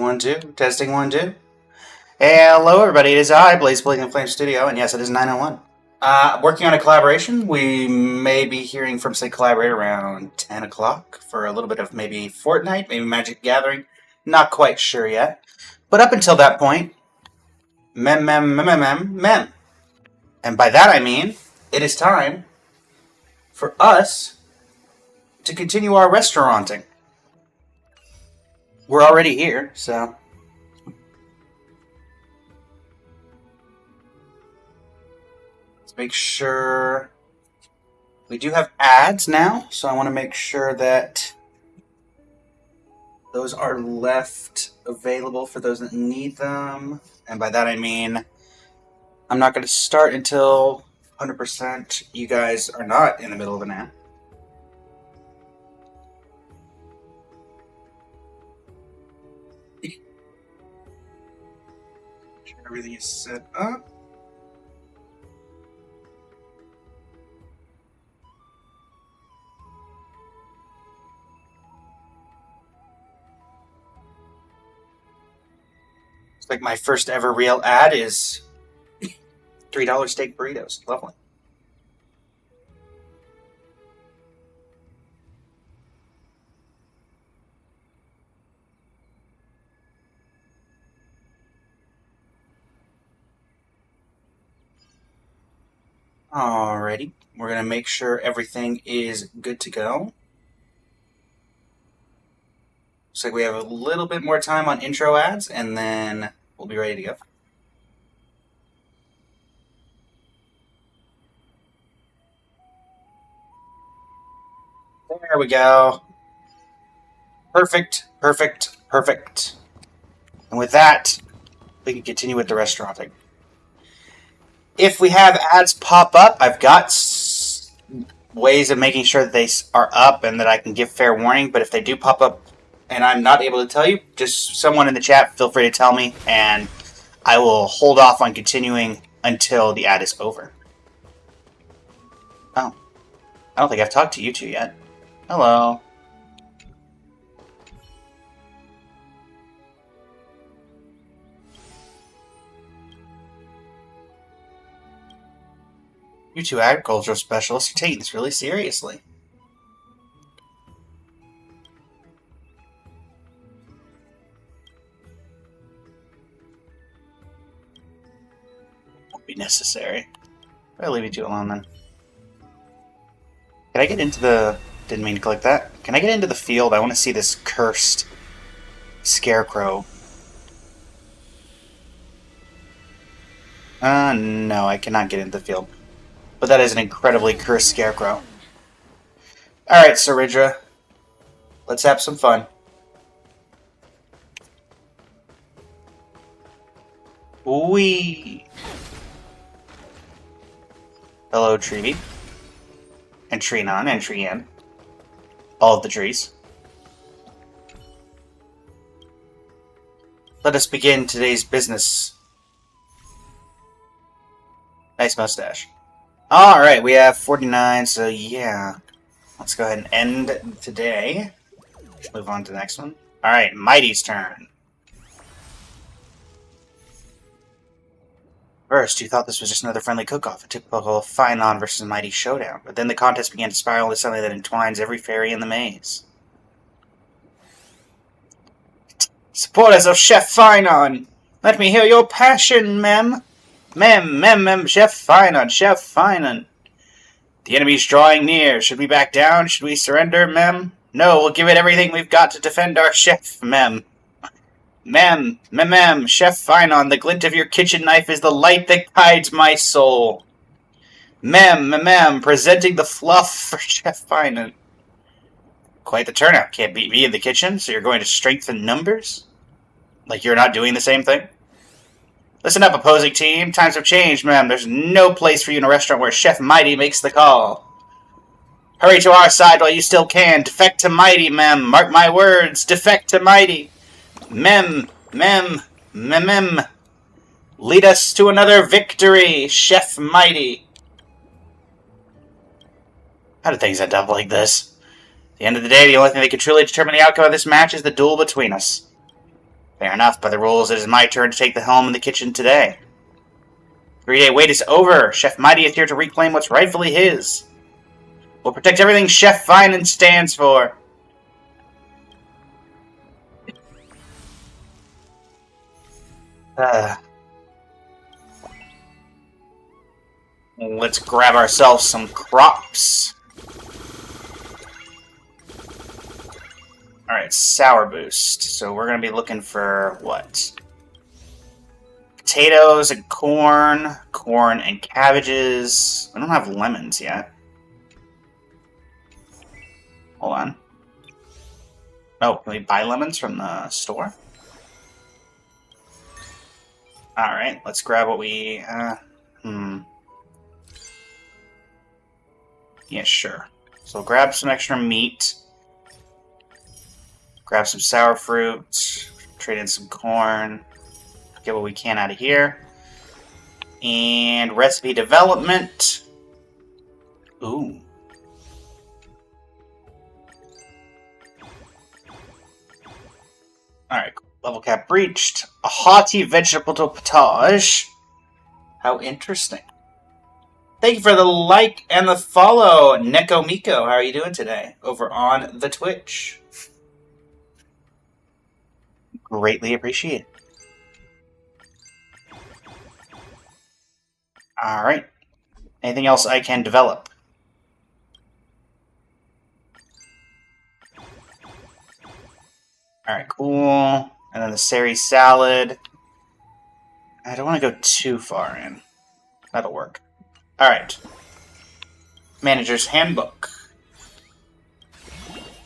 1, 2. Testing 1, 2. Hello, everybody. It is I, Blaze Blazing Flame Studio, and yes, it is 901. Working on a collaboration. We may be hearing from Say Collaborator around 10 o'clock for a little bit of maybe Fortnite, maybe Magic Gathering. Not quite sure yet. But up until that point, mem. And by that I mean, it is time for us to continue our restauranting. We're already here, so... let's make sure... we do have ads now, so I want to make sure that those are left available for those that need them. And by that I mean, I'm not going to start until 100% you guys are not in the middle of an ad. Everything is set up. It's like my first ever real ad is $3 steak burritos. Lovely. Alrighty, we're going to make sure everything is good to go. Looks like we have a little bit more time on intro ads, and then we'll be ready to go. There we go. Perfect, perfect, perfect. And with that, we can continue with the restauranting. If we have ads pop up, I've got ways of making sure that they are up and that I can give fair warning. But if they do pop up and I'm not able to tell you, just someone in the chat, feel free to tell me, and I will hold off on continuing until the ad is over. Oh, I don't think I've talked to you two yet. Hello. You two agricultural specialists are taking this really seriously. Won't be necessary. I'll leave you two alone then. Can I get into the... didn't mean to click that. Can I get into the field? I want to see this cursed scarecrow. No, I cannot get into the field. But that is an incredibly cursed scarecrow. Alright, Saridra. Let's have some fun. Wee. Hello, Treevee. And Treenon and Treean. All of the trees. Let us begin today's business. Nice mustache. Alright, we have 49, so yeah. Let's go ahead and end today. Move on to the next one. Alright, Mighty's turn. First, you thought this was just another friendly cook-off, a typical Finon versus Mighty showdown, but then the contest began to spiral into something that entwines every fairy in the maze. Supporters of Chef Finon! Let me hear your passion, mem! Mem, Chef Finon, Chef Finon. The enemy's drawing near. Should we back down? Should we surrender, mem? No, we'll give it everything we've got to defend our chef, mem. Mem, Chef Finon, the glint of your kitchen knife is the light that guides my soul. Mem, presenting the fluff for Chef Finon. Quite the turnout. Can't beat me in the kitchen, so you're going to strengthen numbers? Like you're not doing the same thing? Listen up, opposing team. Times have changed, ma'am. There's no place for you in a restaurant where Chef Mighty makes the call. Hurry to our side while you still can. Defect to Mighty, ma'am. Mark my words. Defect to Mighty. Mem. Lead us to another victory, Chef Mighty. How do things end up like this? At the end of the day, the only thing that can truly determine the outcome of this match is the duel between us. Fair enough. By the rules, it is my turn to take the helm in the kitchen today. 3-day wait is over. Chef Mighty is here to reclaim what's rightfully his. We'll protect everything Chef Finan stands for. Let's grab ourselves some crops. Alright, Sour Boost. So we're going to be looking for what? Potatoes and corn. Corn and cabbages. I don't have lemons yet. Hold on. Oh, can we buy lemons from the store? Alright, let's grab what we... Yeah, sure. So grab some extra meat. Grab some sour fruit. Trade in some corn. Get what we can out of here. And recipe development. Ooh. Alright, level cap breached. A hearty vegetable potage. How interesting. Thank you for the like and the follow, Neko Miko. How are you doing today over on the Twitch? Greatly appreciate it. Alright. Anything else I can develop? Alright, cool. And then the Sari salad. I don't want to go too far in. That'll work. Alright. Manager's Handbook.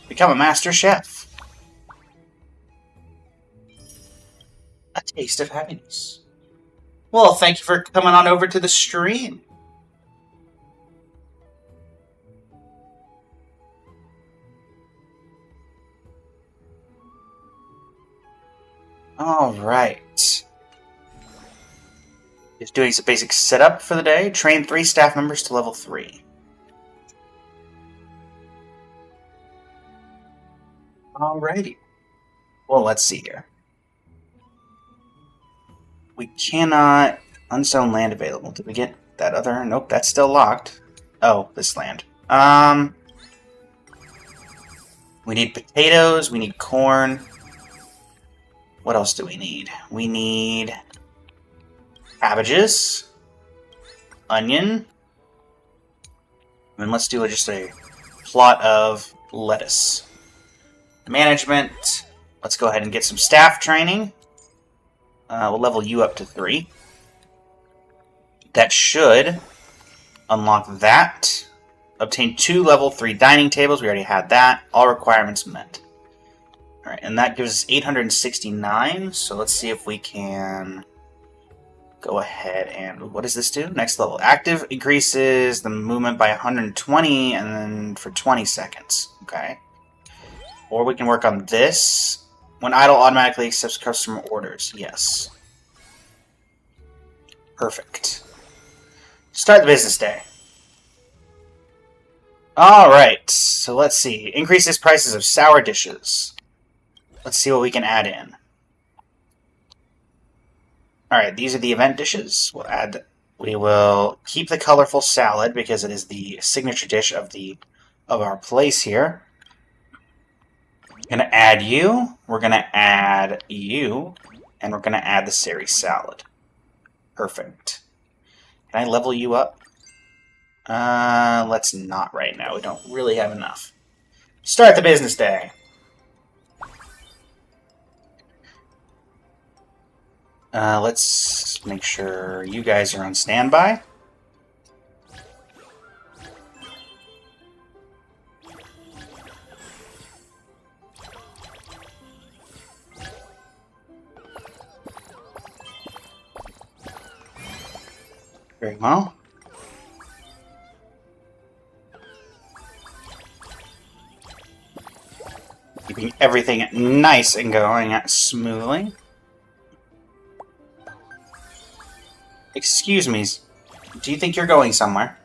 Become a master chef. A taste of happiness. Well, thank you for coming on over to the stream. Alright. Just doing some basic setup for the day. Train 3 staff members to level 3. Alrighty. Well, let's see here. We cannot... Unsown land available. Did we get that other... Nope, that's still locked. Oh, this land. We need potatoes. We need corn. What else do we need? We need... cabbages, onion, and let's do just a plot of lettuce. Management, let's go ahead and get some staff training. We'll level you up to 3. That should unlock that. Obtain 2 level 3 dining tables. We already had that. All requirements met. Alright, and that gives us 869, so let's see if we can... go ahead and... What does this do? Next level. Active increases the movement by 120 and then for 20 seconds. Okay. Or we can work on this. When idle, automatically accepts customer orders. Yes. Perfect. Start the business day. Alright. So let's see. Increases prices of sour dishes. Let's see what we can add in. Alright, these are the event dishes. We will keep the colorful salad because it is the signature dish of our place here. Gonna add you. We're gonna add you. And we're gonna add the Sari salad. Perfect. Can I level you up? Let's not right now. We don't really have enough. Start the business day. Let's make sure you guys are on standby. Very well. Keeping everything nice and going smoothly. Excuse me, do you think you're going somewhere?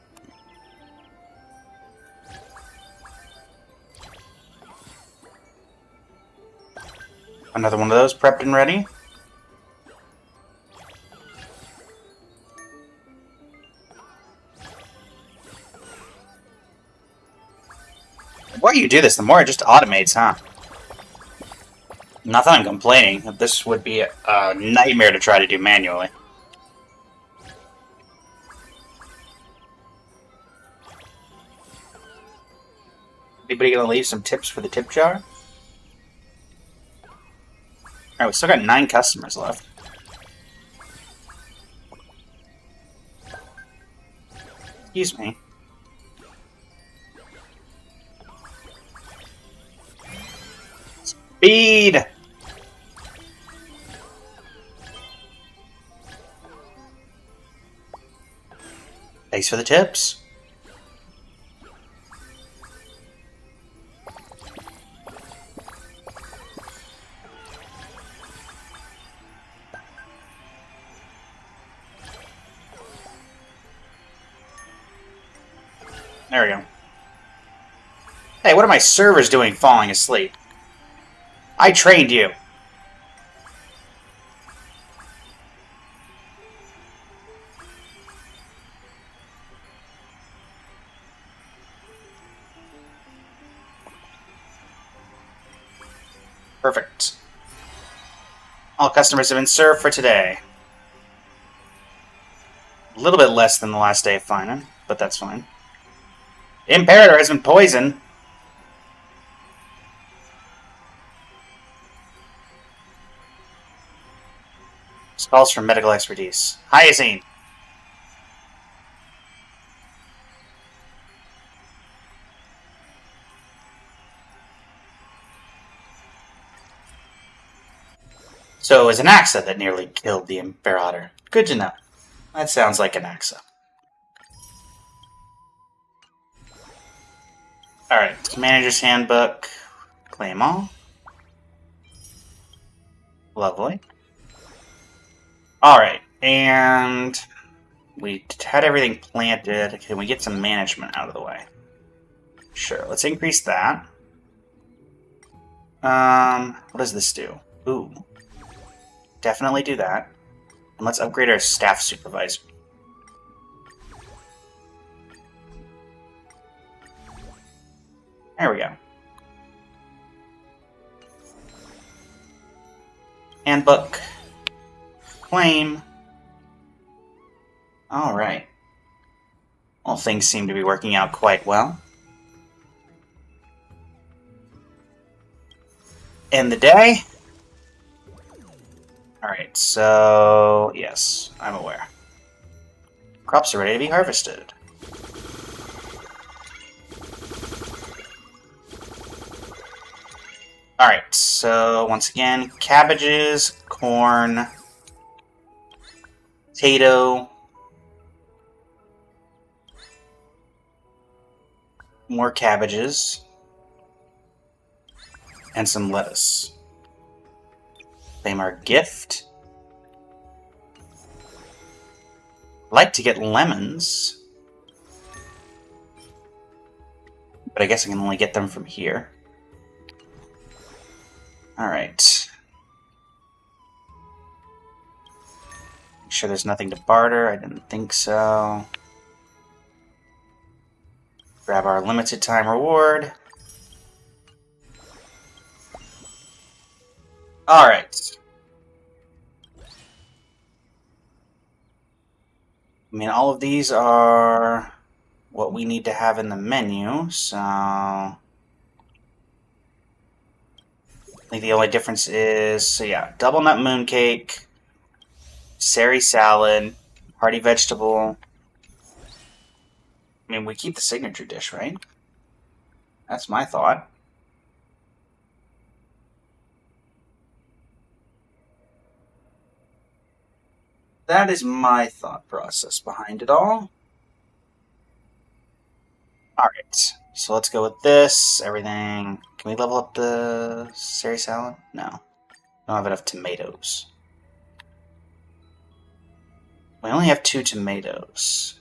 Another one of those prepped and ready. The more you do this, the more it just automates, huh? Not that I'm complaining. This would be a nightmare to try to do manually. Anybody gonna leave some tips for the tip jar? Alright, we still got 9 customers left. Excuse me. Speed! Thanks for the tips. There we go. Hey, what are my servers doing falling asleep? I trained you. Perfect. All customers have been served for today. A little bit less than the last day of fining, but that's fine. Imperator has been poisoned. This calls for medical expertise. Hyacine. So it was an Axa that nearly killed the Imperator. Good to know. That sounds like an Axa. Alright, Manager's Handbook. Claim all. Lovely. Alright, and we had everything planted. Can we get some management out of the way? Sure, let's increase that. What does this do? Ooh. Definitely do that. And let's upgrade our staff supervisor. There we go. Handbook. Claim. Alright. All things seem to be working out quite well. End the day. Alright, so yes, I'm aware. Crops are ready to be harvested. Alright, so once again, cabbages, corn, potato, more cabbages, and some lettuce. Claim our gift. Like to get lemons, but I guess I can only get them from here. Alright. Make sure there's nothing to barter. I didn't think so. Grab our limited time reward. Alright. I mean, all of these are what we need to have in the menu, so I think the only difference is, so yeah, double nut mooncake, sari salad, hearty vegetable. I mean, we keep the signature dish, right? That's my thought. That is my thought process behind it all. Alright, so let's go with this. Everything. Can we level up the sari salad? No. I don't have enough tomatoes. We only have 2 tomatoes.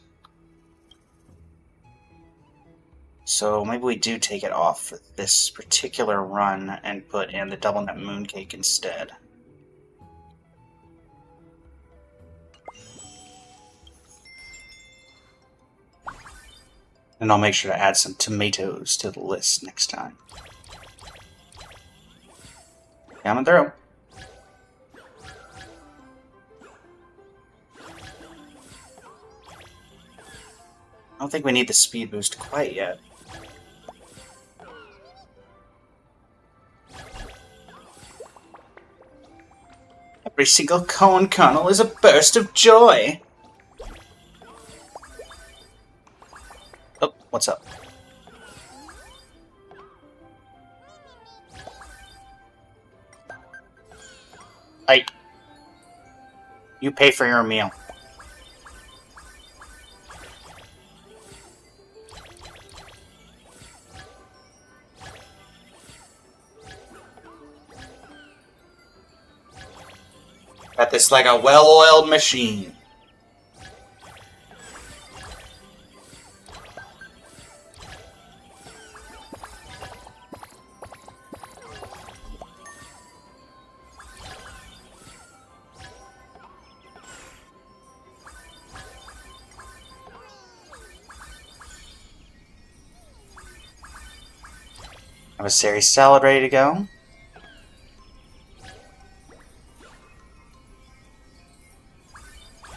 So maybe we do take it off for this particular run and put in the double nut mooncake instead. And I'll make sure to add some tomatoes to the list next time. Coming through. I don't think we need the speed boost quite yet. Every single corn kernel is a burst of joy. Oh, what's up? Hey. You pay for your meal. Got this like a well-oiled machine. Have a Sari salad ready to go.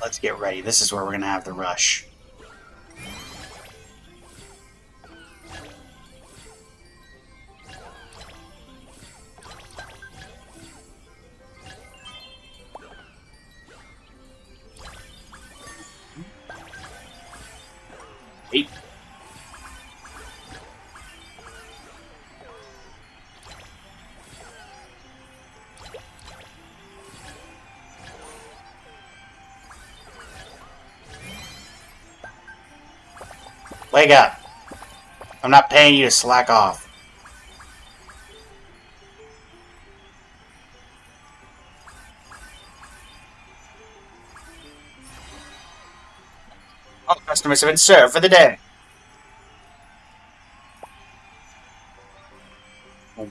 Let's get ready. This is where we're going to have the rush. Eight. Wake up. I'm not paying you to slack off. All customers have been served for the day.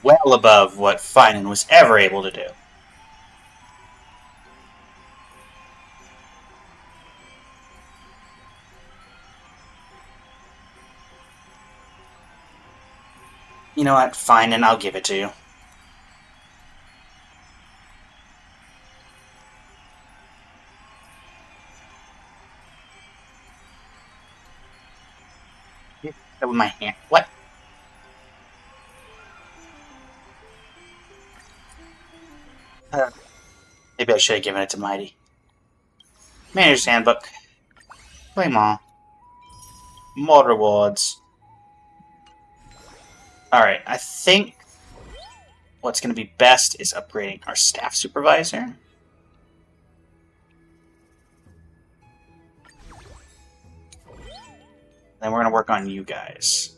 Well above what Finan was ever able to do. You know what? Fine, and I'll give it to you. That with my hand. What? Maybe I should have given it to Mighty. Manager's Handbook. Play more. More rewards. Alright, I think what's going to be best is upgrading our staff supervisor. Then we're going to work on you guys.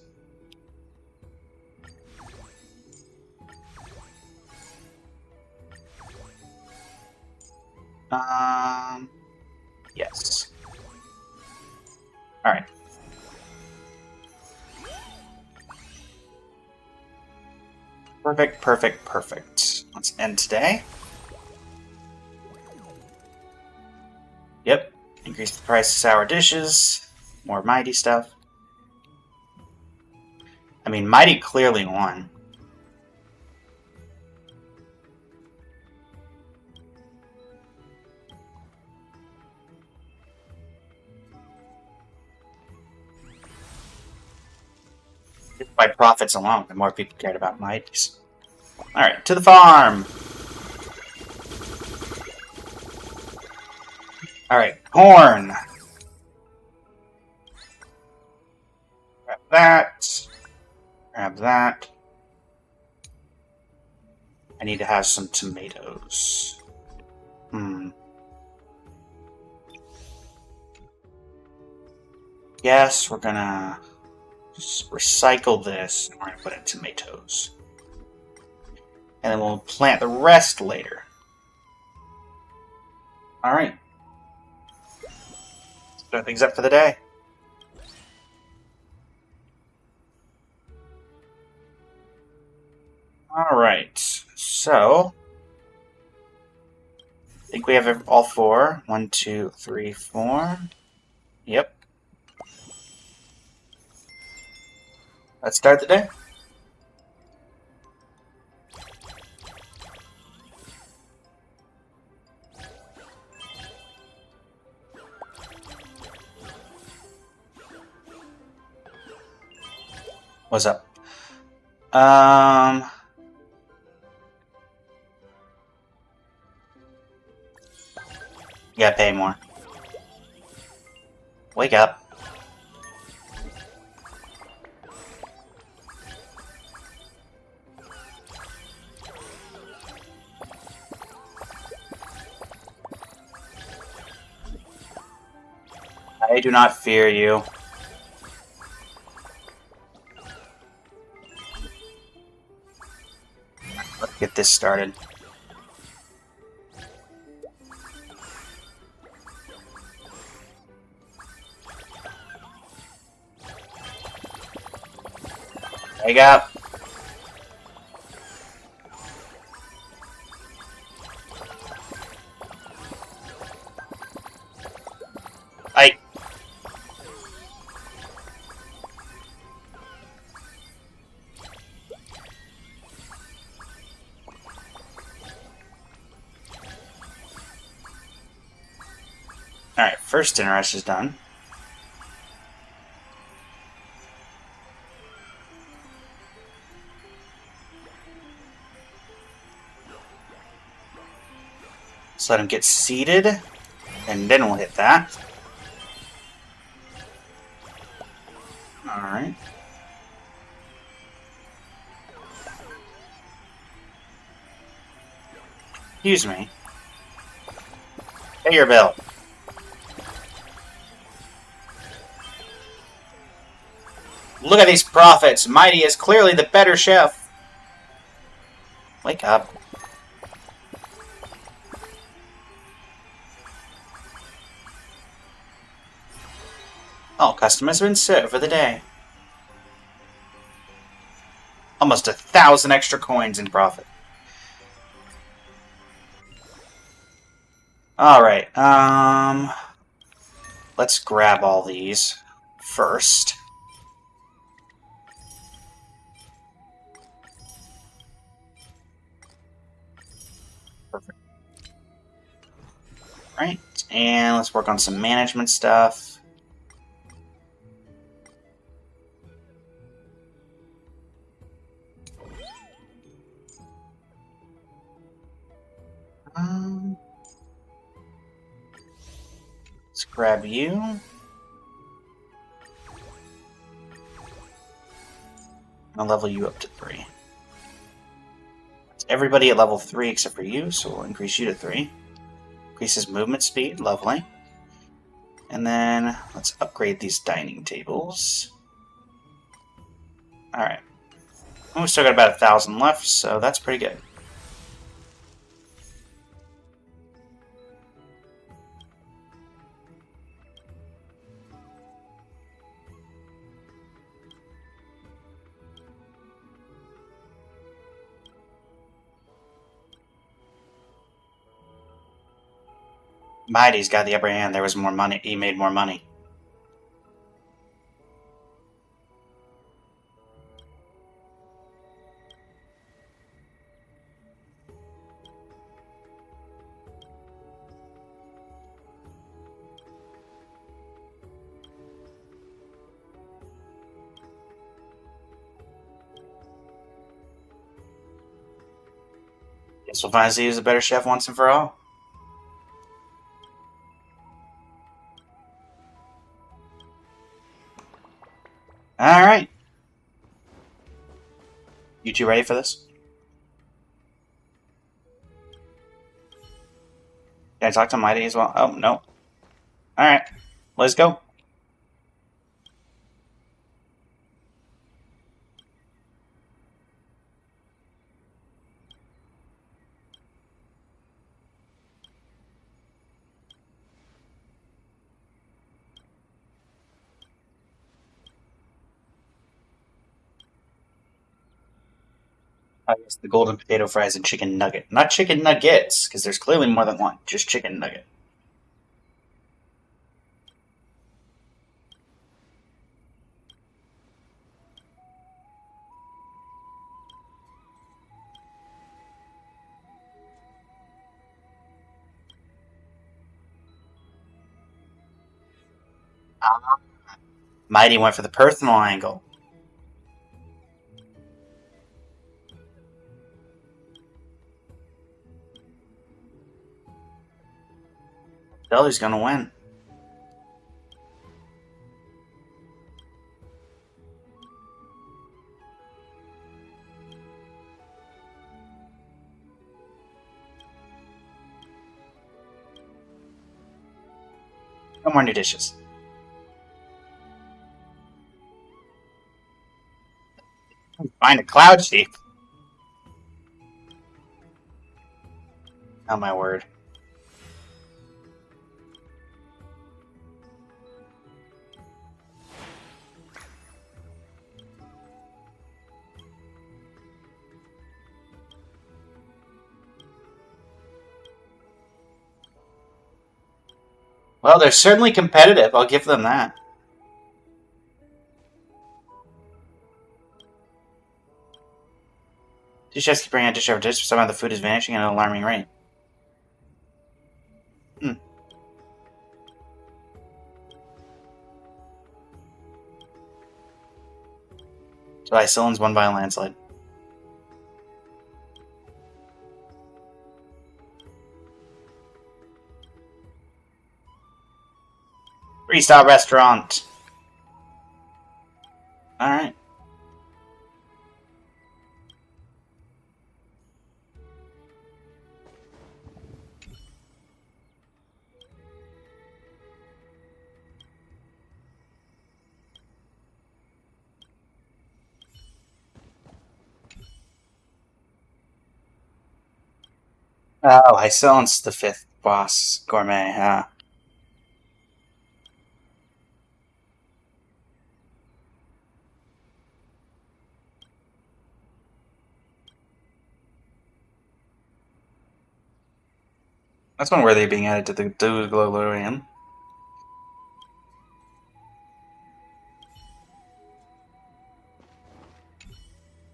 Yes. Alright. Perfect, perfect, perfect. Let's end today. Yep. Increase the price of sour dishes. More Mighty stuff. I mean, Mighty clearly won. By profits alone, the more people cared about Mighties. Alright, to the farm! Alright, corn! Grab that. Grab that. I need to have some tomatoes. Yes, we're gonna just recycle this and we're gonna put in tomatoes. And then we'll plant the rest later. Alright. Start things up for the day. think we have all 4. 1, 2, 3, 4. Yep. Let's start the day. What's up? You gotta pay more. Wake up. I do not fear you. Let's get this started. Wake up. I. Alright, first dinner rush is done. Let's let him get seated, and then we'll hit that. Alright. Excuse me. Pay your bill. Look at these profits. Mighty is clearly the better chef. Wake up. All customers have been served for the day. Almost 1,000 extra coins in profit. Alright, let's grab all these first. Perfect. Right, and let's work on some management stuff. Let's grab you. I'll level you up to 3. It's everybody at level 3 except for you, so we'll increase you to 3. Increases movement speed, lovely. And then let's upgrade these dining tables. Alright. We still got about 1,000 left, so that's pretty good. Mighty's got the upper hand. There was more money. He made more money. Guess we'll finally see who's a better chef once and for all. Alright. You two ready for this? Can I talk to Mighty as well? Oh, no. Alright. Let's go. I guess the golden potato fries and chicken nugget. Not chicken nuggets, because there's clearly more than one. Just chicken nugget. Ah. Mighty went for the personal angle. Deli's gonna win. No more new dishes. Find a cloud sheep. Oh my word. Well, they're certainly competitive. I'll give them that. Two chefs keep bringing out dish after dish. Somehow the food is vanishing at an alarming rate. So Isilon's won by a landslide. Three-star restaurant. Alright. Oh, Isilon's the fifth boss gourmet, huh? That's one worthy of being added to the Globorium.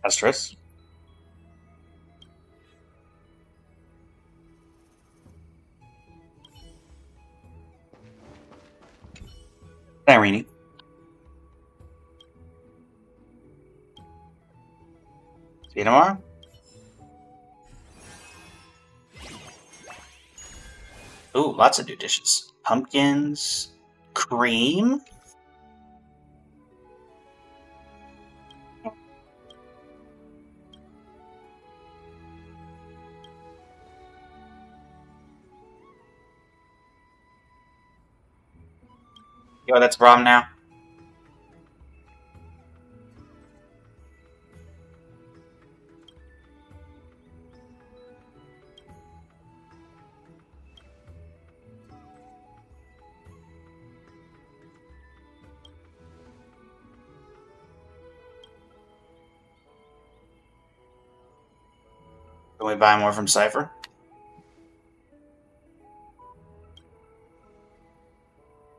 Estrus. Irene. See you tomorrow. Ooh, lots of new dishes. Pumpkins. Cream? Yo, that's a problem now. Can we buy more from Cypher?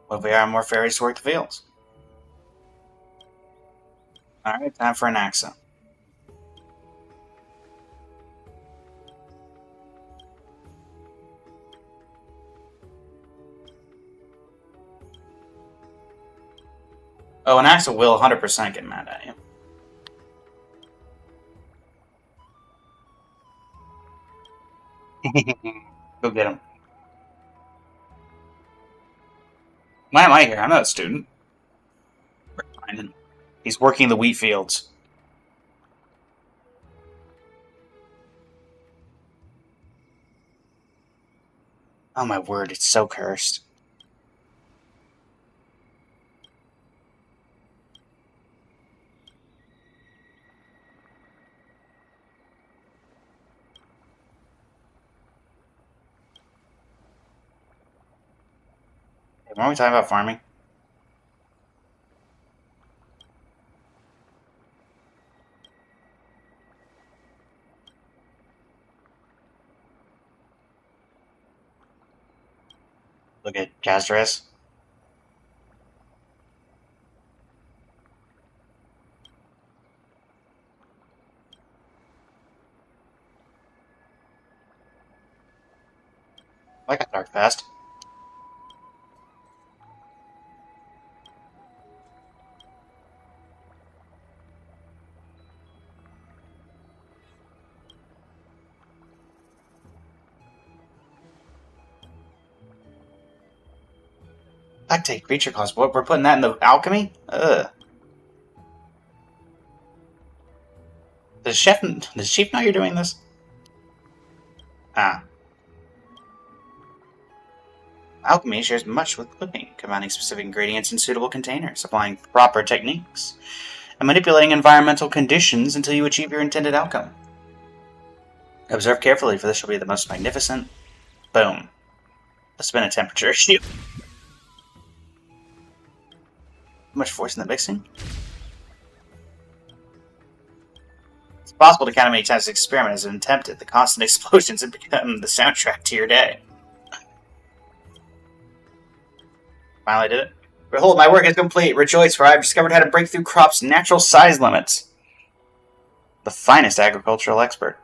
Well, if we hire more fairies to work the fields. Alright, time for an Axa. Oh, an Axa will 100% get mad at you. Go get him. Why am I here? I'm not a student. He's working the wheat fields. Oh my word, it's so cursed. Why are we talking about farming? Look at Castras. I got dark fast. Lactate creature class. What? We're putting that in the alchemy? Ugh. Does Chief know you're doing this? Ah. Alchemy shares much with cooking, combining specific ingredients in suitable containers, applying proper techniques, and manipulating environmental conditions until you achieve your intended outcome. Observe carefully, for this shall be the most magnificent. Boom. Let's spin a temperature issue. Too much force in the mixing? It's possible to count how many times this experiment has been attempted. The constant explosions have become the soundtrack to your day. Finally did it. Behold, my work is complete. Rejoice, for I have discovered how to break through crops' natural size limits. The finest agricultural expert.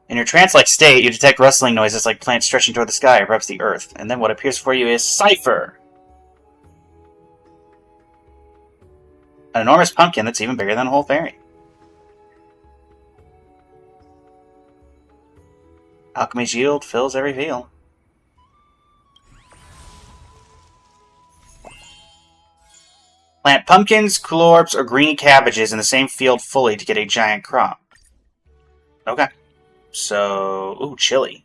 In your trance-like state, you detect rustling noises like plants stretching toward the sky or perhaps the earth, and then what appears before you is Cypher! An enormous pumpkin that's even bigger than a whole fairy. Alchemy's yield fills every field. Plant pumpkins, clorbs, or green cabbages in the same field fully to get a giant crop. Okay. So, ooh, chili.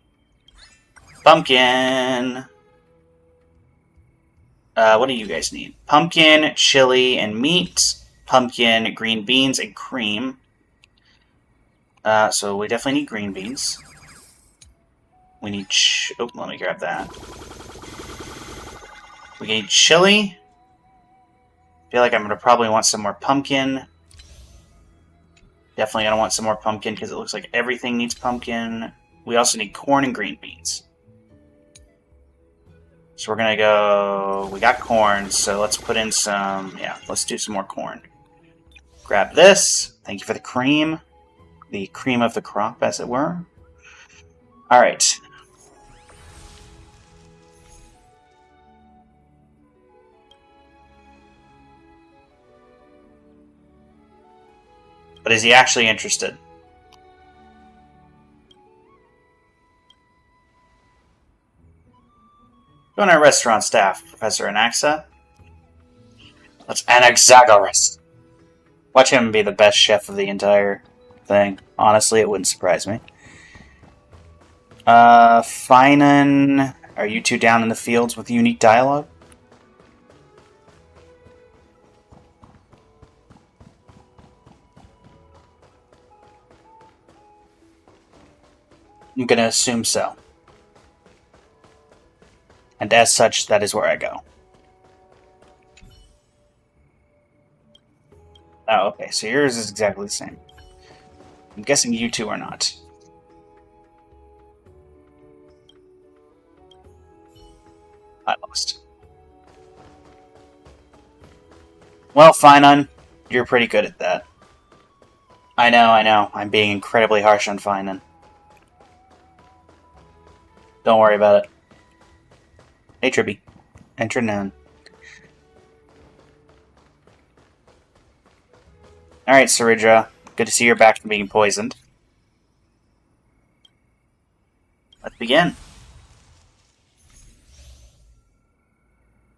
Pumpkin. What do you guys need? Pumpkin, chili, and meat. Pumpkin, green beans, and cream. So we definitely need green beans. We need oh, let me grab that. We need chili. Feel like I'm gonna probably want some more pumpkin. Definitely gonna want some more pumpkin because it looks like everything needs pumpkin. We also need corn and green beans. So we're gonna go... We got corn, so let's put in some... Yeah, let's do some more corn. Grab this. Thank you for the cream. The cream of the crop, as it were. Alright. But is he actually interested? Join our restaurant staff, Professor Anaxa. Let's Anaxagoras. Watch him be the best chef of the entire thing. Honestly, it wouldn't surprise me. Finan, are you two down in the fields with unique dialogue? I'm gonna assume so. And as such, that is where I go. Oh, okay, so yours is exactly the same. I'm guessing you two are not. I lost. Well, Finan, you're pretty good at that. I know. I'm being incredibly harsh on Finan. Don't worry about it. Hey, Trippy. Enter known. Alright, Saridra. Good to see you're back from being poisoned. Let's begin.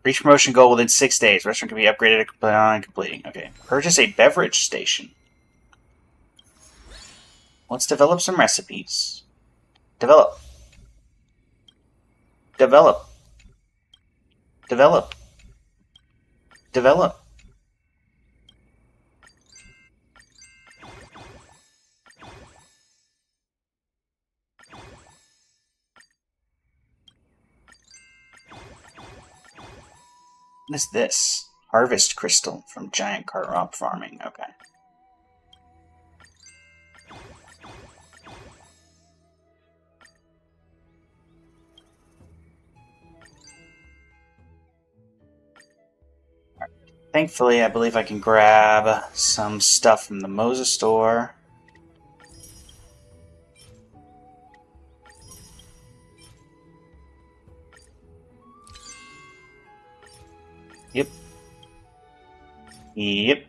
Reach promotion goal within 6 days. Restaurant can be upgraded upon completing. Okay. Purchase a beverage station. Let's develop some recipes. Develop. Develop. Develop. Develop. What is this? Harvest crystal from giant carrot farming. Okay. Thankfully, I believe I can grab some stuff from the Moses store. Yep. Yep.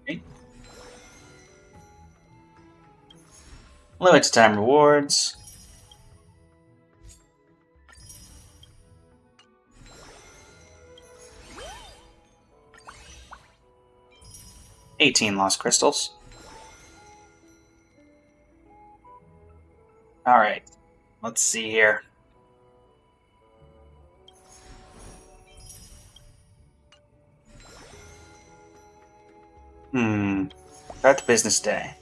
Okay. Limited time rewards. $18 lost crystals. Alright. Let's see here. Start the business day.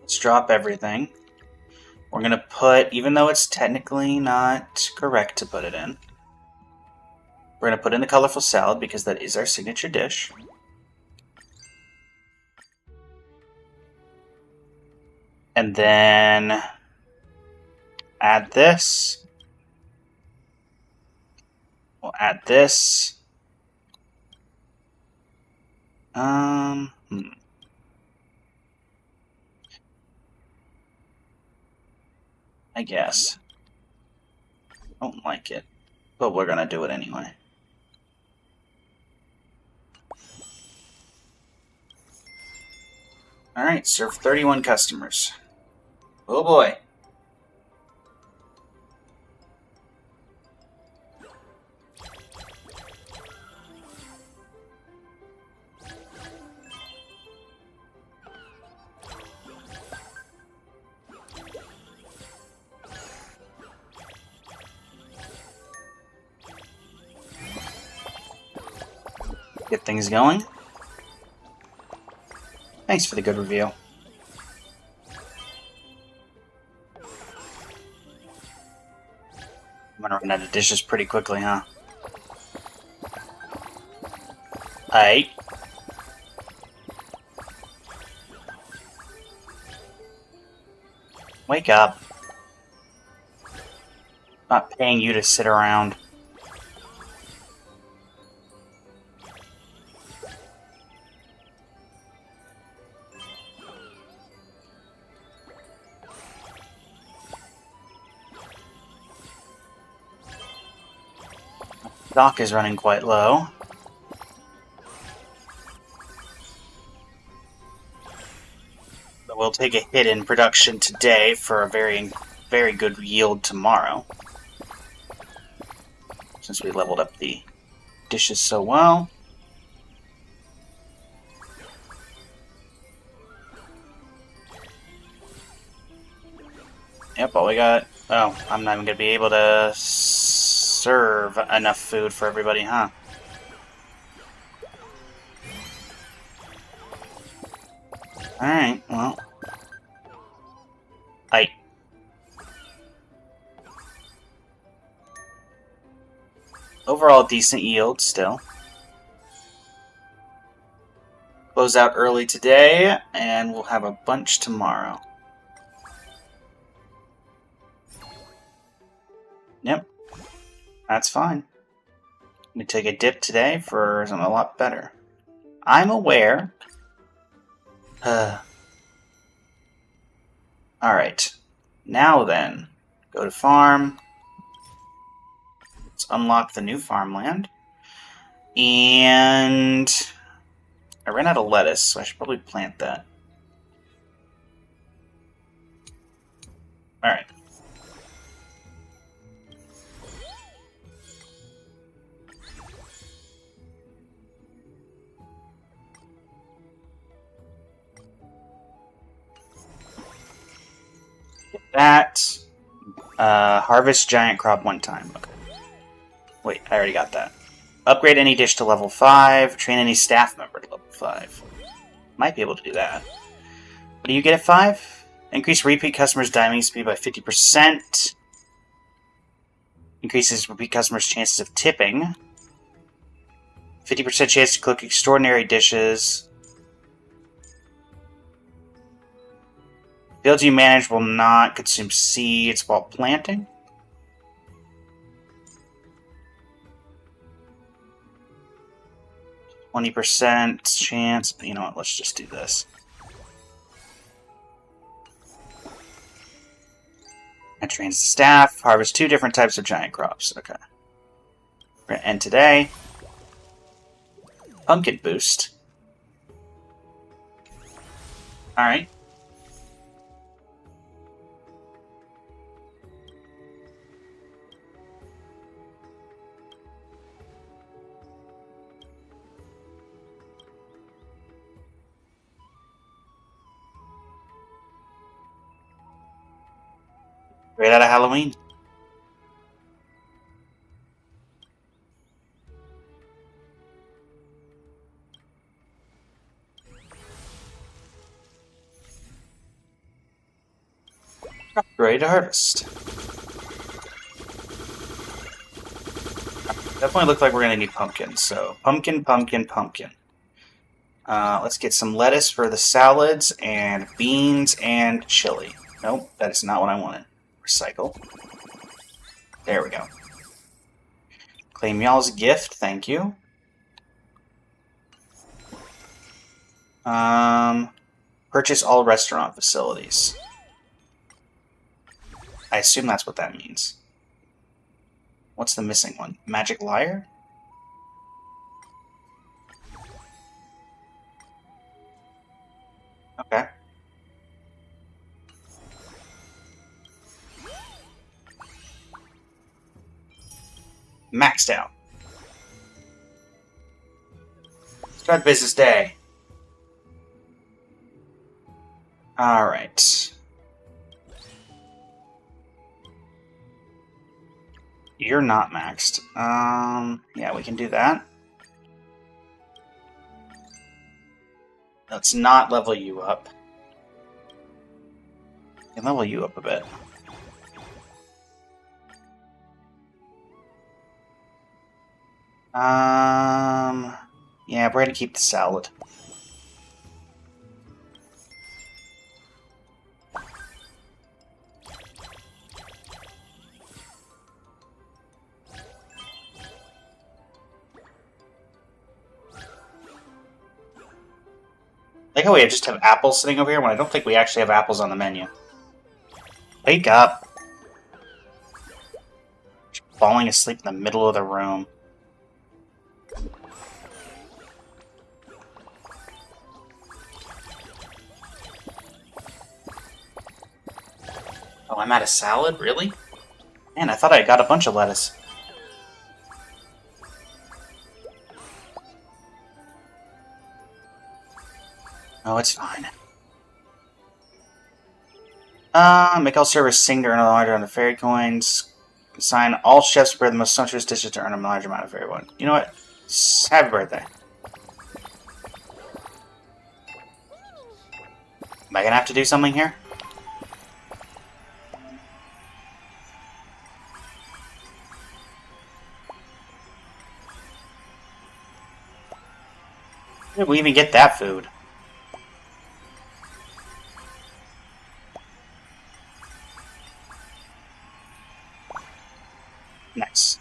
Let's drop everything. We're going to put, even though it's technically not correct to put it in, we're going to put in the colorful salad because that is our signature dish. And then add this. We'll add this. I guess. Don't like it, but we're gonna do it anyway. Alright, serve 31 customers. Oh boy. Get things going. Thanks for the good review. I'm gonna run out of dishes pretty quickly, huh? Aight. Wake up. I'm not paying you to sit around. Stock is running quite low. But we'll take a hit in production today for a very good yield tomorrow. Since we leveled up the dishes so well. Yep, all we got... Oh, I'm not even going to be able to serve enough food for everybody, huh? Alright, well. Overall, decent yield still. Close out early today, and we'll have a bunch tomorrow. Yep. That's fine. We take a dip today for something a lot better. I'm aware. Alright. Now then, go to farm. Let's unlock the new farmland. And I ran out of lettuce, so I should probably plant that. Alright. That. Harvest giant crop one time. Okay. Wait, I already got that. Upgrade any dish to level 5. Train any staff member to level 5. Might be able to do that. What do you get at 5? Increase repeat customers' dining speed by 50%. Increases repeat customers' chances of tipping. 50% chance to cook extraordinary dishes. Fields you manage will not consume seeds while planting. %, chance. You know what? Let's just do this. And trains the staff. Harvest 2 different types of giant crops. Okay. We're going to end today. Pumpkin boost. Alright. Right out of Halloween. Ready to harvest. Definitely look like we're going to need pumpkins. So, pumpkin, pumpkin, pumpkin. Let's get some lettuce for the salads, and beans, and chili. Nope, that is not what I wanted. Recycle. There we go. Claim y'all's gift, thank you. Purchase all restaurant facilities. I assume that's what that means. What's the missing one? Magic Lyre? Okay. Maxed out. Start business day. Alright. You're not maxed. Yeah, we can do that. Let's not level you up. We can level you up a bit. Yeah, we're gonna keep the salad. Like how we just have apples sitting over here when I don't think we actually have apples on the menu. Wake up. Just falling asleep in the middle of the room. Oh, I'm out of salad? Really? Man, I thought I got a bunch of lettuce. Oh, it's fine. Make all servers sing to earn a larger amount of fairy coins. Assign all chefs prepare the most sumptuous dishes to earn a large amount of fairy coins. You know what? Happy birthday. Am I gonna have to do something here? Where did we even get that food? Nice.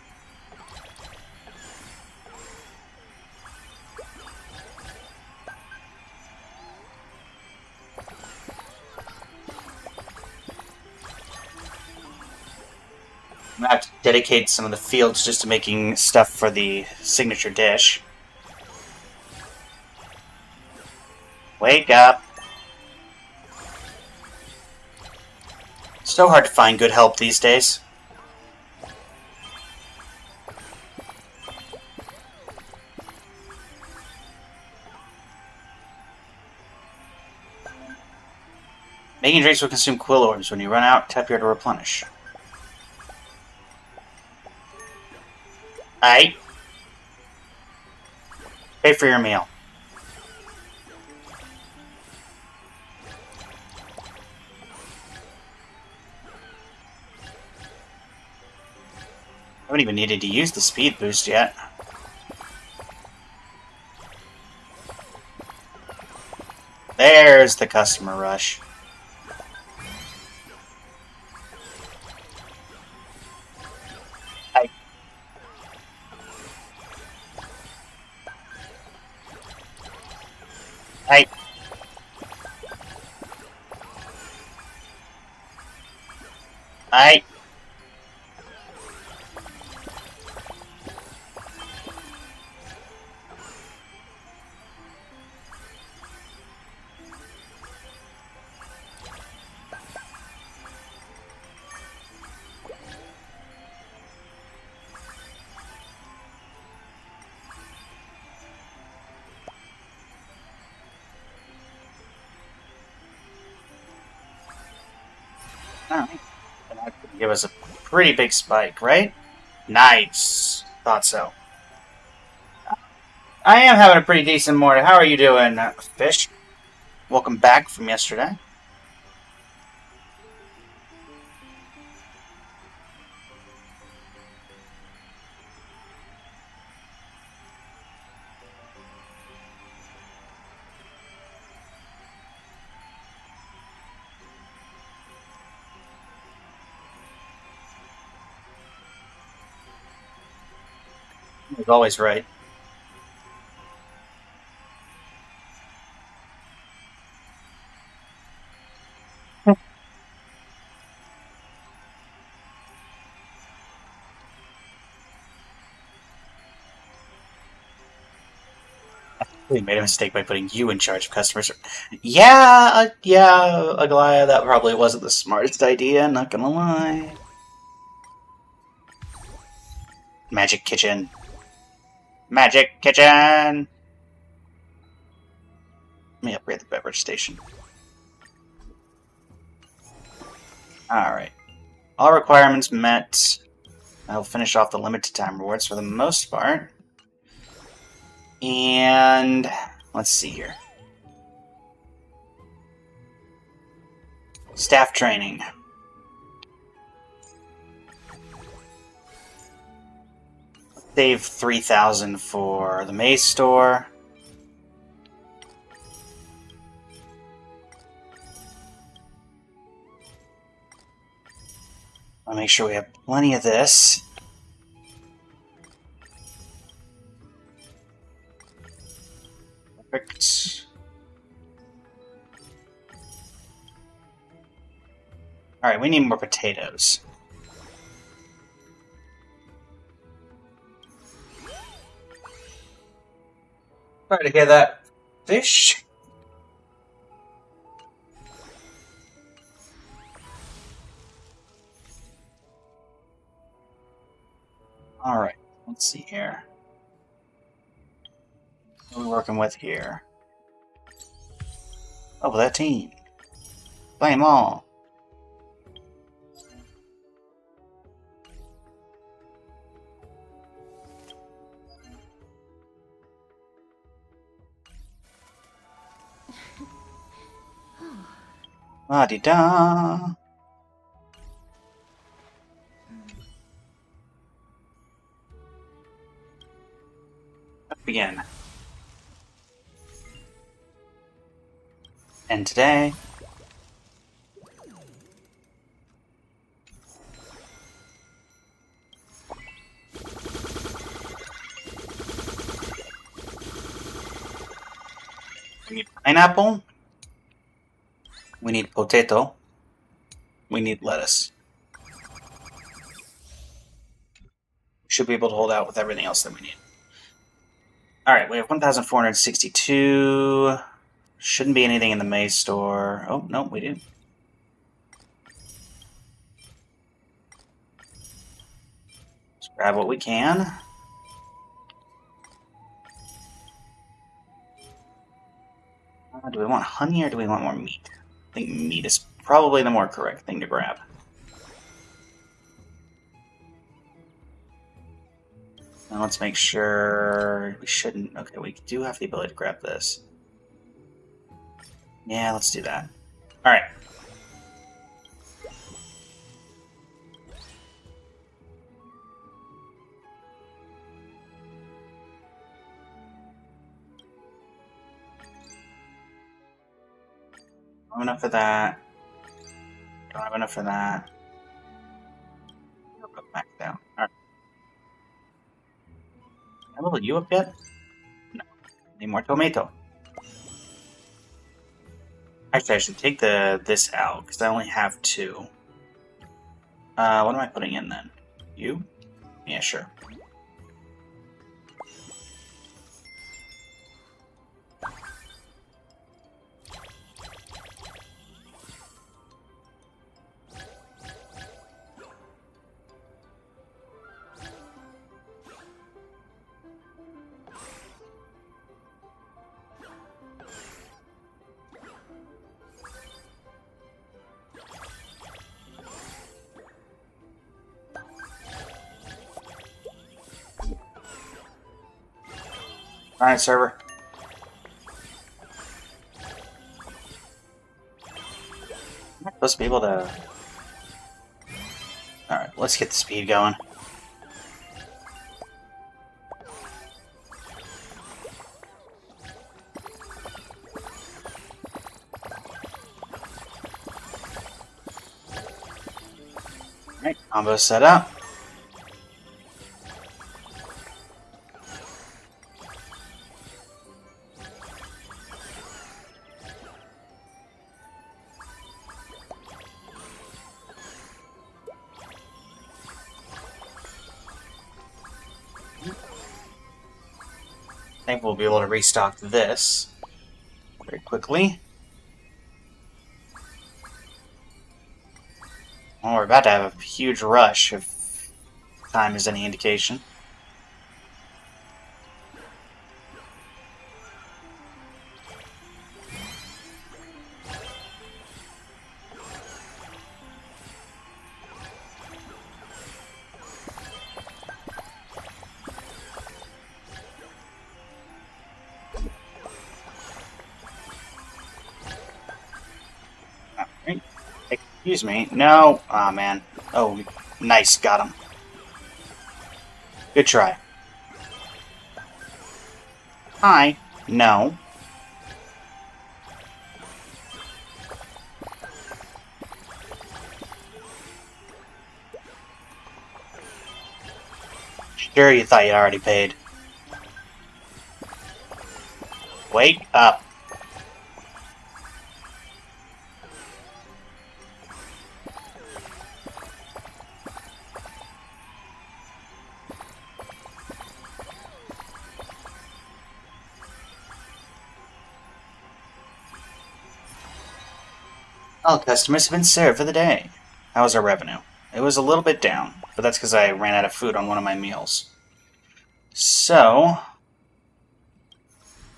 I'm gonna have to dedicate some of the fields just to making stuff for the signature dish. Wake up. So hard to find good help these days. Making drinks will consume quill orbs. When you run out, tap here to replenish. Aight. Pay for your meal. haven't even needed to use the speed boost yet. There's the customer rush. Hi. Hi. Hi. Alright. That could give us a pretty big spike, right? Nice. Thought so. I am having a pretty decent morning. How are you doing, Fish? Welcome back from yesterday. He's always right. We made a mistake by putting you in charge of customer service. Yeah, Aglaya, that probably wasn't the smartest idea, not gonna lie. Magic Kitchen. Magic Kitchen! Let me upgrade the beverage station. Alright. All requirements met. I'll finish off the limited time rewards for the most part. And let's see here. Staff training. Save 3,000 for the Maze store. I'll make sure we have plenty of this. Perfect. Alright, we need more potatoes. Sorry to hear that, Fish. Alright, let's see here. What are we working with here? Oh, that team. Play them all. La-di-da. Let's begin. And today... we need pineapple. We need potato. We need lettuce. Should be able to hold out with everything else that we need. Alright, we have 1,462. Shouldn't be anything in the Maze store. Oh, no, we do. Let's grab what we can. Do we want honey or do we want more meat? I think meat is probably the more correct thing to grab. Now let's make sure we shouldn't... Okay, we do have the ability to grab this. Yeah, let's do that. Alright. have enough for that. Don't have enough for that. I'll go back down. Alright. Can I level you up yet? No. Need more tomato. Actually, I should take this out, because I only have 2. What am I putting in then? You? Yeah, sure. Alright, server. Am I supposed to be able to... Alright, let's get the speed going. Alright, combo set up. I think we'll be able to restock this very quickly. Well, we're about to have a huge rush if time is any indication. Excuse me. No. Aw, man. Oh, nice. Got him. Good try. Hi. No. Sure, you thought you'd already paid. Wake up. All customers have been served for the day. How was our revenue? It was a little bit down, but that's because I ran out of food on one of my meals. So,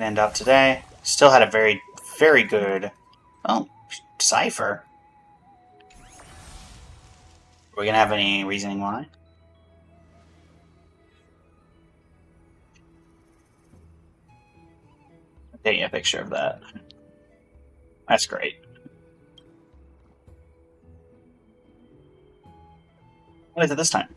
end up today. Still had a very, very good... Oh, Cypher. Are we going to have any reasoning why? I'm taking a picture of that. That's great. What is it this time?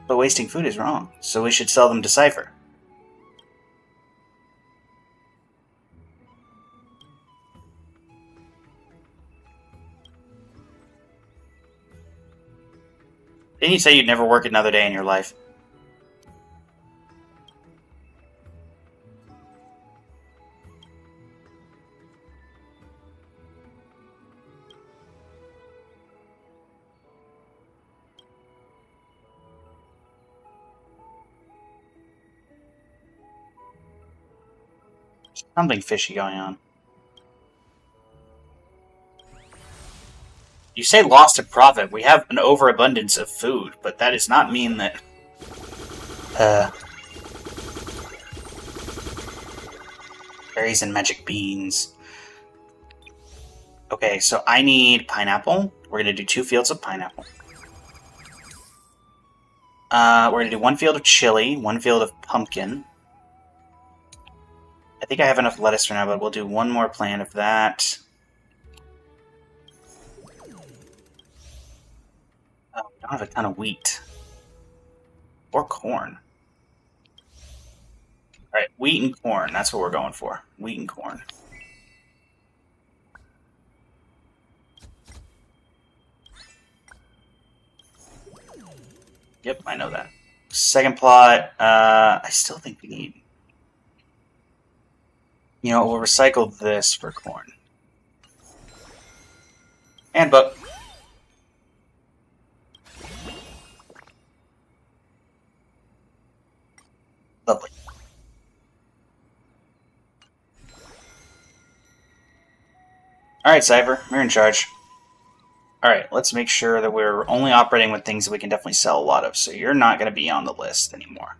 But wasting food is wrong, so we should sell them to Cypher. Didn't you say you'd never work another day in your life? Something fishy going on. You say loss to profit. We have an overabundance of food, but that does not mean that... berries and magic beans. Okay, so I need pineapple. We're going to do 2 fields of pineapple. We're going to do 1 field of chili, 1 field of pumpkin. I think I have enough lettuce for now, but we'll do one more plant of that. Oh, we don't have a ton of wheat. Or corn. Alright, wheat and corn. That's what we're going for. Wheat and corn. Yep, I know that. Second plot, I still think we need... You know, we'll recycle this for corn. And book. Lovely. Alright, Cypher, you're in charge. Alright, let's make sure that we're only operating with things that we can definitely sell a lot of, so you're not going to be on the list anymore.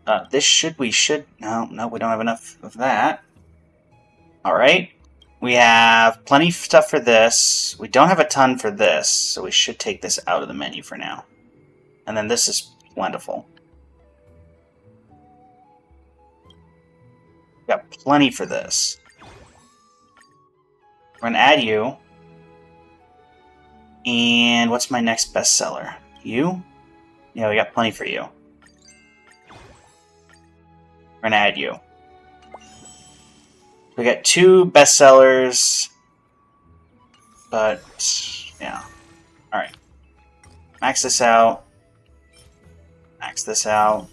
No, we don't have enough of that. Alright, we have plenty of stuff for this. We don't have a ton for this, so we should take this out of the menu for now. And then this is plentiful. We got plenty for this. We're going to add you. And what's my next bestseller? You? Yeah, we got plenty for you. We're going to add you. We got 2 bestsellers. But, yeah. Alright. Max this out. Max this out.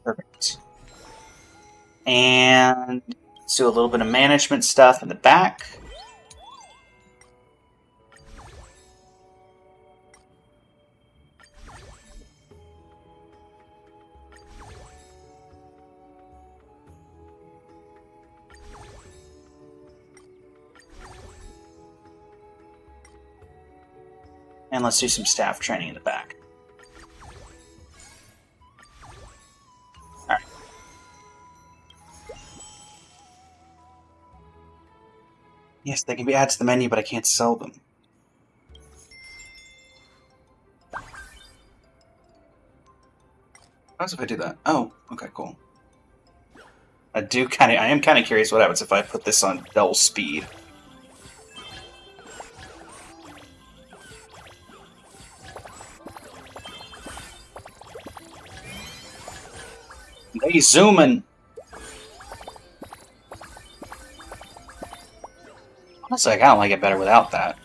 Perfect. And let's do a little bit of management stuff in the back. And let's do some staff training in the back. Alright. Yes, they can be added to the menu, but I can't sell them. What if I do that? Oh, okay, cool. I am kind of curious what happens if I put this on double speed. They zooming. Honestly, I kind of like it better without that.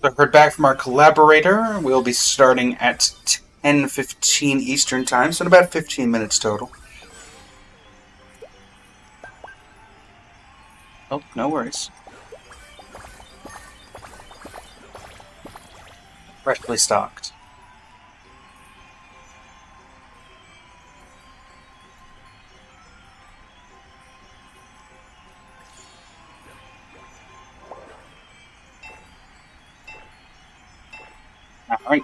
I've heard back from our collaborator. We'll be starting at 10:15 Eastern Time, so in about 15 minutes total. Oh, no worries. Freshly stocked. Alright.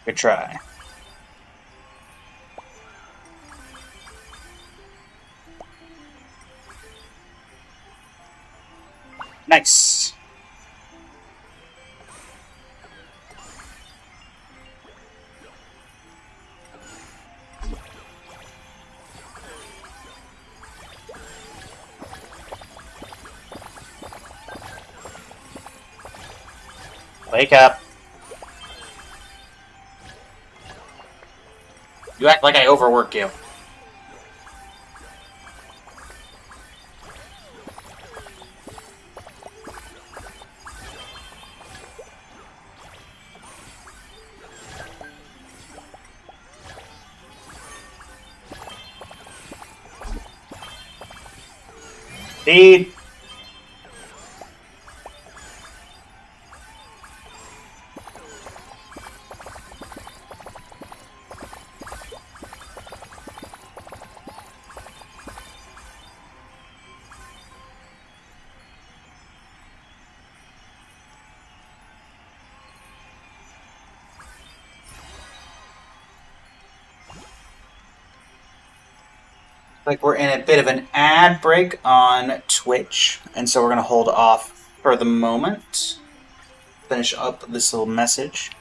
Good try. Nice. Wake up. You act like I overwork you. Feed. Like we're in a bit of an ad break on Twitch, and so we're going to hold off for the moment. Finish up this little message.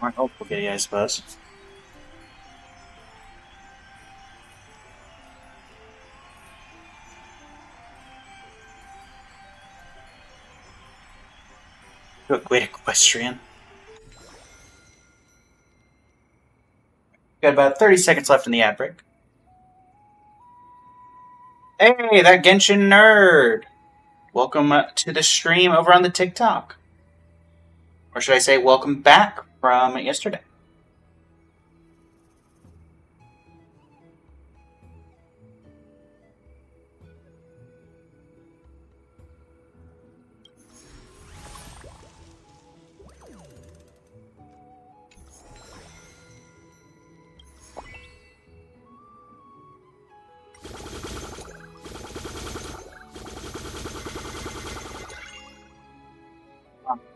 More hopeful kitty, I suppose. Great equestrian. Got about 30 seconds left in the ad break. Hey, that Genshin nerd! Welcome to the stream over on the TikTok. Or should I say, welcome back from yesterday.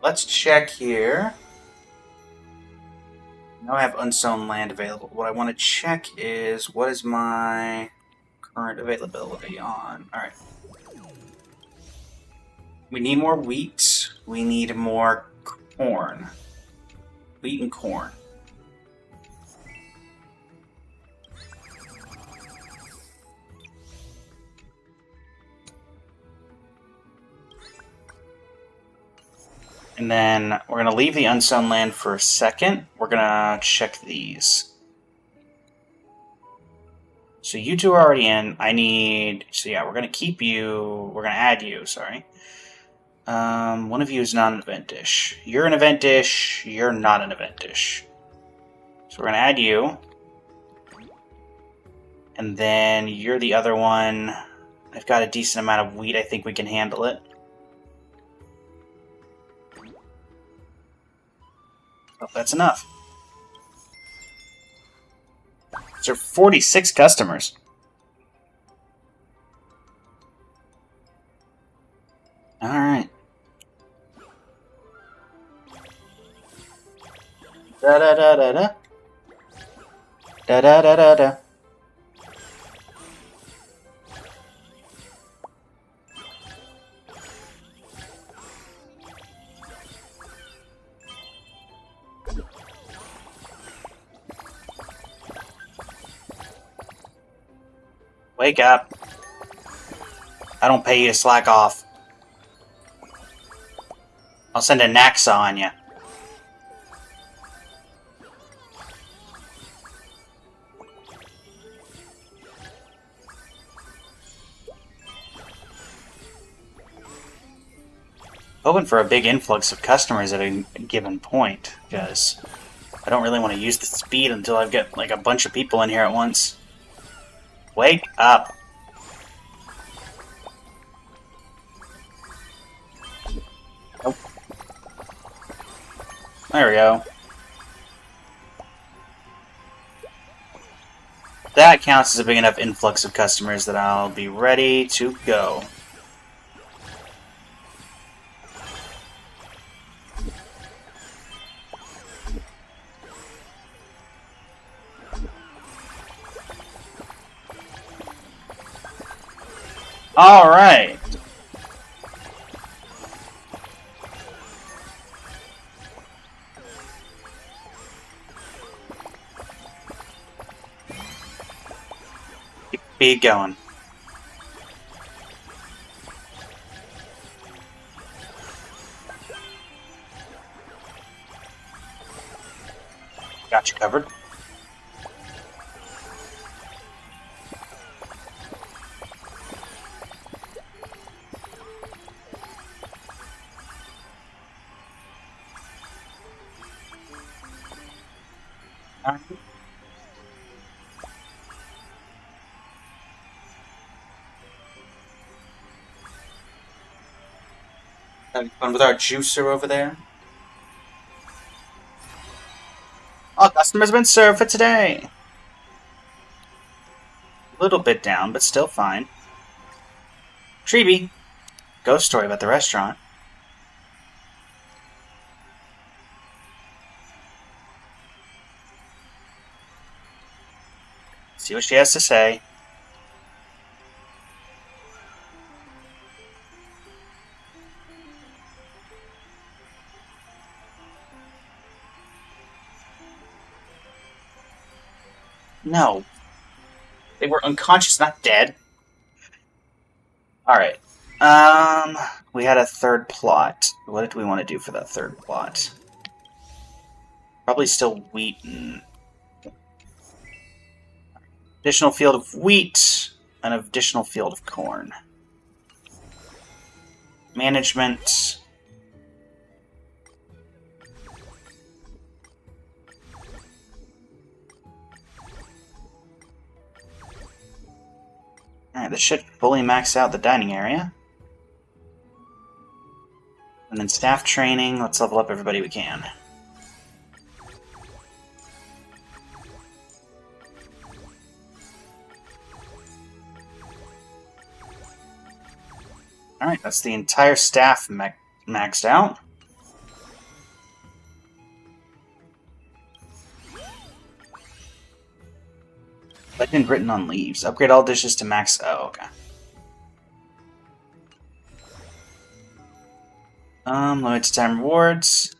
Let's check here. Now I have unsown land available. What I want to check is what is my current availability on. Alright. We need more wheat. We need more corn. Wheat and corn. And then we're going to leave the unsown land for a second. We're going to check these. So you two are already in. I need... So yeah, we're going to keep you... We're going to add you, sorry. One of you is not an event dish. You're an event dish. You're not an event dish. So we're going to add you. And then you're the other one. I've got a decent amount of wheat. I think we can handle it. Oh, that's enough. These are 46 customers. Alright. Da-da-da-da-da. Da-da-da-da-da. Wake up. I don't pay you to slack off. I'll send a Naxa on you. Hoping for a big influx of customers at a given point, because I don't really want to use the speed until I've got like a bunch of people in here at once. Wake up! Nope. There we go. That counts as a big enough influx of customers that I'll be ready to go. All right. Keep the beat going. Got you covered. Having fun with our juicer over there. All customers have been served for today. A little bit down, but still fine. Treeby. Ghost story about the restaurant. See what she has to say. No. They were unconscious, not dead. Alright. We had a third plot. What did we want to do for that third plot? Probably still wheat and... additional field of wheat, an additional field of corn. Management... Alright, this should fully max out the dining area. And then staff training, let's level up everybody we can. Alright, that's the entire staff maxed out. Legend written on leaves. Upgrade all dishes to max... oh, okay. Limited time rewards.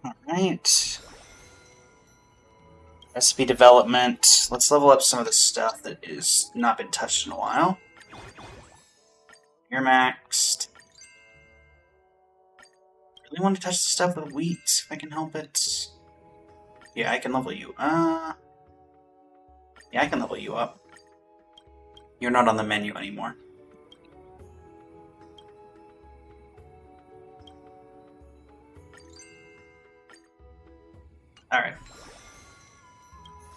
Alright. Recipe development. Let's level up some of the stuff that is not been touched in a while. You're maxed. Really want to touch the stuff with wheat, if I can help it. Yeah, I can level you. Yeah, I can level you up. You're not on the menu anymore. Alright.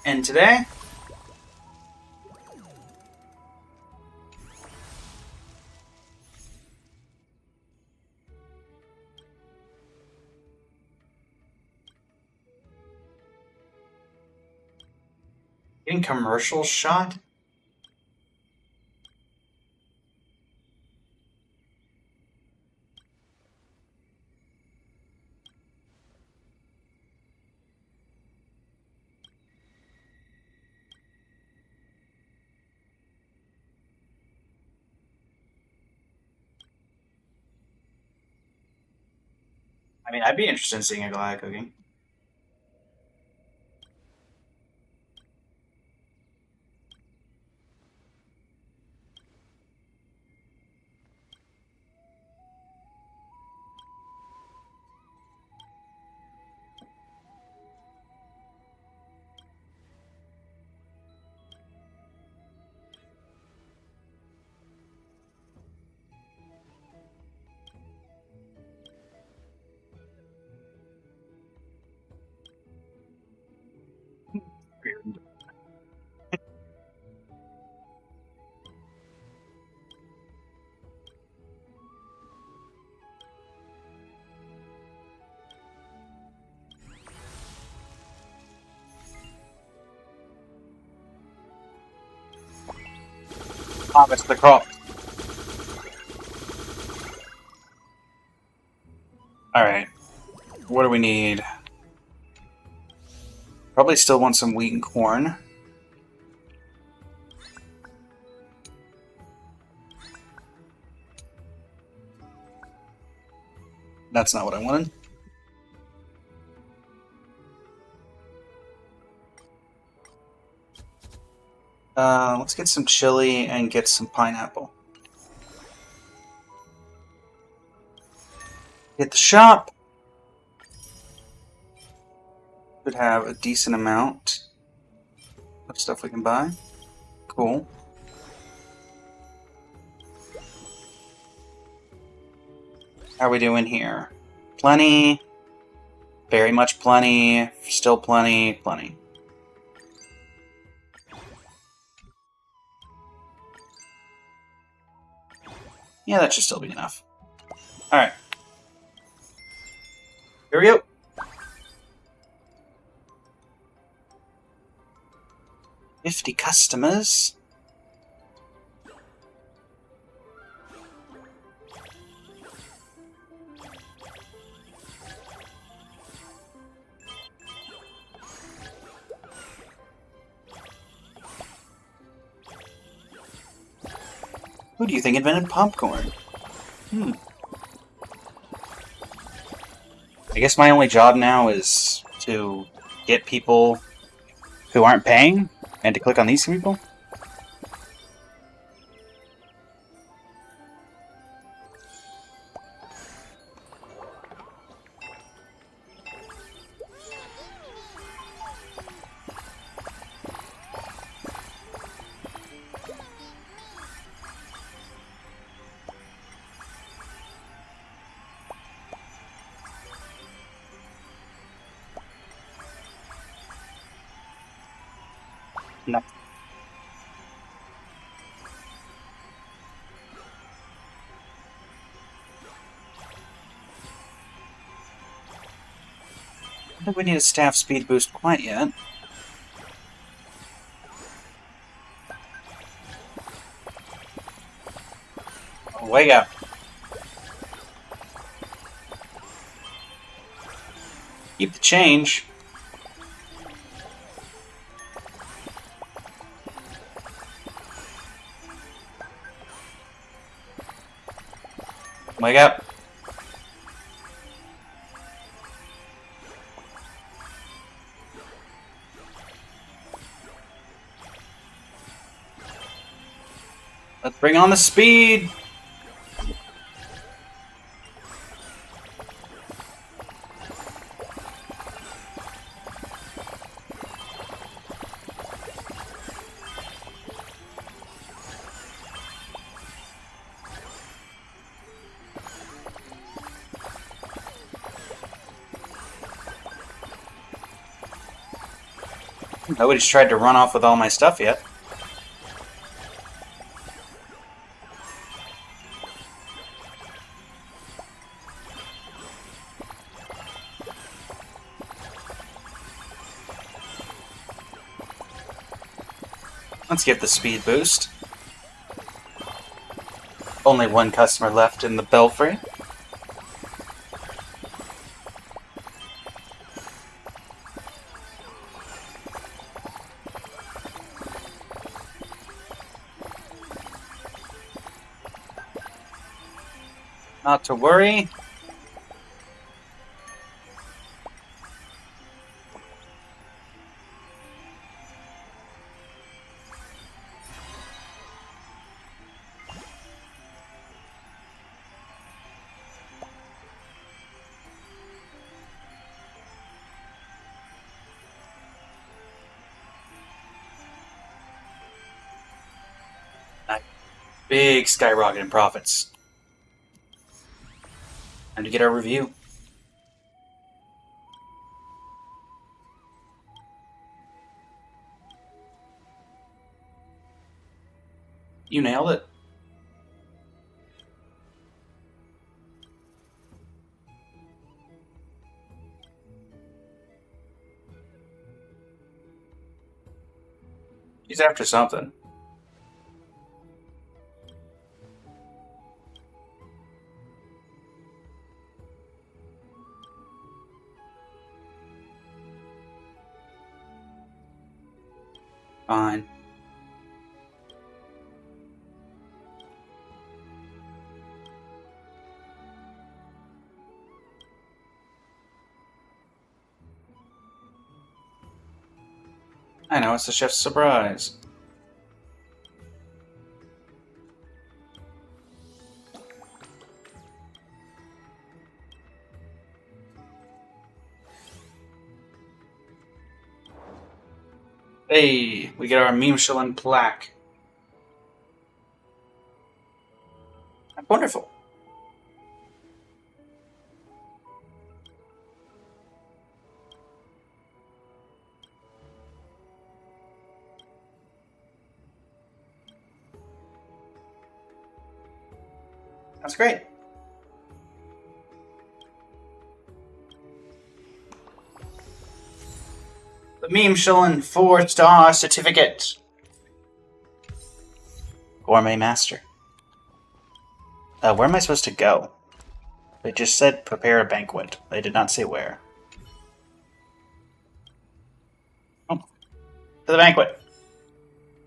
And today... getting commercial shot? I mean, I'd be interested in seeing a Goliath cooking. Harvest the crop. Alright. What do we need? Probably still want some wheat and corn. That's not what I wanted. Let's get some chili and get some pineapple. Hit the shop. Should have a decent amount of stuff we can buy. Cool. How are we doing here? Plenty. Very much plenty. Still plenty. Plenty. Yeah, that should still be enough. Alright. Here we go. 50 customers? Who do you think invented popcorn? I guess my only job now is to get people who aren't paying and to click on these people? No. I don't think we need a staff speed boost quite yet. Wake up. Keep the change. Wake up. Let's bring on the speed. Nobody's tried to run off with all my stuff yet. Let's get the speed boost. Only one customer left in the belfry. Not to worry. Big skyrocket in profits. Time to get our review. You nailed it. He's after something. Fine. I know, it's the chef's surprise. Hey, we get our Michelin plaque. Wonderful. That's great. The meme showing 4-star certificate. Gourmet master. Where am I supposed to go? They just said prepare a banquet. They did not say where. Oh, to the banquet.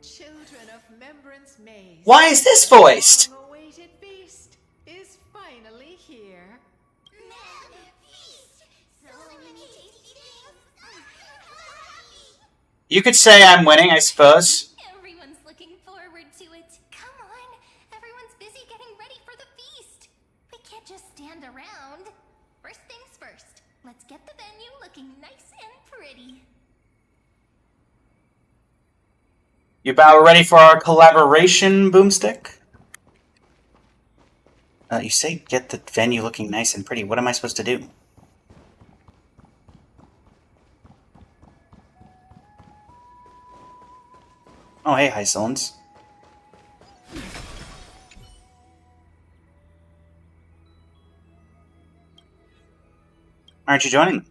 Children of Membrance Maze. Why is this voiced? The long-awaited feast is finally here. You could say I'm winning, I suppose. Everyone's looking forward to it. Come on, everyone's busy getting ready for the feast. We can't just stand around. First things first, let's get the venue looking nice and pretty. You about ready for our collaboration, Boomstick? You say get the venue looking nice and pretty. What am I supposed to do? Oh, hey, Hysolins. Aren't you joining?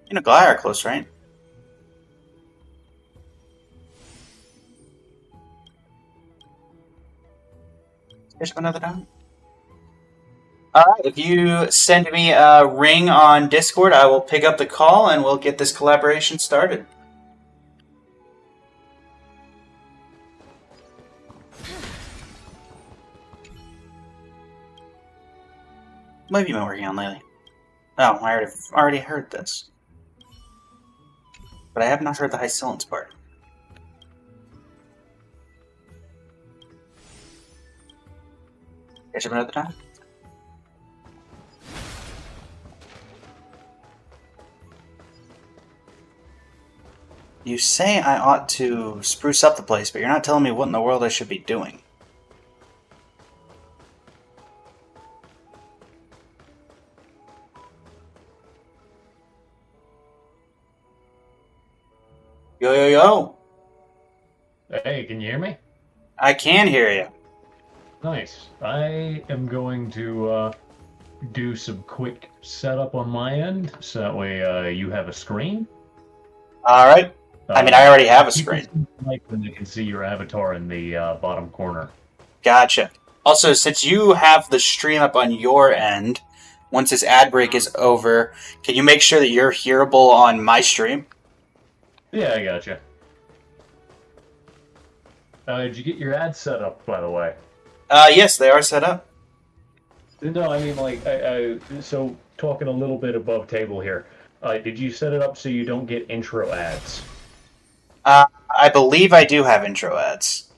You know, Gly are close, right? Here's another time. Alright, if you send me a ring on Discord, I will pick up the call and we'll get this collaboration started. What have you been working on lately? Oh, I already heard this. But I have not heard the Hysolins part. Here's another time. You say I ought to spruce up the place, but you're not telling me what in the world I should be doing. Yo, yo, yo. Hey, can you hear me? I can hear you. Nice. I am going to do some quick setup on my end, so that way you have a screen. Alright. I mean, I already have a screen. Then they can see your avatar in the bottom corner. Gotcha. Also, since you have the stream up on your end, once this ad break is over, can you make sure that you're hearable on my stream? Yeah, I gotcha. Did you get your ads set up, by the way? Yes, they are set up. No, I mean, like, so talking a little bit above table here. Did you set it up so you don't get intro ads? I believe I do have intro ads.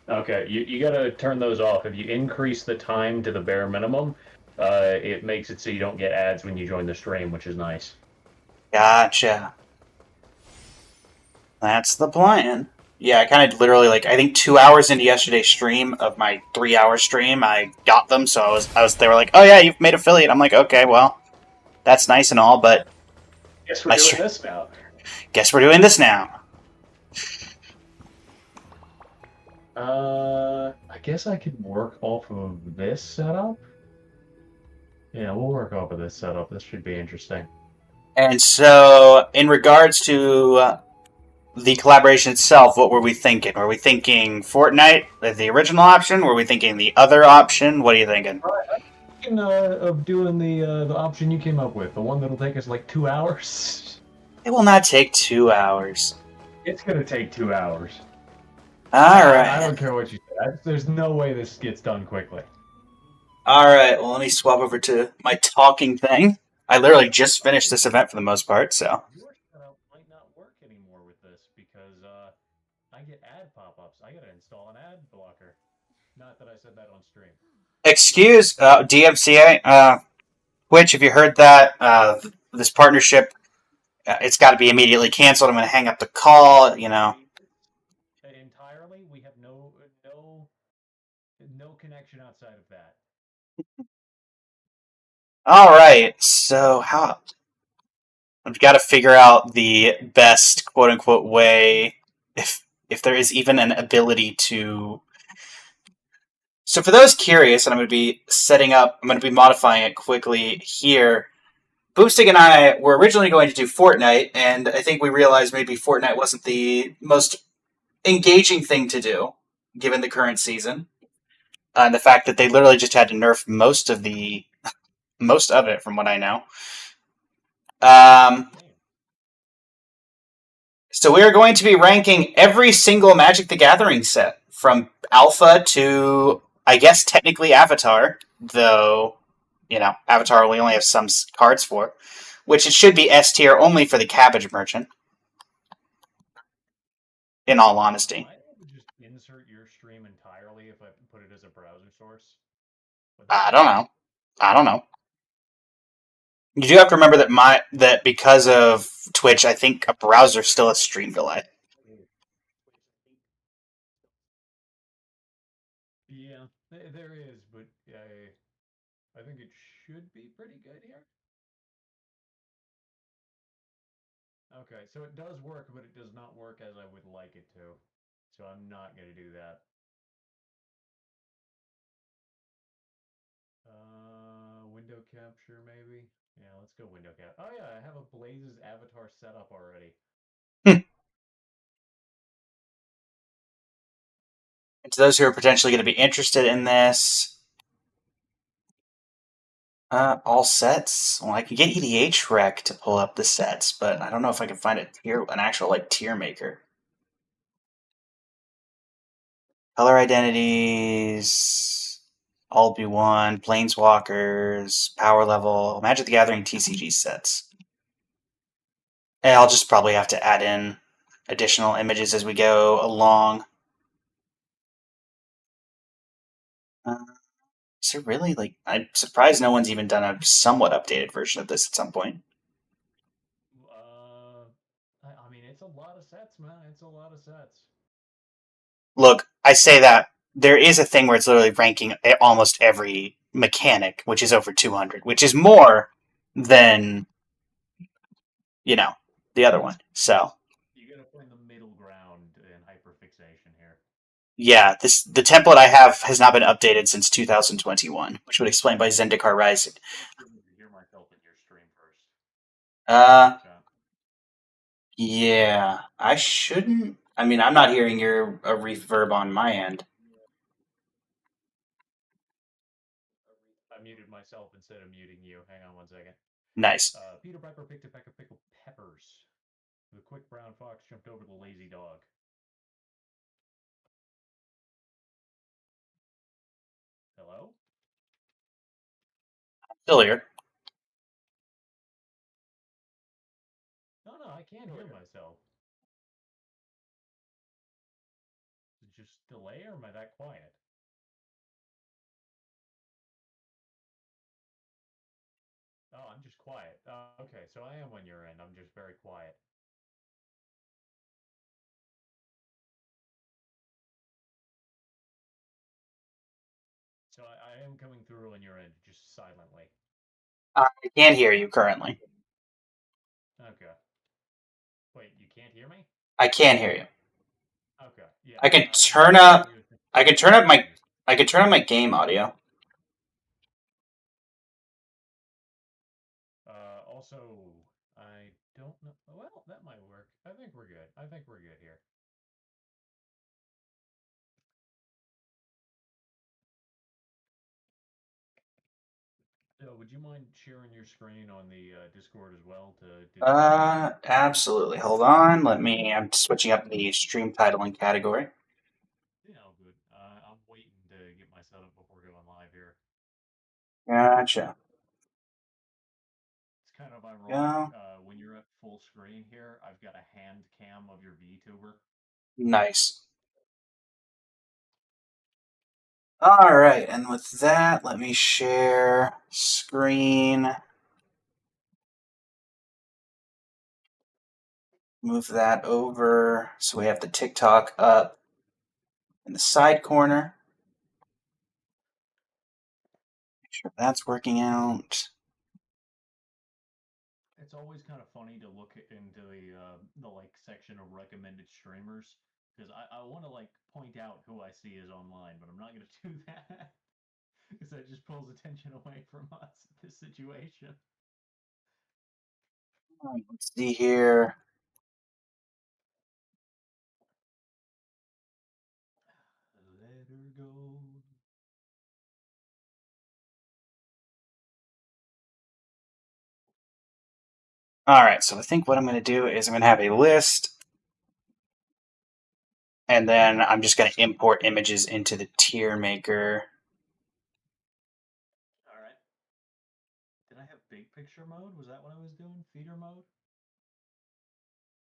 Okay, you gotta turn those off. If you increase the time to the bare minimum, it makes it so you don't get ads when you join the stream, which is nice. Gotcha. That's the plan. Yeah, I kind of literally, like, I think 2 hours into yesterday's stream of my 3-hour stream, I got them, so they were like, oh yeah, you've made affiliate. I'm like, okay, well, that's nice and all, but... Guess we're doing this now. Guess we're doing this now. I guess I could work off of this setup. Yeah, we'll work off of this setup. This should be interesting. And so, in regards to the collaboration itself, what were we thinking? Were we thinking Fortnite, the original option? Were we thinking the other option? What are you thinking? I'm thinking of doing the option you came up with, the one that'll take us like 2 hours. It will not take 2 hours. It's gonna take 2 hours. Alright. I don't care what you say. There's no way this gets done quickly. Alright, well, let me swap over to my talking thing. I literally just finished this event for the most part, so... Your setup might not work anymore with this because I get ad pop-ups. I gotta install an ad blocker. Not that I said that on stream. Excuse, DMCA, Twitch, if you heard that, this partnership, it's got to be immediately canceled. I'm going to hang up the call, you know. Entirely, we have no connection outside of that. Alright, so I've got to figure out the best quote-unquote way, if there is even an ability to... So for those curious, and I'm going to be modifying it quickly here, Boomstick and I were originally going to do Fortnite, and I think we realized maybe Fortnite wasn't the most engaging thing to do, given the current season. And the fact that they literally just had to nerf most of it, from what I know. So we are going to be ranking every single Magic the Gathering set, from Alpha to, I guess, technically Avatar, though, Avatar we only have some cards for, which it should be S tier only for the Cabbage Merchant, in all honesty. I would just insert your stream entirely if I put it as a browser source. I don't know. You do have to remember that because of Twitch, I think a browser still has stream delay. Yeah, there is, but I think it should be pretty good here. Okay, so it does work, but it does not work as I would like it to. So I'm not going to do that. Window capture, maybe? Yeah, let's go window cap. Oh yeah, I have a Blaze's avatar set up already. And to those who are potentially going to be interested in this, all sets. Well, I can get EDH Rec to pull up the sets, but I don't know if I can find an actual tier maker. Color identities, all be one, planeswalkers, power level, Magic the Gathering TCG sets. And I'll just probably have to add in additional images as we go along. Is it really I'm surprised no one's even done a somewhat updated version of this at some point. I mean, it's a lot of sets, man. It's a lot of sets. Look, I say that there is a thing where it's literally ranking almost every mechanic, which is over 200, which is more than the other one. So You gotta find the middle ground in hyperfixation here. yeah, the template I have has not been updated since 2021, which would explain why Zendikar Rising. Hear myself in your stream first. Yeah, I shouldn't. I mean, I'm not hearing a reverb on my end. I muted myself instead of muting you. Hang on one second. Nice. Peter Piper picked a peck of pickled peppers. The quick brown fox jumped over the lazy dog. Hello? Still here. No, I can't hear myself. Is it just delay or am I that quiet? Oh, I'm just quiet. Okay, so I am on your end. I'm just very quiet. So I am coming through on your end, just silently. I can't hear you currently. Okay. Wait, you can't hear me? I can hear you. Okay. Yeah. I can turn up. I can turn up my game audio. Also, I don't know. Well, that might work. I think we're good. I think we're good here. So, would you mind sharing your screen on the Discord as well to do the Absolutely. Hold on. I'm switching up the stream title and category. Yeah, all good. I'm waiting to get my setup before going live here. Gotcha. It's kind of ironic. Yeah. When you're at full screen here, I've got a hand cam of your VTuber. Nice. All right, and with that, let me share screen. Move that over so we have the TikTok up in the side corner. Make sure that's working out. It's always kind of funny to look into the section of recommended streamers because I want to point out who I see is online, but I'm not going to do that because that just pulls attention away from us at this situation. Let's see here. Let her go. Alright, so I think what I'm going to do is I'm going to have a list, and then I'm just going to import images into the tier maker. Alright. Did I have big picture mode? Was that what I was doing? Feeder mode?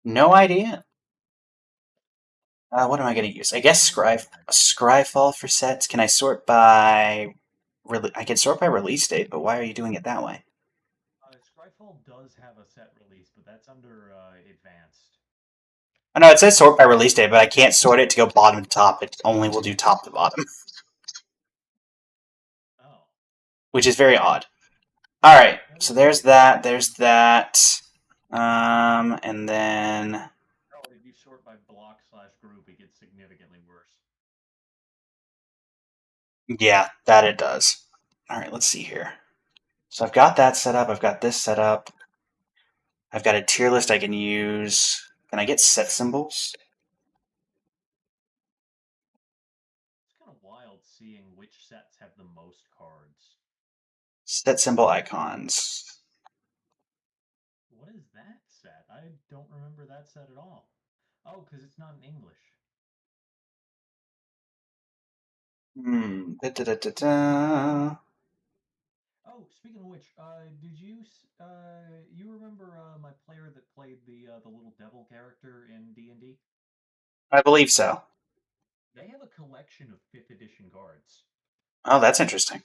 No idea. What am I going to use? I guess Scryfall for sets. Can I sort by... I can sort by release date, but why are you doing it that way? Scryfall does have a set release, but that's under advanced. I know it says sort by release date, but I can't sort it to go bottom to top. It only will do top to bottom, Oh. which is very odd. Alright, so there's that, and then... Oh, if you sort by block/group, it gets significantly worse. Yeah, that it does. Alright, let's see here. So I've got that set up, I've got this set up. I've got a tier list I can use. Can I get set symbols? It's kind of wild seeing which sets have the most cards. Set symbol icons. What is that set? I don't remember that set at all. Oh, because it's not in English. Da-da-da-da-da. Oh, speaking of which, did you you remember my player that played the little devil character in D&D? I believe so. They have a collection of 5th edition cards. Oh, that's interesting.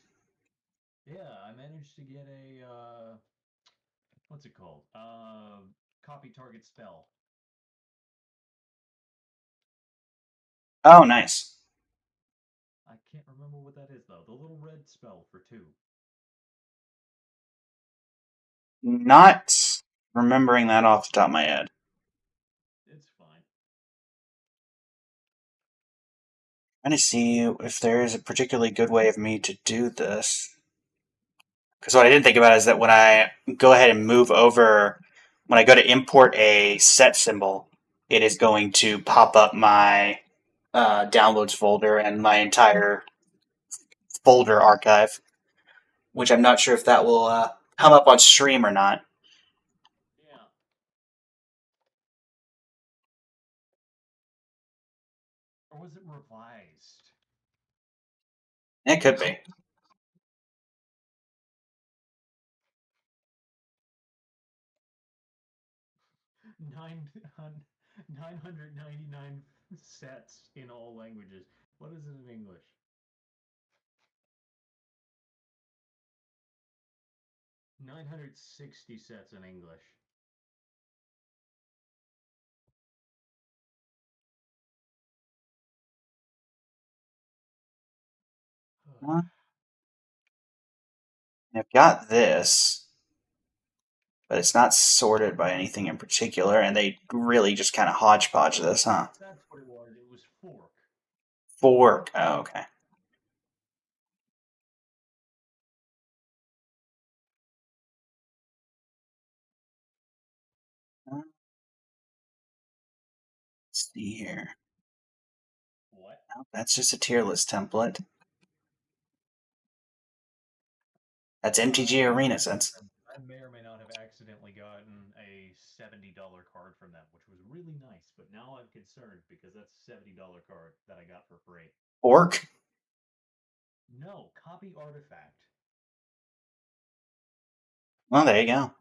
Yeah, I managed to get a what's it called? Copy target spell. Oh, nice. I can't remember what that is though. The little red spell for 2. Not remembering that off the top of my head. It's fine. I'm trying to see if there is a particularly good way of me to do this. Because what I didn't think about is that when I go ahead and move over, when I go to import a set symbol, it is going to pop up my downloads folder and my entire folder archive, which I'm not sure if that will come up on stream or not. Yeah. Or was it revised? It could be. Nine 999 sets in all languages. What is it in English? 960 sets in English. I've got this, but it's not sorted by anything in particular, and they really just kind of hodgepodge this, huh? That's what it was. It was fork. Fork. Oh, okay. Let's see here. What? Oh, that's just a tier list template. That's MTG Arena sense. I may or may not have accidentally gotten a $70 card from them, which was really nice. But now I'm concerned because that's a $70 card that I got for free. Fork? No, copy artifact. Well, there you go.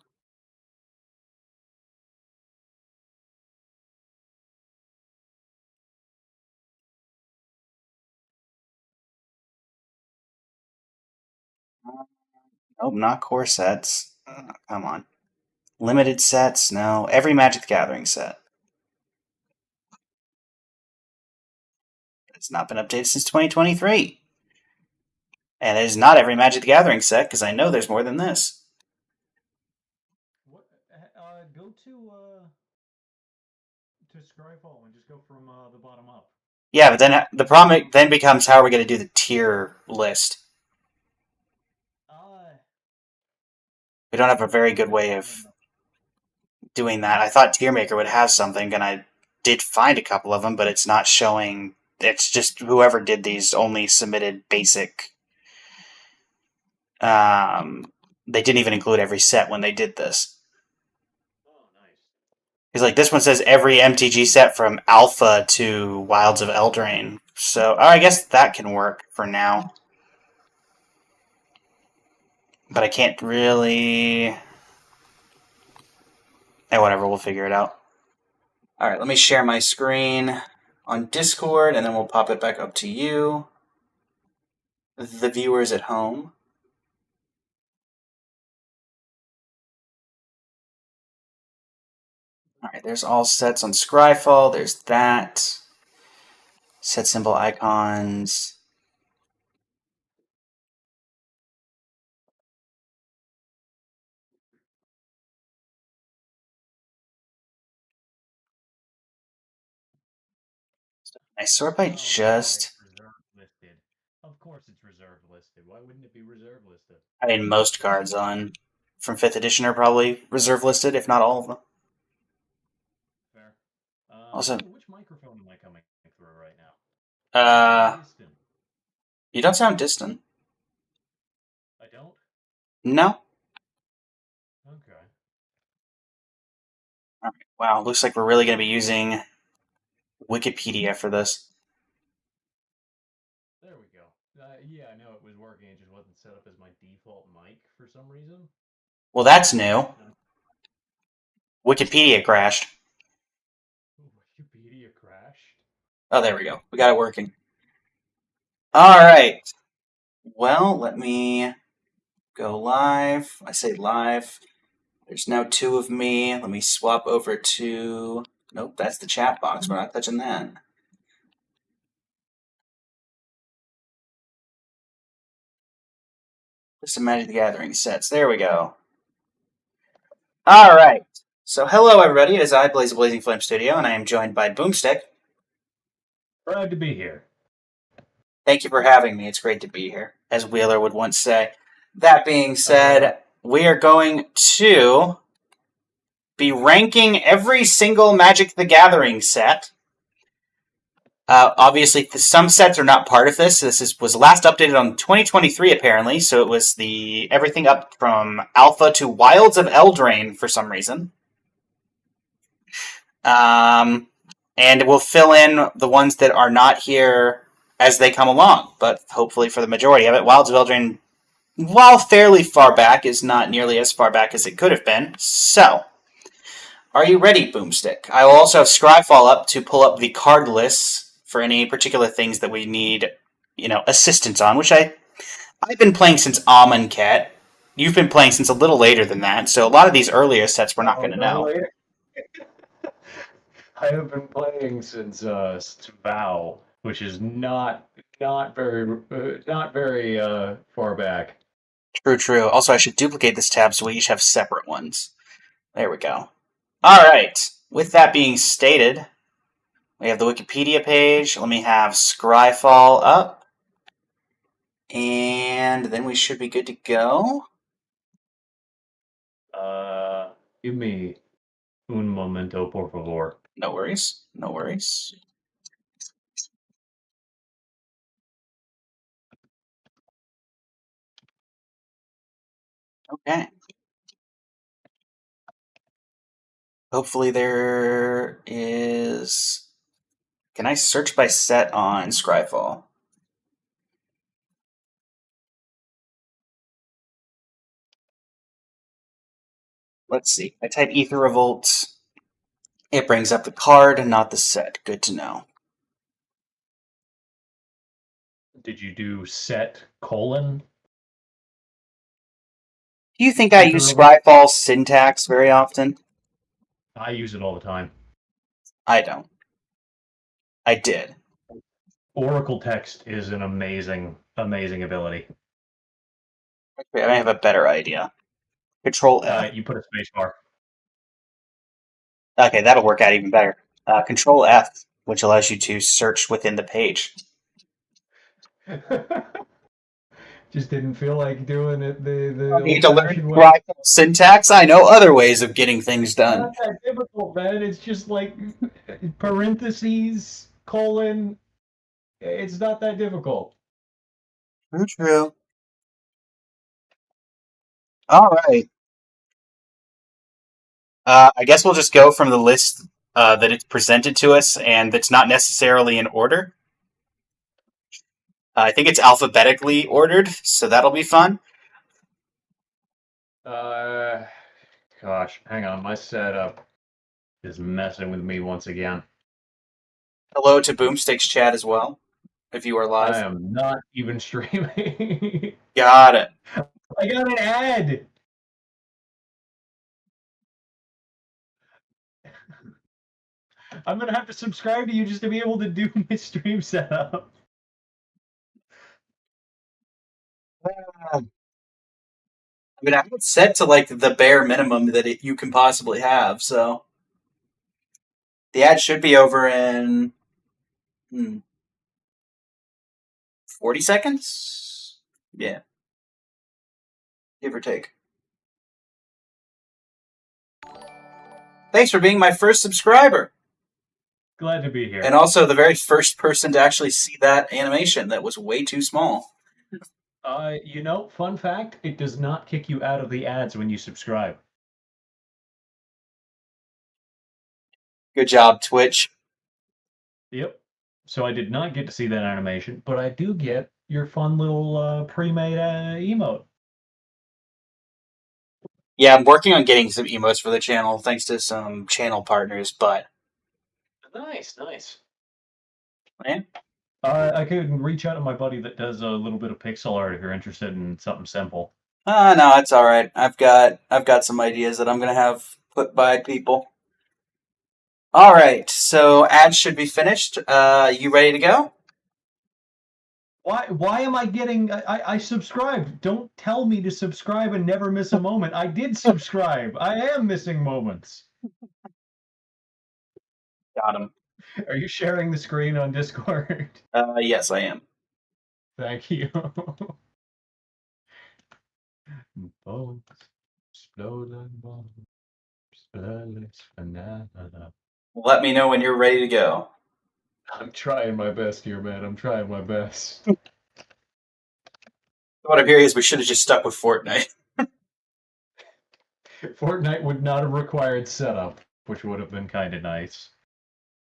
Nope, not core sets. Come on. Limited sets? No. Every Magic the Gathering set. It's not been updated since 2023. And it is not every Magic the Gathering set, because I know there's more than this. What? Go to Scryfall and just go from the bottom up. Yeah, but then the problem then becomes how are we going to do the tier list? We don't have a very good way of doing that. I thought Tiermaker would have something, and I did find a couple of them, but it's not showing. It's just whoever did these only submitted basic. They didn't even include every set when they did this. Oh, nice. Because like this one says every MTG set from Alpha to Wilds of Eldraine. So I guess that can work for now. But I can't really. Whatever, we'll figure it out. Alright, let me share my screen on Discord, and then we'll pop it back up to you, the viewers at home. Alright, there's all sets on Scryfall. There's that. Set symbol icons. I sort by just. Reserve listed. Of course it's reserve listed. Why wouldn't it be reserve listed? I mean, most cards on from 5th edition are probably reserve listed, if not all of them. Fair. Also, which microphone am I coming through right now? Distant. You don't sound distant. I don't? No. Okay. All right. Wow, looks like we're really going to be using Wikipedia for this. There we go. Yeah, I know it was working. It just wasn't set up as my default mic for some reason. Well, that's new. Wikipedia crashed. Wikipedia crashed? Oh, there we go. We got it working. All right. Well, let me go live. I say live. There's now 2 of me. Let me swap over to... Nope, that's the chat box. We're not touching that. Just some Magic the Gathering sets. There we go. All right. So, hello, everybody. It is I, Blaze of Blazing Flame Studio, and I am joined by Boomstick. Proud to be here. Thank you for having me. It's great to be here, as Wheeler would once say. That being said, we are going to be ranking every single Magic the Gathering set. Obviously, some sets are not part of this. This was last updated on 2023, apparently, so it was the everything up from Alpha to Wilds of Eldraine for some reason. And we'll fill in the ones that are not here as they come along, but hopefully for the majority of it. Wilds of Eldraine, while fairly far back, is not nearly as far back as it could have been. So, are you ready, Boomstick? I will also have Scryfall up to pull up the card lists for any particular things that we need, assistance on, which I've been playing since Amonkhet. You've been playing since a little later than that, so a lot of these earlier sets we're not going to know. I have been playing since Vow, which is not very far back. True. Also, I should duplicate this tab so we each have separate ones. There we go. All right. With that being stated, we have the Wikipedia page. Let me have Scryfall up. And then we should be good to go. Give me un momento, por favor. No worries. Okay. Hopefully there is... Can I search by set on Scryfall? Let's see. I type Ether Revolt. It brings up the card, not the set. Good to know. Did you do set colon? Do you think I use Scryfall syntax very often? I use it all the time. I don't. I did. Oracle text is an amazing ability. Okay, I have a better idea. Control F. You put a space bar. Okay, that'll work out even better. Control F, which allows you to search within the page. Just didn't feel like doing it I the don't need old to learn fashioned way. graphical syntax. I know other ways of getting things It's done. not that difficult, man. It's just like parentheses, colon. It's not that difficult. True, true. All right. I guess we'll just go from the list that it's presented to us, and that's not necessarily in order. I think it's alphabetically ordered, so that'll be fun. Uh, Gosh, hang on. My setup is messing with me once again. Hello to Boomstick's chat as well, if you are I live. am not even streaming. Got it. I got an ad. I'm gonna have to subscribe to you just to be able to do my stream setup. I mean, I have it set to like the bare minimum that you can possibly have, so the ad should be over in 40 seconds. Yeah, give or take. Thanks for being my first subscriber. Glad to be here. And also the very first person to actually see that animation that was way too small. Fun fact, it does not kick you out of the ads when you subscribe. Good job, Twitch. Yep. So I did not get to see that animation, but I do get your fun little pre-made emote. Yeah, I'm working on getting some emotes for the channel thanks to some channel partners, but Nice, nice. yeah. I could reach out to my buddy that does a little bit of pixel art if you're interested in something simple. No, it's all right. I've got some ideas that I'm gonna have put by people. All right, so ads should be finished. You ready to go? Why am I getting I subscribed? Don't tell me to subscribe and never miss a moment. I did subscribe. I am missing moments. Got him. Are you sharing the screen on Discord? Yes, I am. Thank you. Bones exploding bombs, bullets, banana. Let me know when you're ready to go. I'm trying my best here, man. I'm trying my best. What I'm hearing is we should have just stuck with Fortnite. Fortnite would not have required setup, which would have been kind of nice.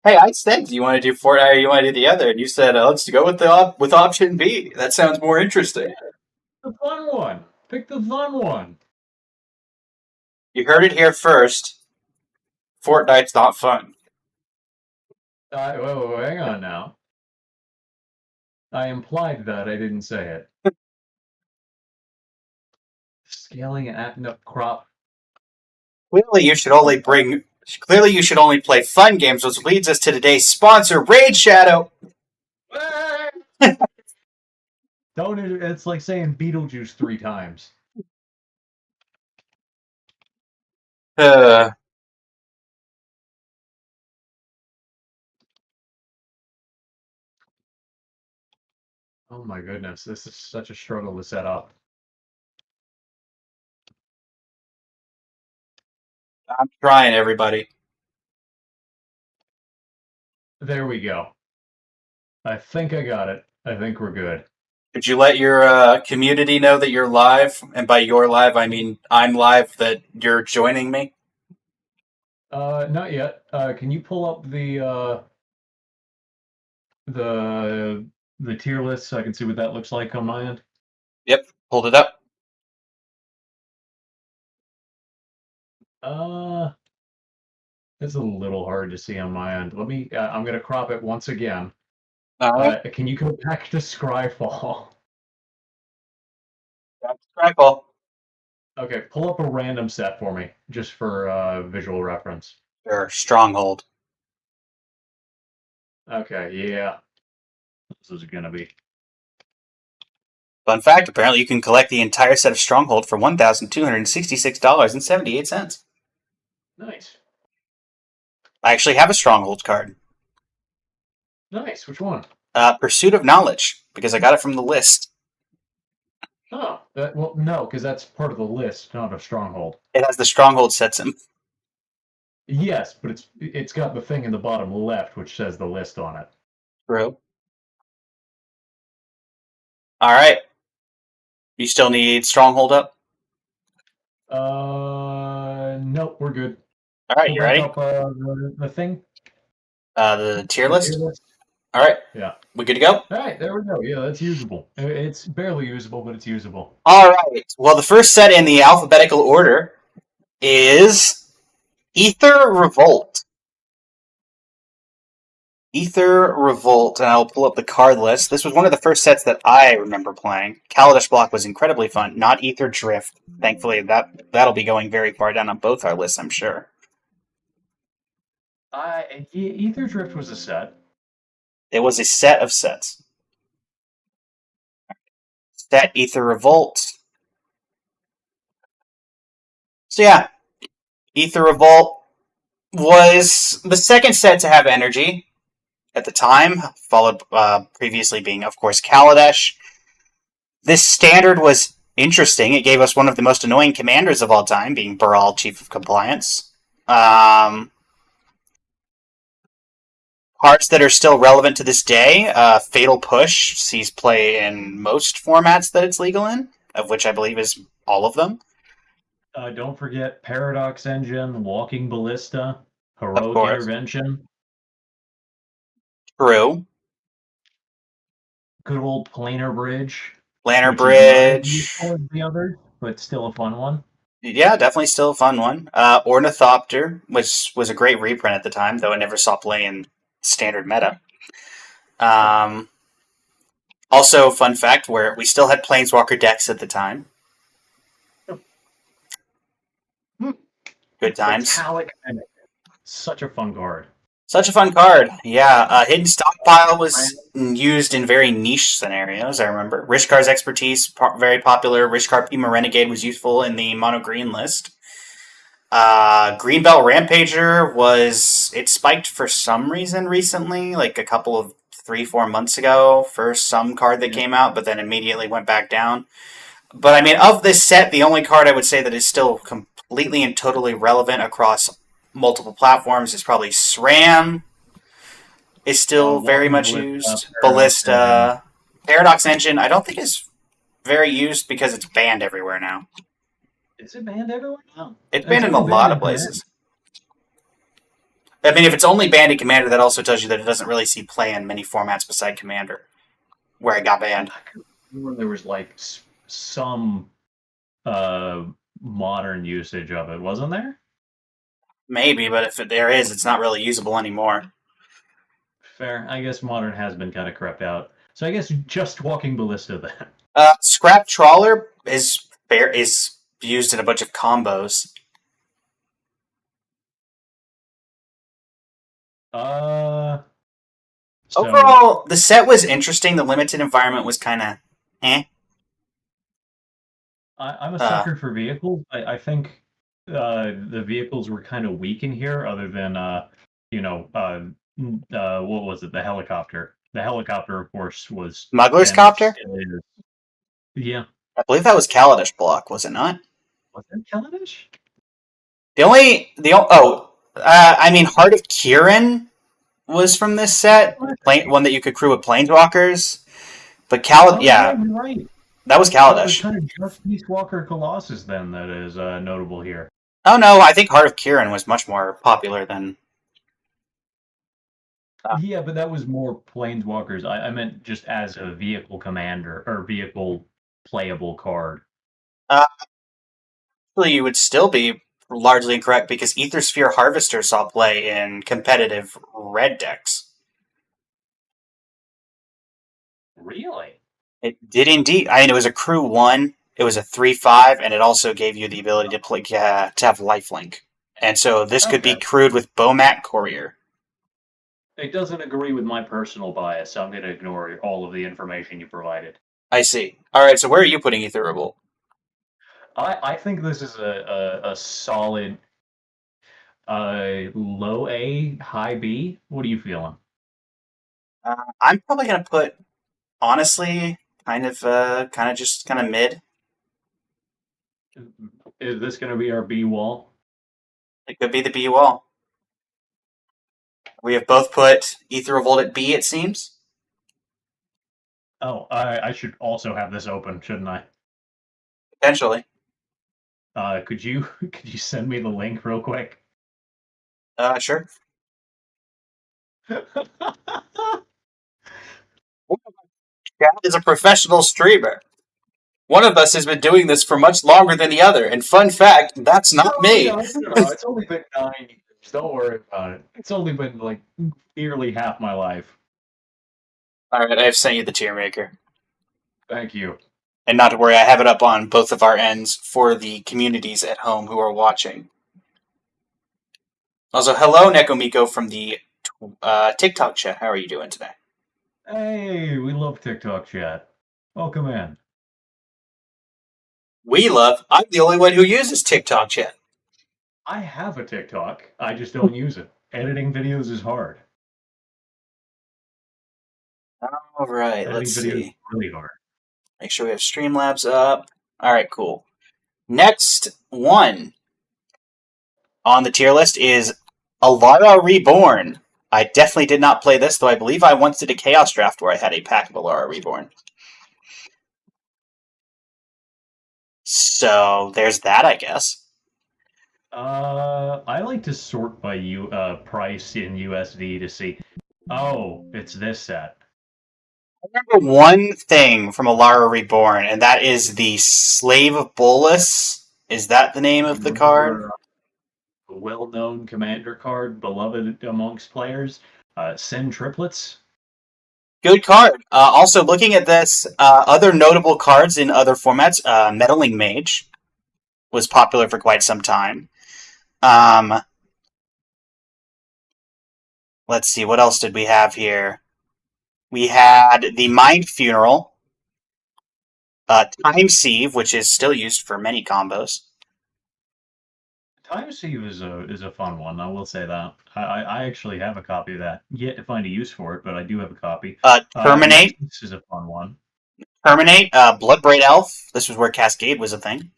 Hey, I said, do you want to do Fortnite or you want to do the other? And you said, let's go with with option B. That sounds more interesting. The fun one. Pick the fun one. You heard it here first. Fortnite's not fun. Whoa, hang on now. I implied that. I didn't say it. Scaling at no crop. Clearly, you should only play fun games, which leads us to today's sponsor, Raid Shadow. Don't. It's like saying Beetlejuice 3 times. Uh, Oh my goodness, this is such a struggle to set up. I'm trying, everybody. There we go. I think I got it. I think we're good. Did you let your community know that you're live? And by your live, I mean I'm live, that you're joining me? Not yet. Can you pull up the tier list so I can see what that looks like on my end? Yep, pulled it up. It's a little hard to see on my end. Let me. I'm gonna crop it once again. All right. Can you go back to Scryfall? That's Crackle. Okay, pull up a random set for me, just for visual reference. Sure, Stronghold. Okay, yeah. This is gonna be. Fun fact, apparently you can collect the entire set of Stronghold for $1,266.78. Nice. I actually have a Stronghold card. Nice. Which one? Pursuit of Knowledge, because I got it from the list. Oh, well, no, because that's part of the list, not a stronghold. It has the stronghold sets in. Yes, but it's got the thing in the bottom left which says the list on it. True. All right. You still need stronghold up. Nope, we're good. All right, Pull you back ready? up the thing. The tier The tier list. list. All right, Yeah. we good to go? All right, there we go. Yeah, that's usable. It's barely usable, but it's usable. All right. Well, the first set in the alphabetical order is Ether Revolt. Ether Revolt, and I'll pull up the card list. This was one of the first sets that I remember playing. Kaladesh Block was incredibly fun, not Ether Drift. Thankfully, that'll be going very far down on both our lists, I'm sure. Ether Drift was a set. It was a set of sets. Set Ether Revolt. So yeah, Ether Revolt was the second set to have energy at the time, followed previously being, of course, Kaladesh. This standard was interesting. It gave us one of the most annoying commanders of all time, being Baral, Chief of Compliance. Cards that are still relevant to this day. Fatal Push sees play in most formats that it's legal in, of which I believe is all of them. Don't forget Paradox Engine, Walking Ballista, Of Heroic course. Intervention, True. good old Planar Bridge, Lanner which is not as useful Bridge. as the others, but still a fun one. Yeah, definitely still a fun one. Ornithopter, which was a great reprint at the time, though it never saw play in standard meta. Also, fun fact, where we still had Planeswalker decks at the time. Good times. Metallic Mimic. Such a fun card. Such a fun card. Yeah, Hidden Stockpile was used in very niche scenarios, I remember. Rishkar's Expertise, very popular. Rishkar Pima Renegade was useful in the mono-green list. Greenbelt Rampager it spiked for some reason recently, like a couple of 3-4 months ago for some card that came out, but then immediately went back down. But I mean, of this set, the only card I would say that is still completely and totally relevant across multiple platforms is probably SRAM. Is still very much used. Ballista. Paradox Engine, I don't think is very used because it's banned everywhere now. Is it banned everywhere now? It's banned in a lot of places. I mean, if it's only banned in Commander, that also tells you that it doesn't really see play in many formats beside Commander, where it got banned. I could remember there was like some modern usage of it, wasn't there? Maybe, but if there is, it's not really usable anymore. Fair. I guess modern has been kind of crept out. So I guess just Walking Ballista then. Scrap Trawler is used in a bunch of combos. Overall, the set was interesting. The limited environment was kind of eh. I'm a sucker for vehicles. I think the vehicles were kind of weak in here, other than what was it? The helicopter. The helicopter, of course, was Smuggler's Copter. Yeah, I believe that was Kaladesh block, was it not? Was it Kaladesh? I mean, Heart of Kirin was from this set. One that you could crew with Planeswalkers. But yeah, right. That was Kaladesh. Kind of just Peace Walker Colossus then that is notable here. Oh no, I think Heart of Kirin was much more popular than. Yeah, but that was more Planeswalkers. I meant just as a vehicle commander or vehicle playable card. Actually, you would still be largely incorrect because Aethersphere Harvester saw play in competitive red decks. Really? It did indeed. I mean, it was a crew 1. It was a 3/5, and it also gave you the ability to play to have lifelink. And so this could be crewed with Bomat Courier. It doesn't agree with my personal bias, so I'm going to ignore all of the information you provided. I see. All right, so where are you putting Ether Revolt? I think this is a solid low A, high B. What are you feeling? I'm probably going to put, honestly, kind of mid. Is this going to be our B wall? It could be the B wall. We have both put Ether Revolt at B, it seems. Oh, I should also have this open, shouldn't I? Potentially. Could you send me the link real quick? Sure. Chad is a professional streamer. One of us has been doing this for much longer than the other, and fun fact, that's not me. No, it's only been 9 years. Don't worry about it. It's only been like nearly half my life. Alright, I have sent you the tier maker. Thank you. And not to worry, I have it up on both of our ends for the communities at home who are watching. Also, hello, Nekomiko from the TikTok chat. How are you doing today? Hey, we love TikTok chat. Welcome in. I'm the only one who uses TikTok chat. I have a TikTok. I just don't use it. Editing videos is hard. Alright, Editing let's videos see. is really hard. Make sure we have Streamlabs up. Alright, cool. Next one on the tier list is Alara Reborn. I definitely did not play this, though I believe I once did a Chaos Draft where I had a pack of Alara Reborn. So, there's that, I guess. I like to sort by price in USD to see. Oh, it's this set. I remember one thing from Alara Reborn, and that is the Slave of Bolus. Is that the name of the card? A well-known commander card, beloved amongst players. Send triplets. Good card. Also, looking at this, other notable cards in other formats, Meddling Mage was popular for quite some time. Let's see, what else did we have here? We had the Mind Funeral, Time Sieve, which is still used for many combos. Time Sieve is a fun one. I will say that. I actually have a copy of that. Yet to find a use for it, but I do have a copy. Terminate. This is a fun one. Terminate. Bloodbraid Elf. This was where Cascade was a thing.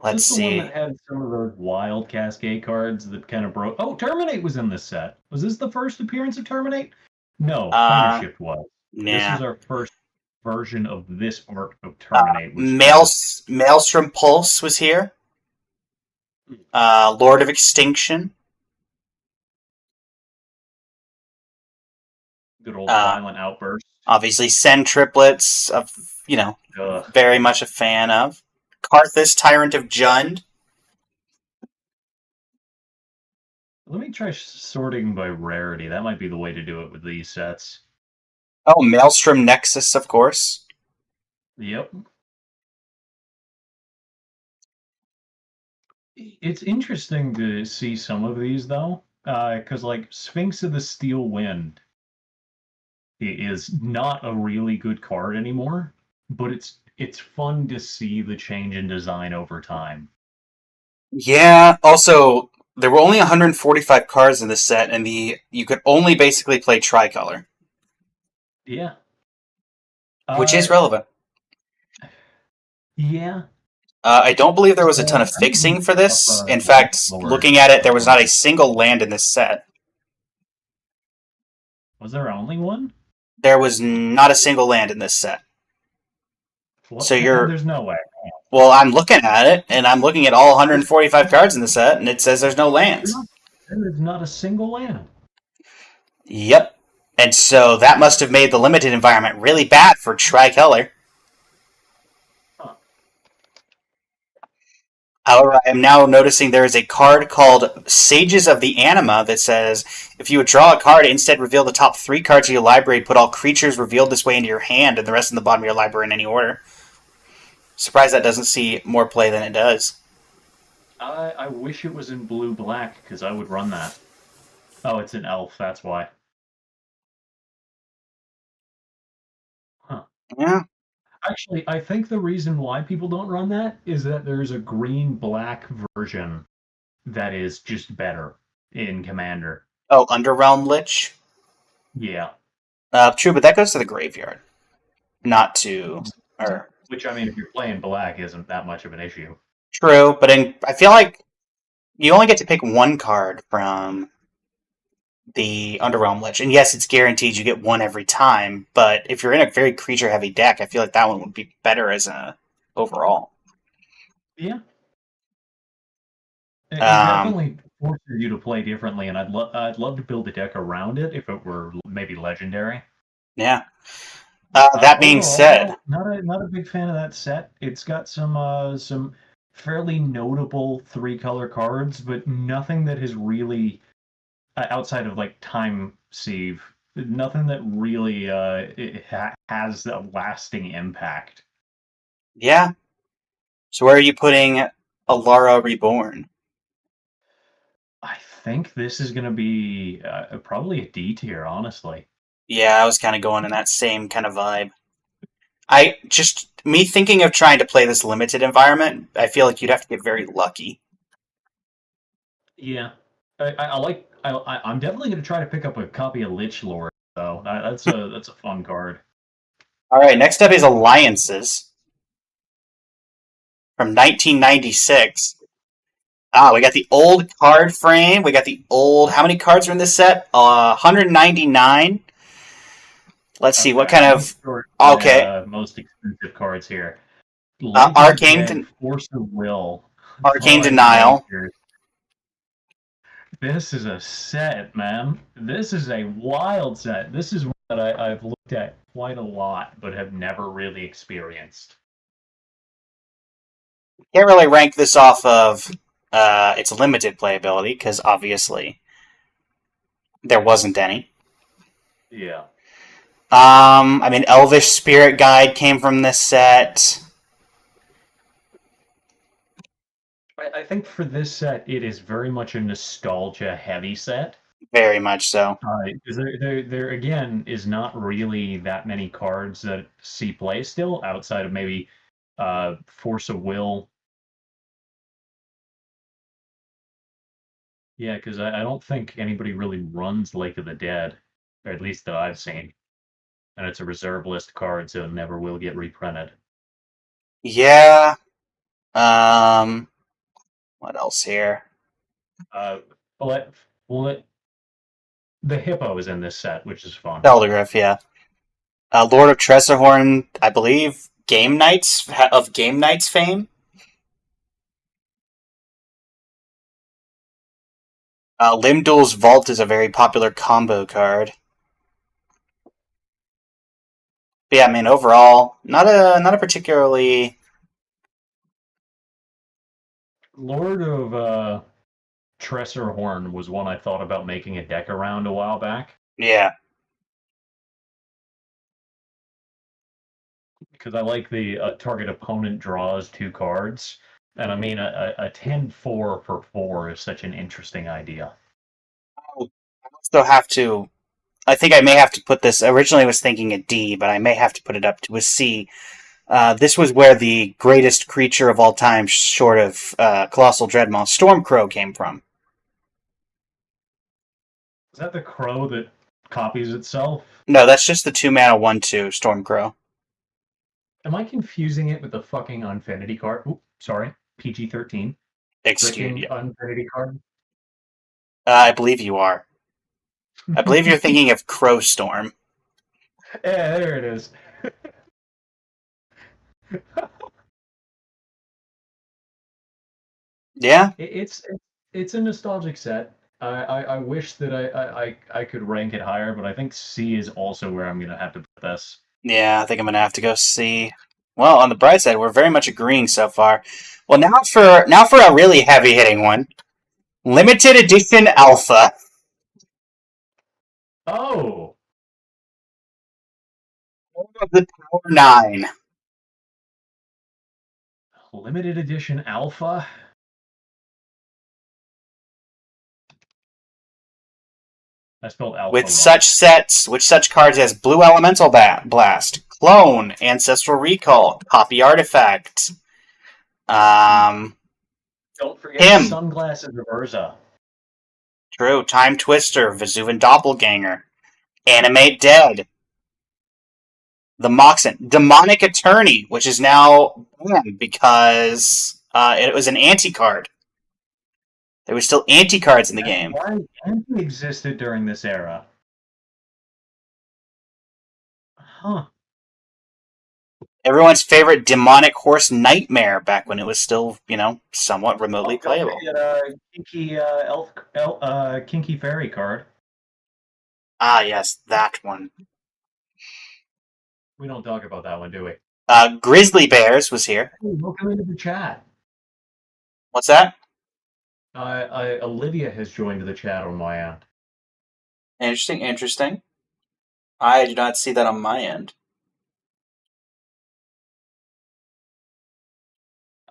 Let's the see. one that had some of those wild Cascade cards that kind of broke. Oh, Terminate was in this set. Was this the first appearance of Terminate? No, Thundershift was. Yeah. This is our first version of this art of Terminate. Maelstrom Pulse was here. Lord of Extinction. Good old Violent Outburst. Obviously, Send Triplets, very much a fan of. Karthus, Tyrant of Jund. Let me try sorting by rarity. That might be the way to do it with these sets. Oh, Maelstrom Nexus, of course. Yep. It's interesting to see some of these, though, because, like, Sphinx of the Steel Wind is not a really good card anymore, but it's fun to see the change in design over time. Yeah, also, there were only 145 cards in this set, and you could only basically play tricolor. Yeah. Which is relevant. Yeah. I don't believe there was a ton of fixing for this. In fact, looking at it, there was not a single land in this set. Was there only one? There was not a single land in this set. What? So There's no way. Well, I'm looking at it, and I'm looking at all 145 cards in the set, and it says there's no lands. There is not a single land. Yep. And so that must have made the limited environment really bad for tricolor. However, I am now noticing there is a card called Sages of the Anima that says, if you would draw a card, instead reveal the top 3 cards of your library, put all creatures revealed this way into your hand, and the rest in the bottom of your library in any order. Surprised that doesn't see more play than it does. I wish it was in blue-black, because I would run that. Oh, it's an elf, that's why. Huh. Yeah. Actually, I think the reason why people don't run that is that there's a green-black version that is just better in Commander. Oh, Underrealm Lich? Yeah. True, but that goes to the graveyard, not to. Or Which, I mean, if you're playing black, isn't that much of an issue. true, but I feel like you only get to pick one card from the Underrealm Lich, and yes, it's guaranteed you get one every time. But if you're in a very creature-heavy deck, I feel like that one would be better as a overall. Yeah. It Um, definitely forces you to play differently, and I'd love to build a deck around it if it were maybe legendary. yeah. That being Overall, said, though, not a big fan of that set. It's got some fairly notable 3-color cards, but nothing that has really outside of like Time Sieve, nothing that really has a lasting impact. yeah. So where are you putting Alara Reborn? I think this is going to be probably a D tier, honestly. Yeah, I was kind of going in that same kind of vibe. Me thinking of trying to play this limited environment, I feel like you'd have to get very lucky. Yeah, I'm definitely going to try to pick up a copy of Lich Lord, though. That's a fun card. All right, next up is Alliances from 1996. We got the old card frame. We got the old. How many cards are in this set? 199. Let's see what kind of. Okay, Most expensive cards here. Light of Dread, Force of Will, Arcane Twilight Denial. Adventures. This is a set, man. This is a wild set. This is one that I've looked at quite a lot, but have never really experienced. Can't really rank this off of its limited playability because obviously there wasn't any. Yeah. I mean, Elvish Spirit Guide came from this set. I think for this set, it is very much a nostalgia-heavy set. Very much so. Because there again is not really that many cards that see play still outside of maybe Force of Will. Yeah, because I don't think anybody really runs Lake of the Dead, or at least that I've seen. And it's a reserve list card, so it never will get reprinted. Yeah. What else here? Well, the hippo is in this set, which is fun. Eldergriff, yeah. Lord of Tressorhorn, I believe, Game Knights fame. Limdul's Vault is a very popular combo card. But yeah, I mean, overall, not a particularly. Lord of Tressorhorn was one I thought about making a deck around a while back. Yeah. Because I like the target opponent draws 2 cards. And I mean, a 10-4 for 4 is such an interesting idea. I still have to. I think I may have to put this. Originally, I was thinking a D, but I may have to put it up to a C. This was where the greatest creature of all time, short of Colossal Dreadmaw, Stormcrow, came from. Is that the crow that copies itself? No, that's just the 2-mana 1/2 Stormcrow. Am I confusing it with the fucking Unfinity card? Oops, sorry, PG-13. Excuse you. Unfinity card. I believe you are. I believe you're thinking of Crowstorm. Yeah, there it is. Yeah? It's a nostalgic set. I wish that I could rank it higher, but I think C is also where I'm gonna have to put this. Yeah, I think I'm gonna have to go C. Well, on the bright side, we're very much agreeing so far. Well, now for a really heavy hitting one, limited edition Alpha. Oh, Of the Power 9. limited edition Alpha. I spelled alpha With wrong. such cards as Blue Elemental Blast, Clone, Ancestral Recall, Copy Artifact. Don't forget Him. Sunglasses of Urza. True. Time Twister, Vesuvan Doppelganger, Animate Dead, The Moxen. Demonic Attorney, which is now banned because it was an anti-card. There were still anti-cards in the game. Why Anti existed during this era? Huh. Everyone's favorite demonic horse Nightmare back when it was still, somewhat remotely playable. Kinky Fairy card. Ah, yes, that one. We don't talk about that one, do we? Grizzly Bears was here. Hey, welcome into the chat. What's that? Olivia has joined the chat on my end. Interesting. I do not see that on my end.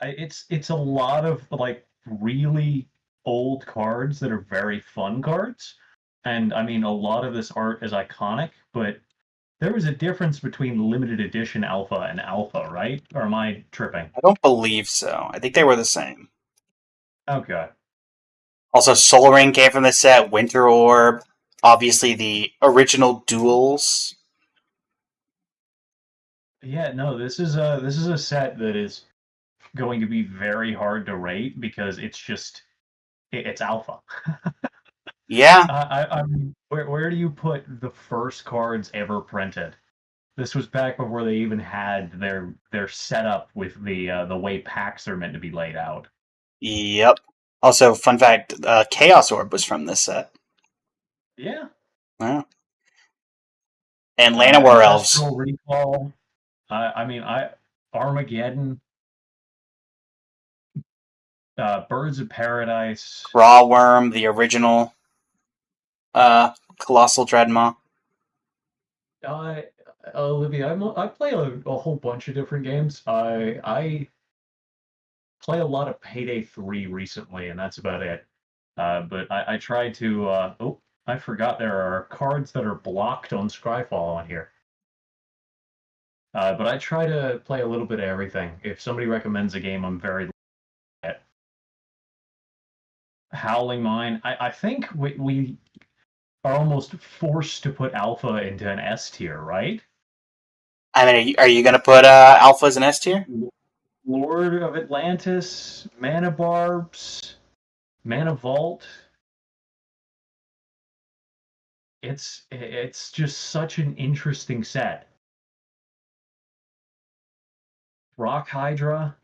It's a lot of like really old cards that are very fun cards, and I mean a lot of this art is iconic, but there was a difference between limited edition alpha and alpha, right? Or am I tripping? I don't believe so. I think they were the same. Okay. Also, Soul Ring came from the set. Winter Orb, obviously the original duels. Yeah, no, this is a set that is going to be very hard to rate because it's alpha. Yeah. I mean, where do you put the first cards ever printed? This was back before they even had their setup with the way packs are meant to be laid out. Yep. Also, fun fact: Chaos Orb was from this set. Yeah. Wow. And Llanowar Elves. Ancestral Recall. Armageddon. Birds of Paradise. Rawworm, the original Colossal Dreadmaw. Olivia, I play a whole bunch of different games. I play a lot of Payday 3 recently, and that's about it. But I try to. I forgot there are cards that are blocked on Scryfall on here. But I try to play a little bit of everything. If somebody recommends a game, I'm very at. Howling Mine. I think we are almost forced to put Alpha into an S tier, right? I mean, are you going to put Alpha as an S tier? Lord of Atlantis, Mana Barbs, Mana Vault. It's just such an interesting set. Rock Hydra,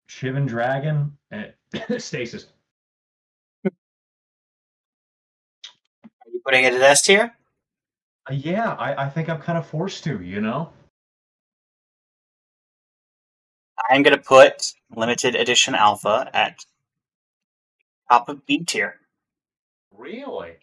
Shivan Dragon, Stasis. Are you putting it as S tier? Yeah, I think I'm kind of forced to, you know? I'm going to put Limited Edition Alpha at top of B tier. Really?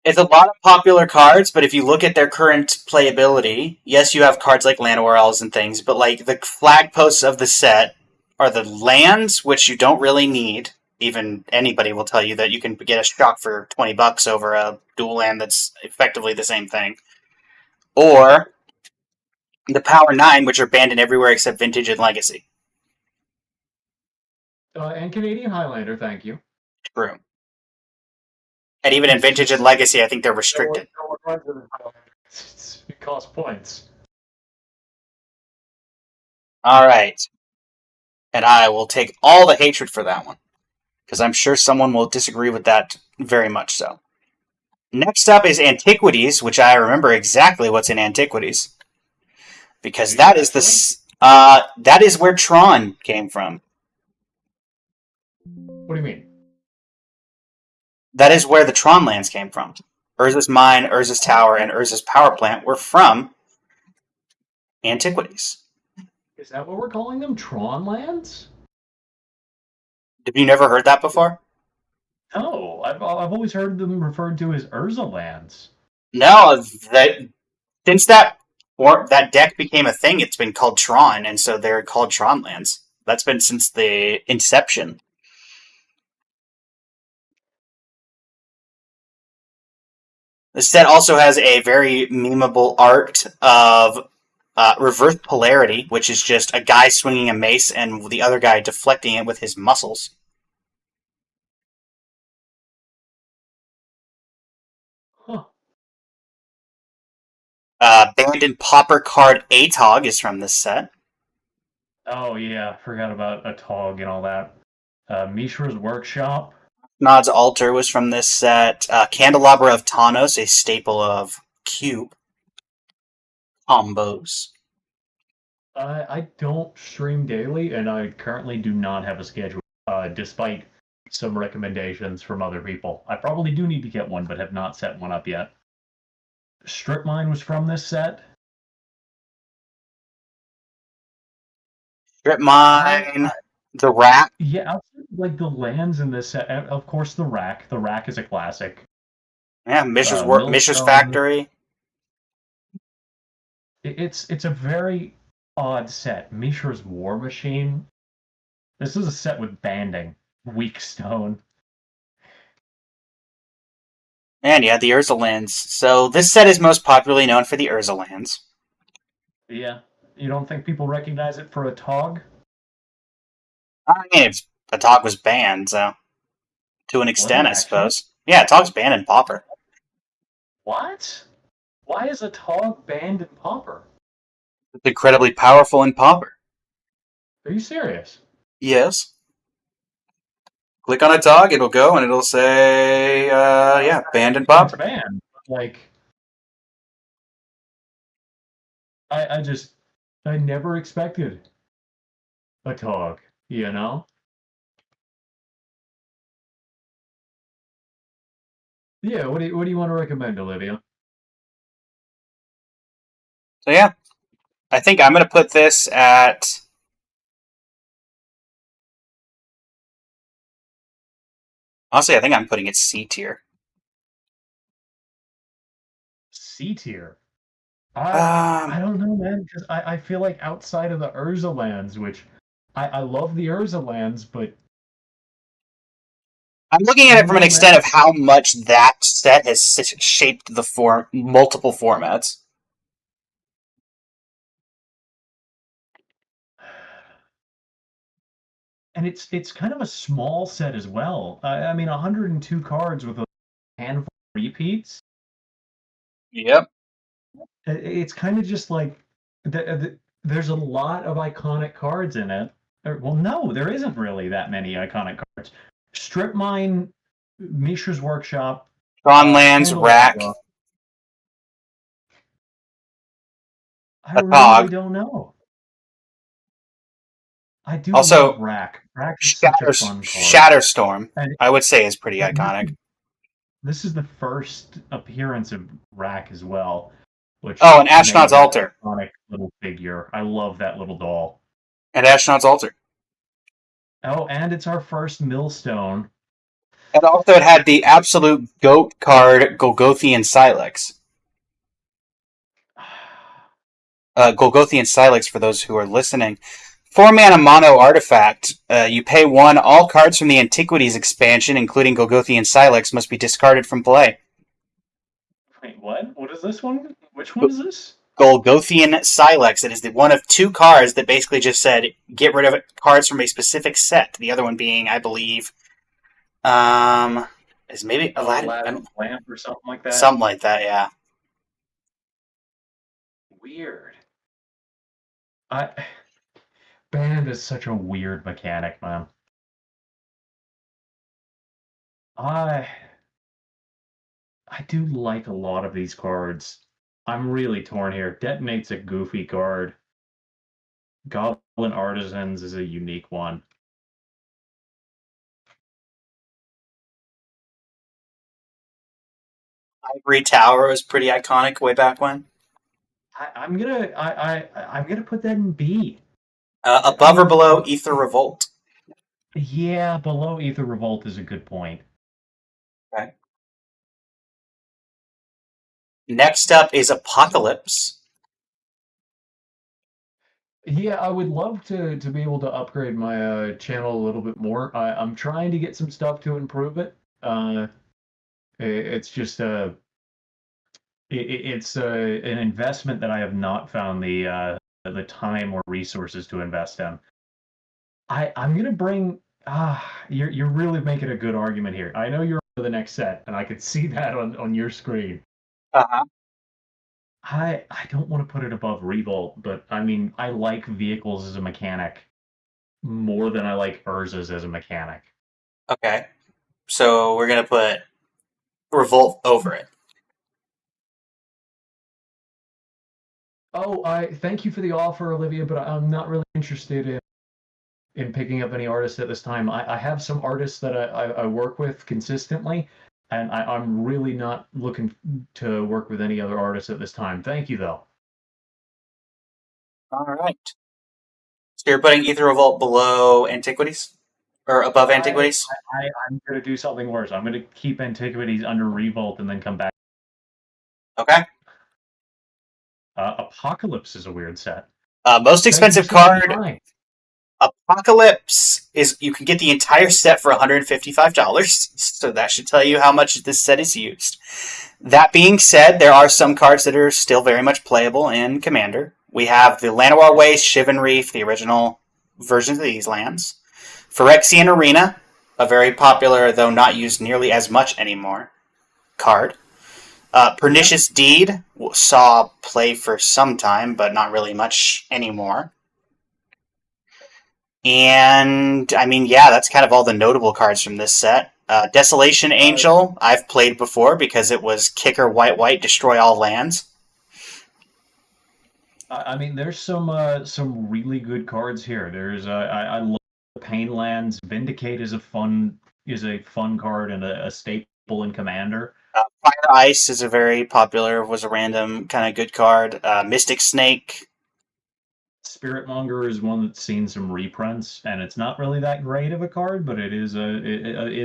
It's a lot of popular cards, but if you look at their current playability, yes, you have cards like Llanowar Elves and things, but like the flag posts of the set are the lands, which you don't really need. Even anybody will tell you that you can get a shock for $20 over a dual land that's effectively the same thing. Or the Power 9, which are banned in everywhere except Vintage and Legacy. And Canadian Highlander, thank you. True. And even in Vintage and Legacy, I think they're restricted. It costs points. Alright. And I will take all the hatred for that one. Because I'm sure someone will disagree with that very much so. Next up is Antiquities, which I remember exactly what's in Antiquities. Because that is where Tron came from. What do you mean? That is where the Tron lands came from. Urza's Mine, Urza's Tower, and Urza's Power Plant were from Antiquities. Is that what we're calling them? Tron lands? Have you never heard that before? No, I've always heard them referred to as Urza lands. No, since that deck became a thing, it's been called Tron, and so they're called Tron lands. That's been since the inception. This set also has a very memeable art of reverse polarity, which is just a guy swinging a mace and the other guy deflecting it with his muscles. Huh. Banned and Pauper card Atog is from this set. Oh yeah, forgot about a Tog and all that. Mishra's Workshop. Nod's Altar was from this set. Candelabra of Tanos, a staple of Cube combos. I don't stream daily, and I currently do not have a schedule, despite some recommendations from other people. I probably do need to get one, but have not set one up yet. Strip Mine was from this set. Strip Mine, the Rack. Yeah, outside of, like the lands in this set, of course the Rack. The Rack is a classic. Yeah, Mishra's Millstone. Factory. It's a very odd set. Mishra's War Machine. This is a set with banding. Weak Stone. And yeah, the Urza lands. So this set is most popularly known for the Urza lands. Yeah. You don't think people recognize it for a Tog? I mean, the Tog was banned, so to an extent, I suppose. Yeah, Tog's banned in Pauper. What? Why is a Tog banned in Pauper? It's incredibly powerful in Pauper. Are you serious? Yes. Click on a Tog, it'll go, and it'll say, banned in Pauper. Banned. Like, I never expected a Tog, you know? Yeah, what do you want to recommend, Olivia? So yeah, I think I'm going to put this at... Honestly, I think I'm putting it C tier. C tier? I don't know, man, because I feel like outside of the Urza lands, which I love the Urza lands, but I'm looking at it from an extent of how much that set has shaped the multiple formats. And it's kind of a small set as well. I mean, 102 cards with a handful of repeats. Yep. It's kind of just like there's a lot of iconic cards in it. Well, no, there isn't really that many iconic cards. Strip Mine, Mishra's Workshop, Tron Lands, Rack. I really don't know. I do also, love Rack. Rack is such a fun card. Shatterstorm, I would say, is pretty iconic. This is the first appearance of Rack as well. Which and Astronaut's Altar. Iconic little figure. I love that little doll. And Astronaut's Altar. Oh, and it's our first Millstone. And also it had the absolute GOAT card, Golgothian Silex. Golgothian Silex, for those who are listening. 4-mana mono artifact. You pay 1. All cards from the Antiquities expansion, including Golgothian Silex, must be discarded from play. Wait, what? What is this one? Which one is this? Golgothian Silex. It is the one of 2 cards that basically just said, get rid of cards from a specific set. The other one being, I believe, is maybe Aladdin Lamp or something like that? Something like that, yeah. Weird. Band is such a weird mechanic, man. I do like a lot of these cards. I'm really torn here. Detonate's a goofy card. Goblin Artisans is a unique one. Ivory Tower was pretty iconic way back when. I'm gonna put that in B. Above or below Ether Revolt? Yeah, below Ether Revolt is a good point. Okay. Next up is Apocalypse. Yeah, I would love to be able to upgrade my channel a little bit more. I'm trying to get some stuff to improve it. It's just it's an investment that I have not found the time or resources to invest in. I'm gonna bring. You're really making a good argument here. I know you're for the next set, and I could see that on your screen. Uh-huh. I don't want to put it above Revolt, but I mean I like vehicles as a mechanic more than I like Urza's as a mechanic. Okay, so we're gonna put Revolt over it. Oh, I thank you for the offer, Olivia, but I'm not really interested in picking up any artists at this time. I have some artists that I work with consistently, and I'm really not looking to work with any other artists at this time. Thank you, though. All right. So you're putting Ether Revolt below Antiquities or above Antiquities? I'm going to do something worse. I'm going to keep Antiquities under Revolt and then come back. Okay. Apocalypse is a weird set. Most Thank you for expensive stopping card, by. Apocalypse, is you can get the entire set for $155. So that should tell you how much this set is used. That being said, there are some cards that are still very much playable in Commander. We have the Llanowar Waste, Shivan Reef, the original versions of these lands. Phyrexian Arena, a very popular, though not used nearly as much anymore, card. Pernicious Deed saw play for some time, but not really much anymore. And, I mean, yeah, that's kind of all the notable cards from this set. Desolation Angel, I've played before because it was kicker white white, destroy all lands. I mean, there's some really good cards here. I love the Painlands. Vindicate is a fun card and a staple in Commander. Fire Ice is a very popular, was a random kind of good card. Mystic Snake. Spiritmonger is one that's seen some reprints, and it's not really that great of a card, but it is. Uh,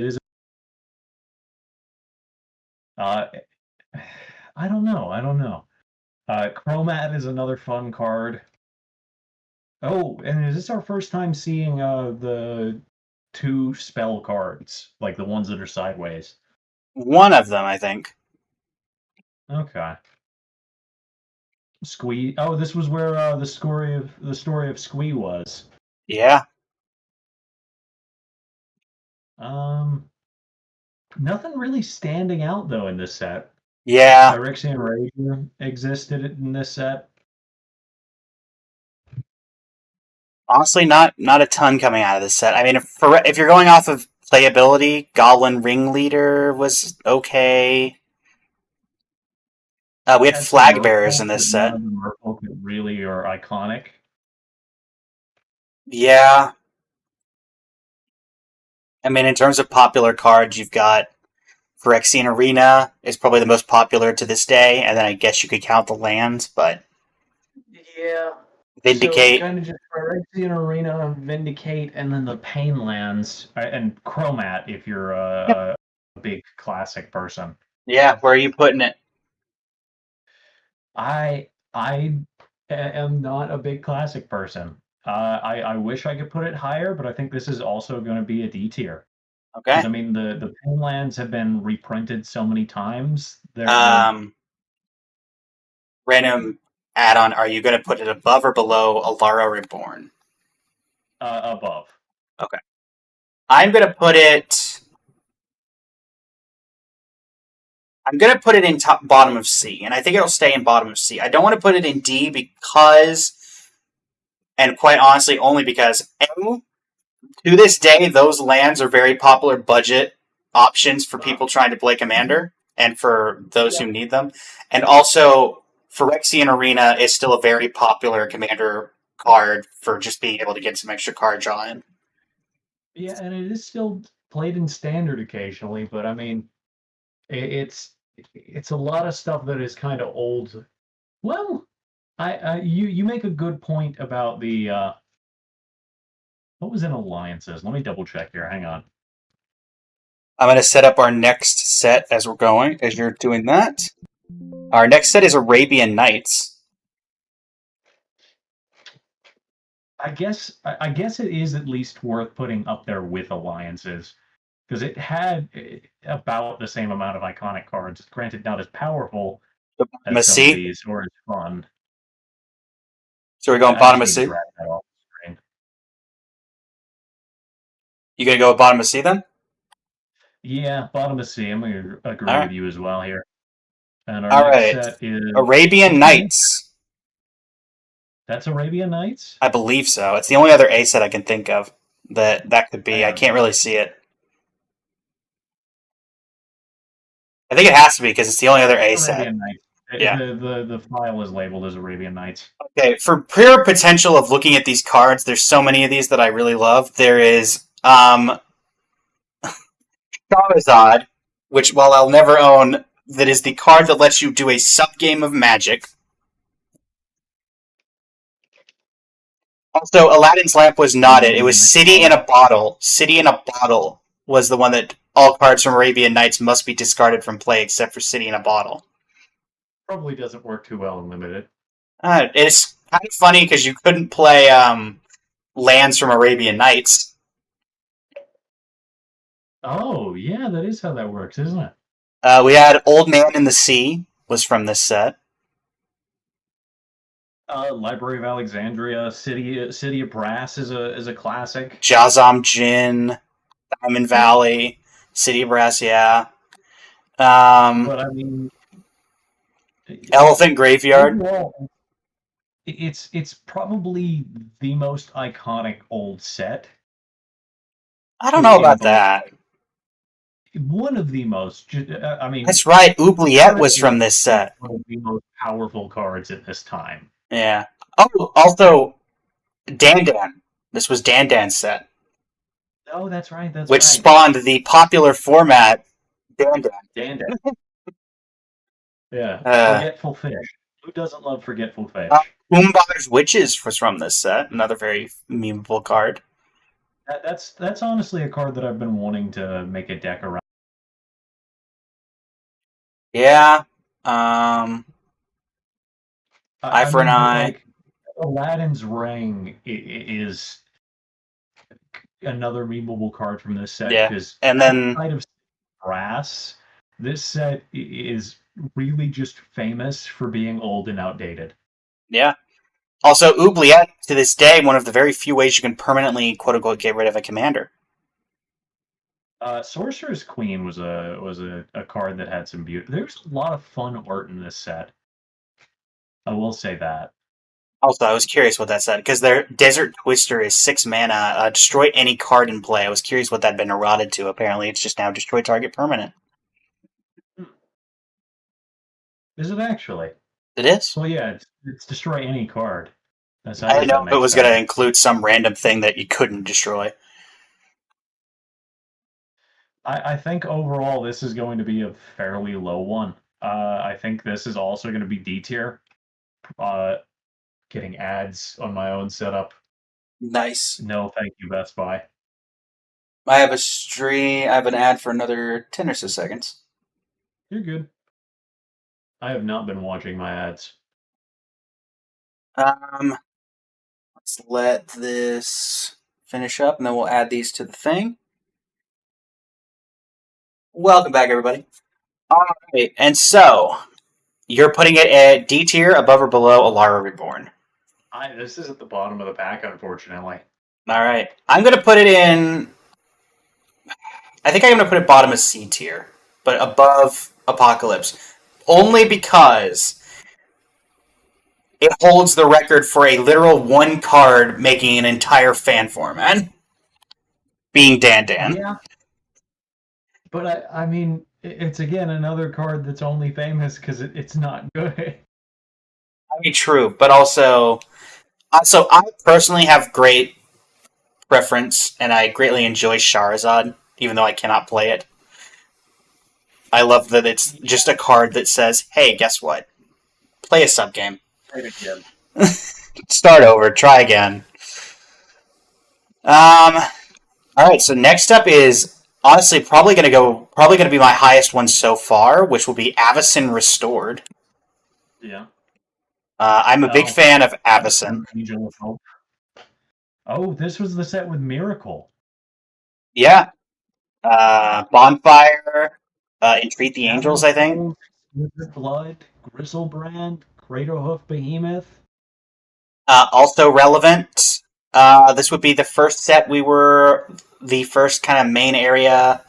I don't know. I don't know. Chromat is another fun card. Oh, and is this our first time seeing the two spell cards, like the ones that are sideways? One of them, I think. Okay. Squee. Oh, this was where the story of Squee was. Yeah. Um, Nothing really standing out though in this set. Yeah. Phyrexian Rager existed in this set. Honestly, not a ton coming out of this set. I mean, if you're going off of playability, Goblin Ringleader was okay. We had Had some Flag Bearers in merfolk, this but none set. of the merfolk that really are iconic. Yeah. I mean, in terms of popular cards, you've got Phyrexian Arena is probably the most popular to this day, and then I guess you could count the lands, but Yeah. So it's Vindicate. kind of just Phyrexian Arena, Vindicate, and then the Painlands, and Chromat if you're a big classic person. Yeah, where are you putting it? I am not a big classic person. I wish I could put it higher, but I think this is also going to be a D tier because Okay. I mean the Painlands have been reprinted so many times. They're Um, Random add-on. Are you going to put it above or below Alara Reborn? above. Okay. I'm going to put it. I'm going to put it in top bottom of C, and I think it'll stay in bottom of C. I don't want to put it in D because, and quite honestly, only because A, to this day, those lands are very popular budget options for people trying to play Commander and for those who need them. And also, Phyrexian Arena is still a very popular Commander card for just being able to get some extra card draw in. Yeah, and it is still played in standard occasionally, but I mean it's a lot of stuff that is kind of old. Well, you make a good point about the what was in alliances. Let me double check here. Hang on. I'm going to set up our next set as we're going, as you're doing that. Our next set is Arabian Nights. I guess it is at least worth putting up there with alliances because it had about the same amount of iconic cards. Granted, not as powerful as some of C. these or as fun. So we're going I bottom just of need to C. drag that off the screen. You going to go with bottom of C then? Yeah, bottom of C. I'm going to agree All with right. you as well here. And our All next right. set is Arabian Nights. That's Arabian Nights? I believe so. It's the only other A set I can think of that could be. I can't really see it. I think it has to be because it's the only other A set. Arabian Nights. Yeah. The file is labeled as Arabian Nights. Okay, for pure potential of looking at these cards, there's so many of these that I really love. There is Charizard, which while I'll never own, that is the card that lets you do a sub-game of Magic. Also, Aladdin's Lamp was not it. It was City in a Bottle. City in a Bottle was the one that all cards from Arabian Nights must be discarded from play except for City in a Bottle. Probably doesn't work too well in Limited. It's kind of funny because you couldn't play lands from Arabian Nights. Oh, yeah, that is how that works, isn't it? We had Old Man in the Sea was from this set. Library of Alexandria, City of Brass is a classic. Jazam Jin, Diamond Valley, City of Brass, yeah. But I mean, Elephant Graveyard. overall, it's probably the most iconic old set. I don't know about that. One of the most. I mean, That's right. Oubliette was from this set. one of the most powerful cards at this time. Yeah. Oh, also, Dan Dan. This was Dan Dan's set, Oh, that's right. That's which right. spawned the popular format Dan Dan. Dan. Yeah. Uh, Forgetful Fish. Who doesn't love Forgetful Fish? Umbar's Witches was from this set. Another very memeable card. That's honestly a card that I've been wanting to make a deck around. Yeah. I Eye for an mean, but, Eye. like, Aladdin's Ring is another memeable card from this set. Yeah, Because and then outside of Brass, this set is really just famous for being old and outdated. yeah. Also, Oubliette, to this day, one of the very few ways you can permanently, quote-unquote, get rid of a commander. Sorcerer's Queen was a card that had some beauty. There's a lot of fun art in this set. I will say that. Also, I was curious what that said, because their Desert Twister is 6 mana, destroy any card in play. I was curious what that'd been eroded to. Apparently, it's just now destroy target permanent. Is it actually? It is. Well, yeah, it's destroy any card. I didn't know if it was going to include some random thing that you couldn't destroy. I think overall this is going to be a fairly low one. I think this is also going to be D tier. Getting ads on my own setup. Nice. No, thank you, Best Buy. I have I have an ad for another 10 or so seconds. You're good. I have not been watching my ads. Let's let this finish up, and then we'll add these to the thing. Welcome back, everybody. All right, and so you're putting it at D tier, above or below Alara Reborn. This is at the bottom of the pack, unfortunately. All right, I'm going to put it in. I think I'm going to put it bottom of C tier, but above Apocalypse, only because it holds the record for a literal one card making an entire fan format, being Dan Dan. Yeah. But I mean, it's again another card that's only famous because it's not good. I mean, true, but also I personally have great preference, and I greatly enjoy Charizard, even though I cannot play it. I love that it's just a card that says, hey, guess what? Play a sub-game. Start over, try again. Alright, so next up is honestly probably gonna be my highest one so far, which will be Avacyn Restored. Yeah. I'm a big fan of Avacyn. Angel of Hope. Oh, this was the set with Miracle. Yeah. Bonfire, Entreat the Angels, I think. Blood, Grizzlebrand, Craterhoof Behemoth. Also relevant. This would be the first set we were the first kind of main area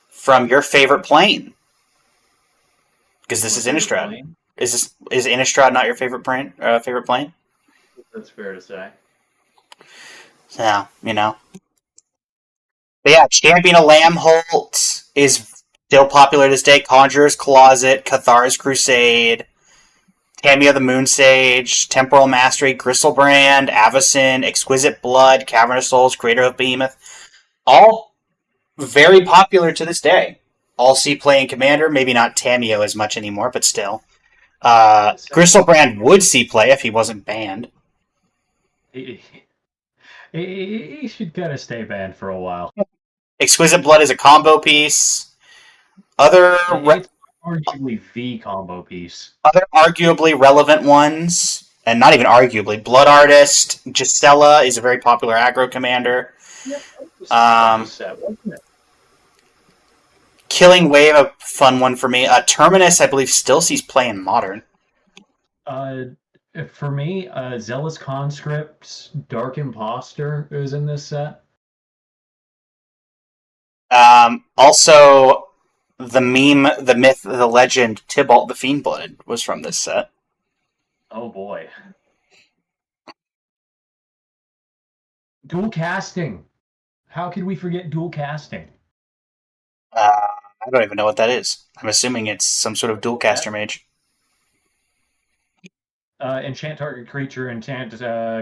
from your favorite plane. Because this is Favorite Innistrad. plane? Is Innistrad not your favorite plane? Favorite plane? That's fair to say. Yeah, you know. But yeah, Champion of Lambholt is still popular to this day. Conjurer's Closet, Cathar's Crusade, Tamia the Moonsage, Temporal Mastery, Gristlebrand, Avacyn, Exquisite Blood, Cavern of Souls, Creator of Behemoth. All very popular to this day. All see play in Commander, maybe not Tamio as much anymore, but still. Gristlebrand would see play if he wasn't banned. He should kind of stay banned for a while. Exquisite Blood is a combo piece. Other It's arguably the combo piece. Other arguably relevant ones, and not even arguably, Blood Artist, Gisela is a very popular aggro commander. Killing Wave, a fun one for me. Terminus, I believe, still sees play in Modern. For me, Zealous Conscripts, Dark Imposter is in this set. Also, the meme, the myth, the legend, Tybalt the Fiendblood was from this set. Oh boy. Dual casting. How could we forget dual casting? I don't even know what that is. I'm assuming it's some sort of dual caster mage. Enchant target creature. Enchant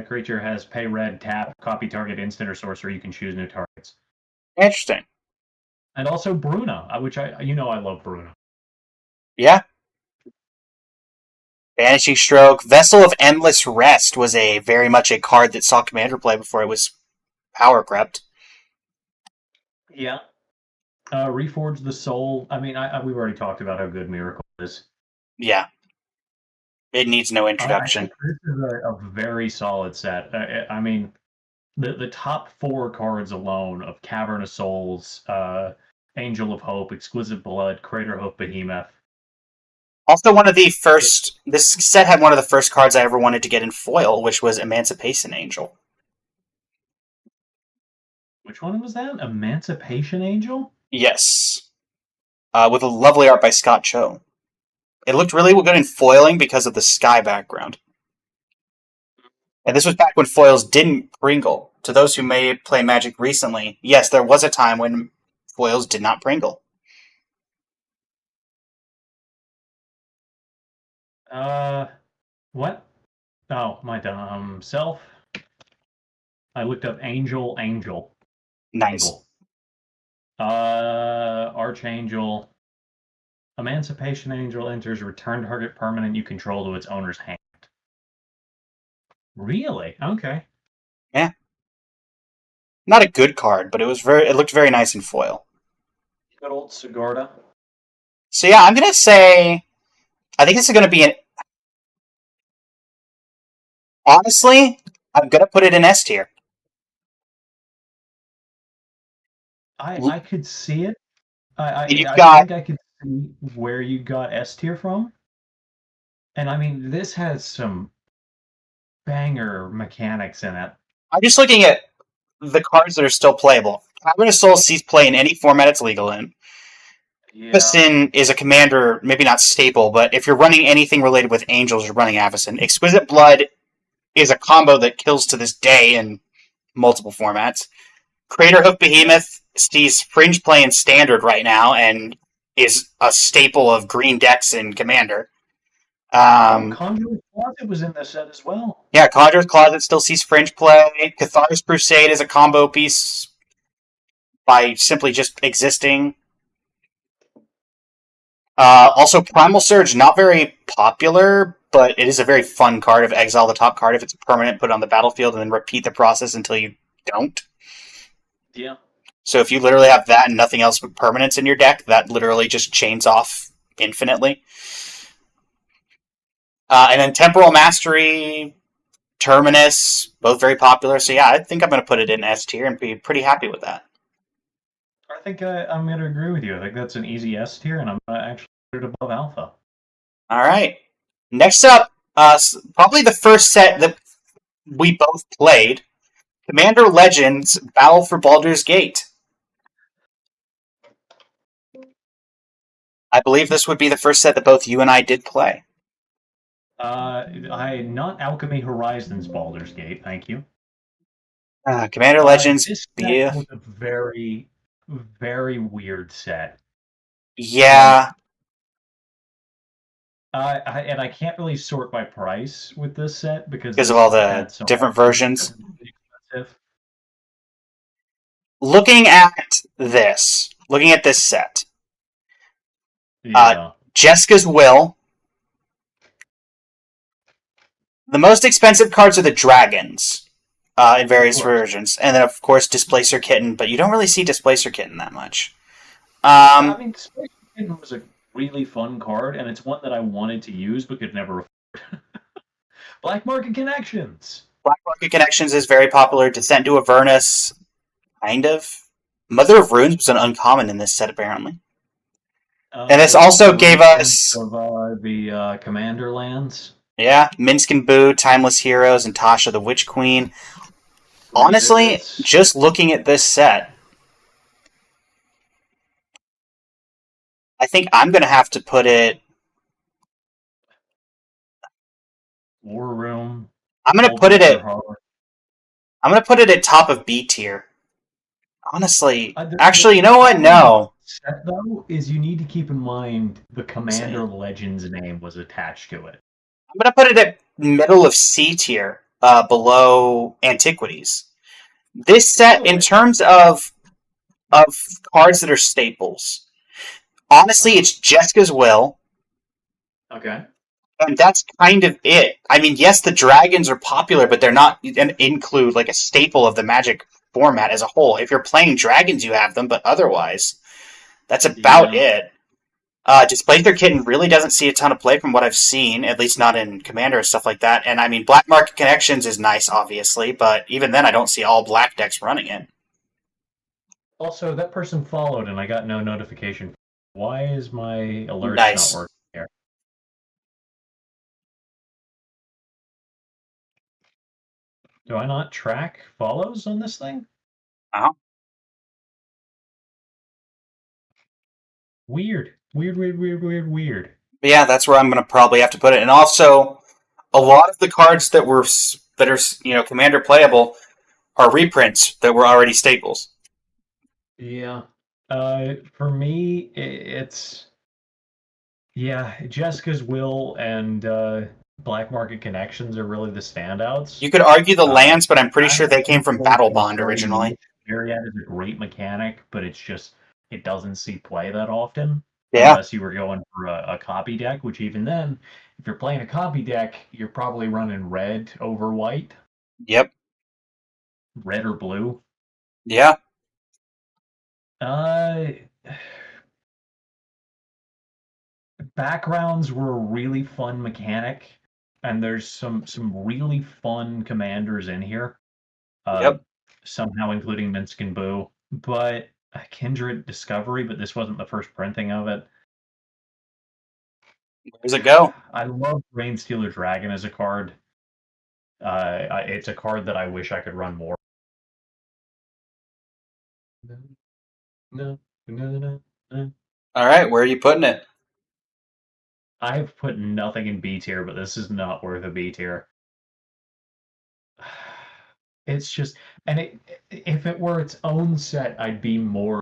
creature has pay red, tap, copy target instant or sorcery. You can choose new targets. Interesting. And also Bruna, which I love Bruna. Yeah. Vanishing Stroke. Vessel of Endless Rest was very much a card that saw Commander play before it was power crept. Yeah. Reforge the Soul. I mean, we've already talked about how good Miracle is. Yeah. It needs no introduction. This is a very solid set. I mean, the top 4 cards alone of Cavern of Souls, Angel of Hope, Exquisite Blood, Crater Hoof Behemoth. Also, this set had one of the first cards I ever wanted to get in foil, which was Emancipation Angel. Which one was that? Emancipation Angel? Yes. With a lovely art by Scott Cho. It looked really good in foiling because of the sky background. And this was back when foils didn't Pringle. To those who may play Magic recently, yes, there was a time when foils did not Pringle. What? Oh, my dumb self. I looked up Angel. Nice. Archangel. Emancipation Angel enters return target permanent you control to its owner's hand. Really? Okay. Yeah. Not a good card, but it looked very nice in foil. Good old Sigarda. So yeah, I'm gonna say I think this is gonna be honestly, I'm gonna put it in S tier. I could see it. I think I could see where you got S tier from. And I mean, this has some banger mechanics in it. I'm just looking at the cards that are still playable. Cavern of Souls sees play in any format it's legal in. Avacyn is a commander, maybe not staple, but if you're running anything related with angels, you're running Avacyn. Exquisite Blood is a combo that kills to this day in multiple formats. Crater Hoof Behemoth sees fringe play in Standard right now and is a staple of green decks in Commander. Conjurer's Closet was in this set as well. Yeah, Conjurer's Closet still sees fringe play. Cathar's Crusade is a combo piece by simply just existing. Also, Primal Surge, not very popular, but it is a very fun card of exile the top card if it's a permanent, put it on the battlefield, and then repeat the process until you don't. Yeah. So if you literally have that and nothing else but permanents in your deck, that literally just chains off infinitely. And then Temporal Mastery, Terminus, both very popular. So yeah, I think I'm going to put it in S tier and be pretty happy with that. I think I'm going to agree with you. I think that's an easy S tier, and I'm going to actually put it above Alpha. All right. Next up, probably the first set that we both played, Commander Legends Battle for Baldur's Gate. I believe this would be the first set that both you and I did play. Not Alchemy Horizons Baldur's Gate, thank you. Commander Legends, This set yeah. was a very, very weird set. Yeah. And I can't really sort by price with this set because Because of this all the had some different options versions. that were really expensive. Looking at this set, Yeah. Jeska's Will. The most expensive cards are the dragons in various versions. And then, of course, Displacer Kitten, but you don't really see Displacer Kitten that much. I mean, Displacer Kitten was a really fun card, and it's one that I wanted to use but could never afford. Black Market Connections. Black Market Connections is very popular. Descent to Avernus, kind of. Mother of Runes was an uncommon in this set, apparently. And this also gave us of the Commander lands. Yeah, Minsk and Boo, Timeless Heroes, and Tasha the Witch Queen. Honestly, just looking at this set, I think I'm going to have to put it... War Room. I'm going to put it at top of B tier. Honestly. Actually, you know what? No. Set, though, is you need to keep in mind the Commander Legends name was attached to it. I'm going to put it at middle of C tier, below Antiquities. This set, in terms of cards that are staples, honestly, it's Jeska's Will. Okay. And that's kind of it. I mean, yes, the dragons are popular, but they're not include like a staple of the Magic format as a whole. If you're playing dragons, you have them, but otherwise, that's about it. Displacer Kitten really doesn't see a ton of play from what I've seen, at least not in Commander and stuff like that. And I mean, Black Market Connections is nice, obviously, but even then, I don't see all black decks running it. Also, that person followed, and I got no notification. Why is my alert Nice. not working here? Do I not track follows on this thing? Uh-huh. Weird. Weird. But yeah, that's where I'm going to probably have to put it. And also, a lot of the cards that are Commander playable are reprints that were already staples. Yeah. For me, it's Jeska's Will and Black Market Connections are really the standouts. You could argue the lands, but I'm pretty sure they came from Battle Bond originally. Myriad is a great mechanic, but it doesn't see play that often. Yeah. Unless you were going for a copy deck, which even then, if you're playing a copy deck, you're probably running red over white. Yep. Red or blue. Yeah. Backgrounds were a really fun mechanic, and there's some really fun commanders in here. Yep. Somehow including Minsk and Boo, but Kindred Discovery, but this wasn't the first printing of it. Where does it go? I love Brainstealer Dragon as a card. It's a card that I wish I could run more. No. All right, where are you putting it? I've put nothing in B tier, but this is not worth a B tier. It's just, and if it were its own set, I'd be more,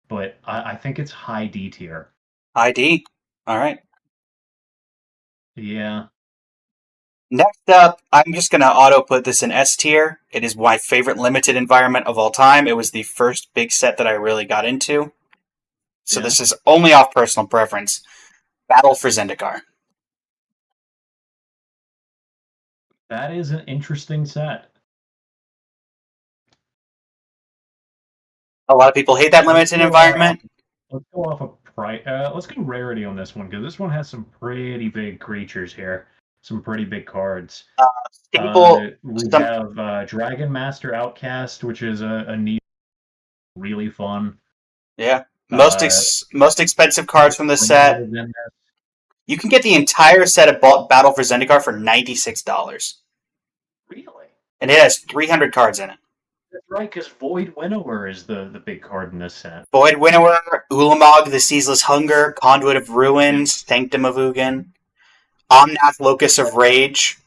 but I think it's high D tier. High D? All right. Yeah. Next up, I'm just going to auto-put this in S tier. It is my favorite limited environment of all time. It was the first big set that I really got into. So This is only off personal preference. Battle for Zendikar. That is an interesting set. A lot of people hate that limited environment. Let's go off of price. Let's go rarity on this one, because this one has some pretty big creatures here. Some pretty big cards. We have Dragon Master Outcast, which is a neat, really fun. Yeah. Most expensive cards from this set. You can get the entire set of Battle for Zendikar for $96. Really? And it has 300 cards in it. That's right, because Void Winnower is the big card in this set. Void Winnower, Ulamog, the Ceaseless Hunger, Conduit of Ruin, Sanctum of Ugin, Omnath, Locus of Rage.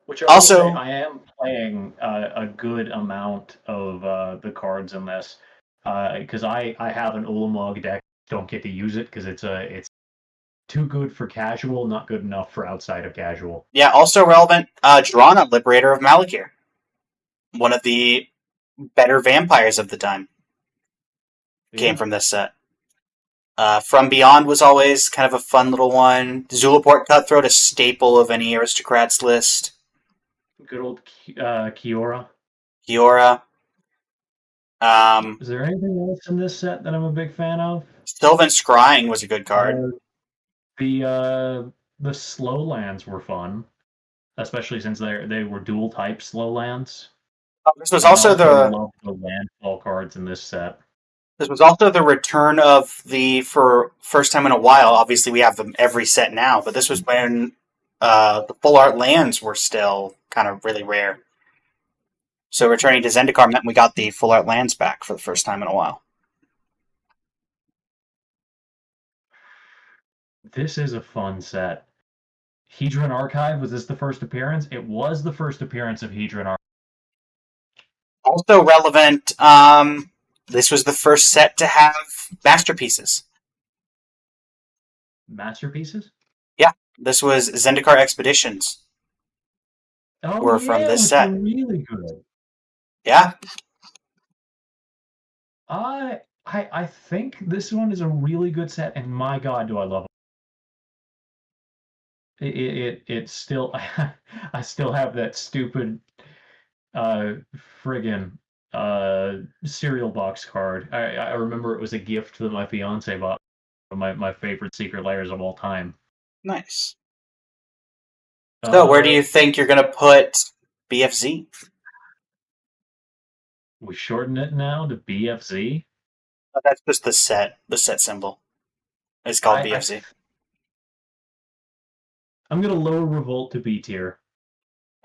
Which I will say, Also, I am playing a good amount of the cards in this, because I have an Ulamog deck. Don't get to use it because it's too good for casual, not good enough for outside of casual. yeah, also relevant, Drana, Liberator of Malakir. One of the better vampires of the time came Yeah, from this set. From Beyond was always kind of a fun little one. Zulaport Cutthroat, a staple of any aristocrats list. good old Kiora. Kiora. Is there anything else in this set that I'm a big fan of? Sylvan Scrying was a good card. The slow lands were fun, especially since they were dual type slow lands. This was And I also also the love the landfall cards in this set. return of the, for first time in a while. Obviously, we have them every set now, but this was when the full art lands were still kind of really rare. So returning to Zendikar meant we got the full art lands back for the first time in a while. This is a fun set. Hedron Archive, was this the first appearance? It was the first appearance of Hedron Archive. Also relevant, this was the first set to have masterpieces. Masterpieces? Yeah, this was Zendikar Expeditions. Oh, Were yeah, from this which set. were really good. Yeah, I think this one is a really good set, and my god, do I love it. It's still I still have that stupid friggin' cereal box card. I remember it was a gift that my fiance bought. My favorite secret layers of all time. nice. So where do you think you're going to put BFZ? We shorten it now to BFZ. That's just the set symbol. It's called BFZ. I'm gonna lower Revolt to B tier.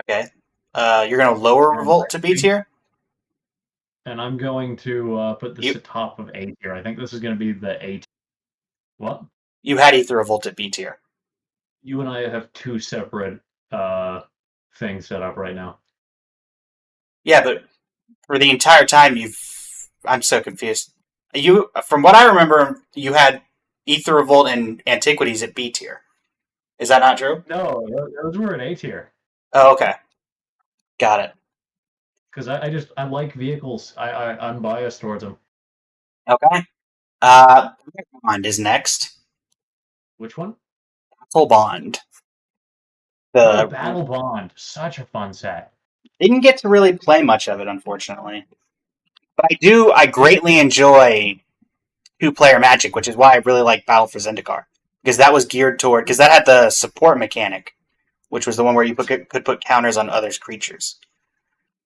Okay. You're going to lower Revolt to B tier? And I'm going to put this at top of A tier. I think this is going to be the A tier. What? You had Ether Revolt at B tier. You and I have two separate things set up right now. Yeah, but for the entire time I'm so confused. You, from what I remember, you had Ether Revolt and Antiquities at B tier. Is that not true? No, those were in A tier. Oh, okay. Got it. Because I like vehicles. I'm biased towards them. Okay. Bond is next. Which one? Battle Bond. Battle Bond. Such a fun set. Didn't get to really play much of it, unfortunately. But I greatly enjoy two-player Magic, which is why I really like Battle for Zendikar. Because that was geared toward, because that had the support mechanic, which was the one where you could put counters on others' creatures.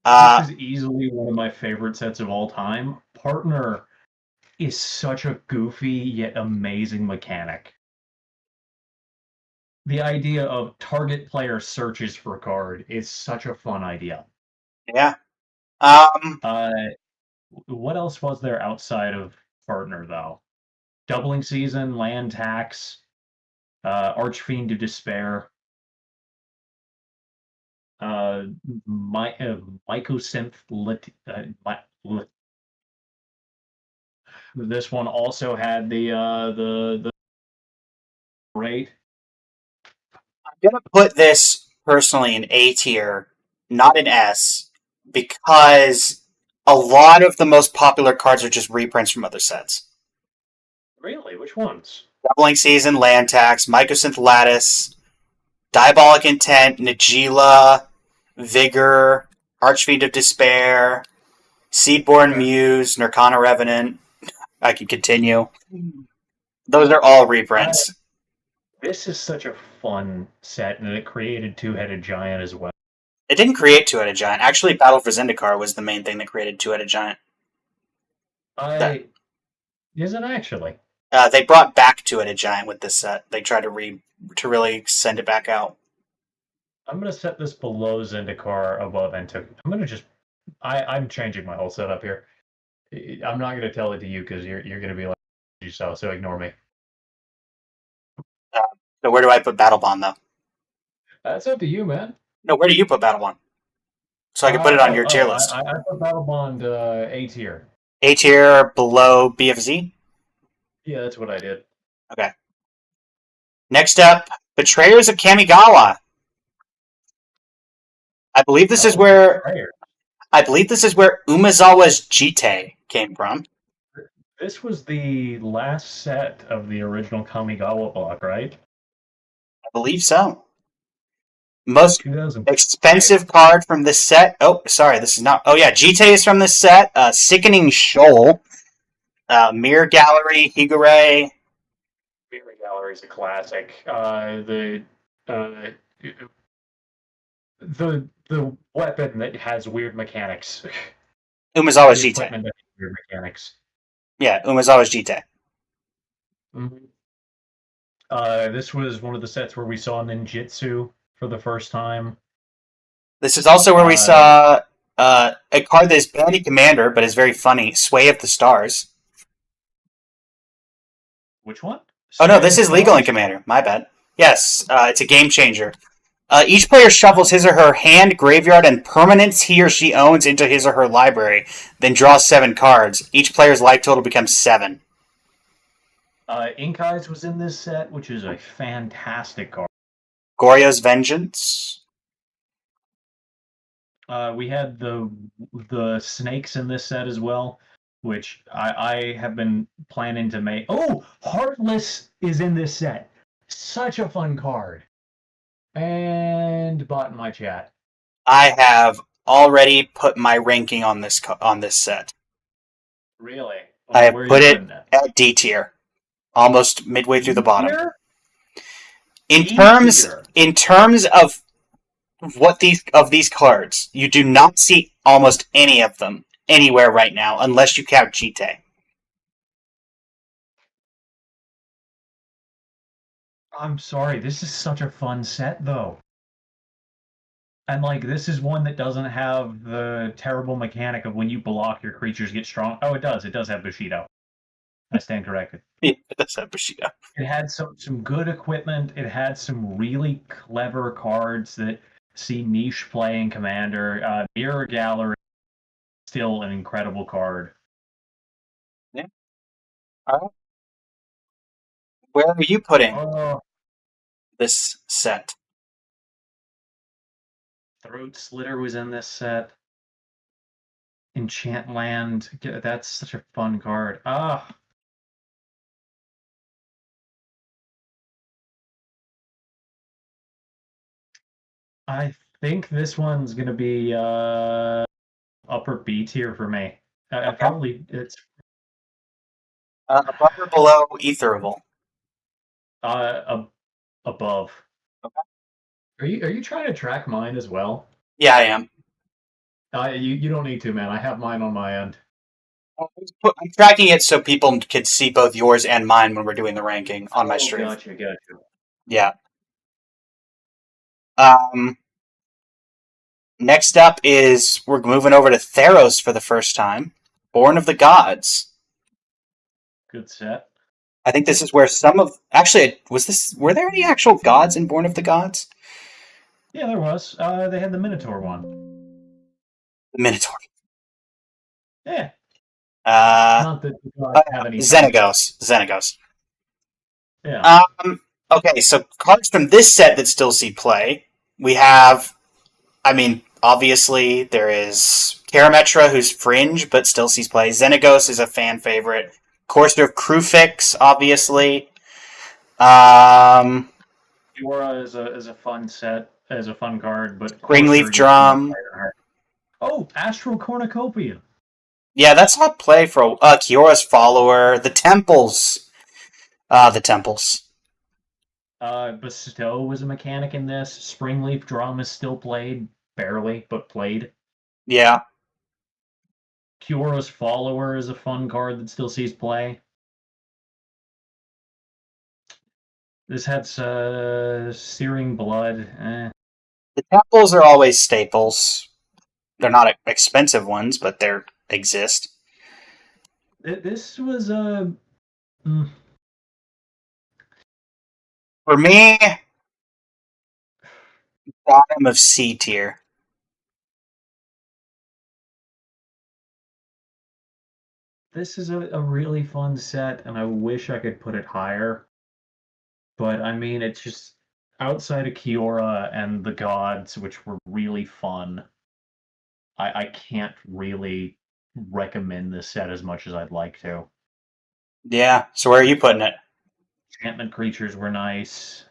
This is easily one of my favorite sets of all time. Partner is such a goofy yet amazing mechanic. The idea of target player searches for a card is such a fun idea. Yeah. What else was there outside of Partner, though? Doubling Season, Land Tax, Archfiend of Despair, Mycosynth this one also had the rate. I'm gonna put this personally in A tier, not in S, because a lot of the most popular cards are just reprints from other sets. Really? Which ones? Doubling Season, Land Tax, Mycosynth Lattice, Diabolic Intent, Najila, Vigor, Archfiend of Despair, Seedborn Muse, Nirkana Revenant. I can continue. Those are all reprints. This is such a fun set, and it created Two-Headed Giant as well. It didn't create Two-Headed Giant. Actually, Battle for Zendikar was the main thing that created Two-Headed Giant. Is it actually? They brought back Two-Headed Giant with this set. They tried to really send it back out. I'm going to set this below Zendikar, above Antiquities. I'm going to just I'm changing my whole setup here. I'm not going to tell it to you because you're going to be like yourself, so ignore me. So where do I put Battle Bond, though? That's up to you, man. No, where do you put Battle Bond? So I can put it on your tier list. I put Battle Bond A tier. A tier below BFZ? Yeah, that's what I did. Okay. Next up, Betrayers of Kamigawa. I believe this is where Umezawa's Jite came from. This was the last set of the original Kamigawa block, right? I believe so. Most 2000. expensive card from this set. Oh, sorry, this is not. Oh yeah, Jite is from this set. Sickening Shoal, Mirror Gallery, Higure. Mirror Gallery is a classic. The weapon that has weird mechanics. Umezawa's The Jite. equipment that has weird mechanics. Yeah, Umezawa's Jite. Mm-hmm. This was one of the sets where we saw ninjutsu for the first time. This is also where we saw a card that is Bandy Commander, but is very funny. Sway of the Stars. Which one? Oh no, this is Legal in Commander. My bad. Yes, it's a game changer. Each player shuffles his or her hand, graveyard, and permanents he or she owns into his or her library, then draws 7 cards. Each player's life total becomes 7. Ink Eyes was in this set, which is a fantastic card. Goryo's Vengeance. We had the snakes in this set as well, which I have been planning to make. Oh, Heartless is in this set. Such a fun card. And bot in my chat. I have already put my ranking on this set. Really? I have put it at D tier, almost midway through the bottom. In terms of these cards, you do not see almost any of them anywhere right now, unless you count Jite. I'm sorry, this is such a fun set, though. And, like, this is one that doesn't have the terrible mechanic of when you block, your creatures get strong. Oh, it does. It does have Bushido. I stand corrected. Yeah, it does have Bushido. It had some good equipment. It had some really clever cards that see niche play in Commander. Mirror Gallery, still an incredible card. Yeah. Where are you putting this set? Throat Slitter was in this set. Enchantland, that's such a fun card. I think this one's gonna be upper B tier for me. Okay. Probably it's Above or below Etherable? above. Okay. Are you trying to track mine as well? Yeah, I am. You don't need to, man. I have mine on my end. I'm tracking it so people can see both yours and mine when we're doing the ranking on my stream. Gotcha. Yeah. Next up is we're moving over to Theros for the first time. Born of the Gods. Good set. I think this is where were there any actual gods in Born of the Gods? Yeah, there was. They had the Minotaur one. The Minotaur. Yeah. Not that the gods have any. Xenagos. Yeah. Okay, so cards from this set that still see play. We have, obviously there is Karametra, who's fringe but still sees play. Xenagos is a fan favorite. Courser of Krufix, obviously. Fiora is a fun set, as a fun card, but Ringleaf Drum. Oh, Astral Cornucopia. Yeah, that's not play for Kiora's Follower. The Temples. Bestow was a mechanic in this. Springleaf Drum is still played, barely, but played. Yeah. Kiora's Follower is a fun card that still sees play. This had Searing Blood. The Temples are always staples. They're not expensive ones, but they exist. This was a. For me, bottom of C tier. This is a really fun set, and I wish I could put it higher. But I mean, it's just outside of Kiora and the gods, which were really fun. I can't really recommend this set as much as I'd like to. Yeah. So where are you putting it? Enchantment creatures were nice.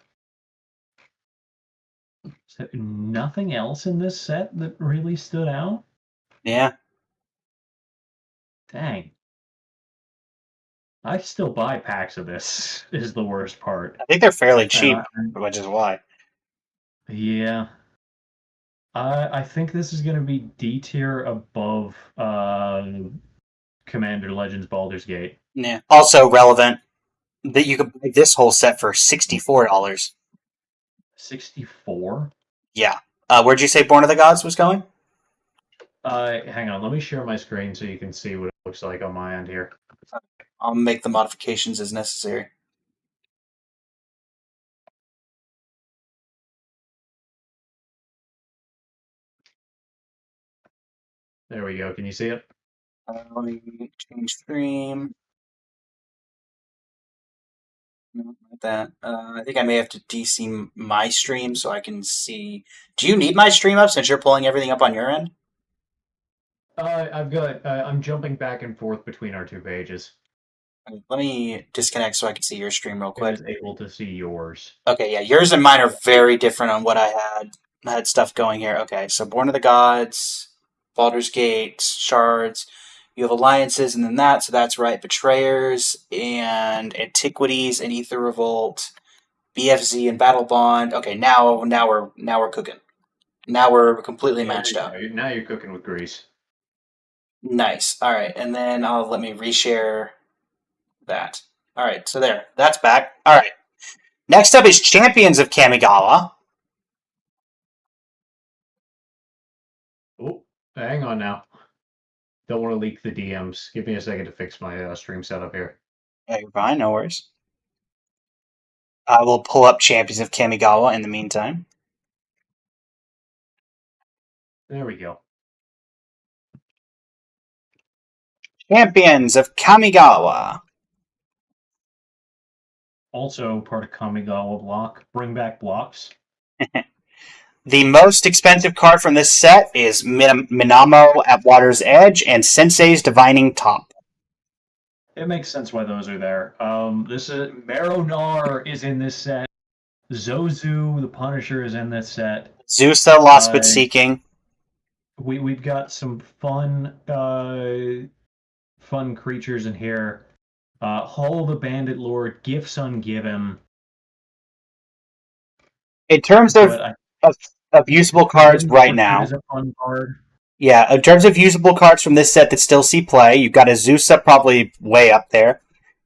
So nothing else in this set that really stood out? Yeah. Dang. I still buy packs of this, is the worst part. I think they're fairly cheap, which is why. Yeah. I think this is going to be D tier above Commander Legends Baldur's Gate. Yeah. Also relevant that you could buy this whole set for $64. 64? Yeah. Where'd you say Born of the Gods was going? Hang on, let me share my screen so you can see what it looks like on my end here. I'll make the modifications as necessary. There we go. Can you see it? Let me change stream. No, not that. I think I may have to DC my stream so I can see. Do you need my stream up since you're pulling everything up on your end? I've got. I'm jumping back and forth between our two pages. Let me disconnect so I can see your stream real I quick. was able to see yours. Okay, yeah, yours and mine are very different on what I had. I had stuff going here. Okay, so Born of the Gods, Baldur's Gate, Shards. You have alliances, and then that, so that's right. Betrayers and Antiquities and Ether Revolt, BFZ and Battle Bond. Okay, now we're cooking. Now we're completely matched up. Now you're cooking with grease. Nice. All right, and then let me reshare that. All right, so there, that's back. All right. Next up is Champions of Kamigawa. Oh, hang on now. Don't want to leak the DMs. Give me a second to fix my stream setup here. Yeah, you're fine, no worries. I will pull up Champions of Kamigawa in the meantime. There we go. Champions of Kamigawa. Also part of Kamigawa block. Bring back blocks. The most expensive card from this set is Minamo at Water's Edge and Sensei's Divining Top. It makes sense why those are there. This is Maronar is in this set. Zozu, the Punisher, is in this set. Zusa, Lost but Seeking. We've got some fun creatures in here. Hall the Bandit Lord, Gifts Ungiven. In terms of usable cards right now, is a fun card. Yeah, in terms of usable cards from this set that still see play, you've got Azusa probably way up there.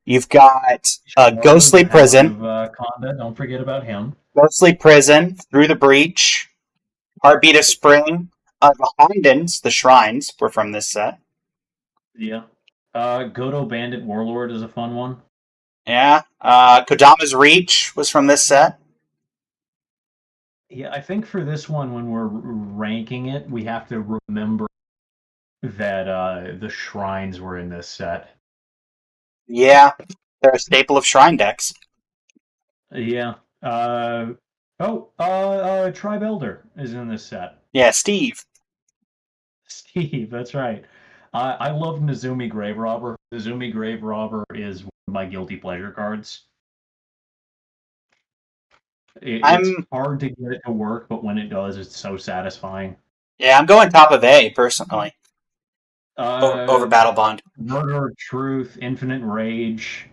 You've got Ghostly Prison. Conda, don't forget about him. Ghostly Prison, Through the Breach, Heartbeat of Spring. The Hondens, the Shrines, were from this set. Yeah. Godo Bandit Warlord is a fun one. Yeah. Kodama's Reach was from this set. Yeah, I think for this one, when we're ranking it, we have to remember that the Shrines were in this set. Yeah, they're a staple of Shrine decks. Yeah. Tribe Elder is in this set. Yeah, Steve. Steve, that's right. I love Nezumi Grave Robber. Nezumi Grave Robber is one of my guilty pleasure cards. It's hard to get it to work, but when it does, it's so satisfying. Yeah, I'm going top of A, personally. Over Battle Bond. Murder of Truth, Infinite Rage.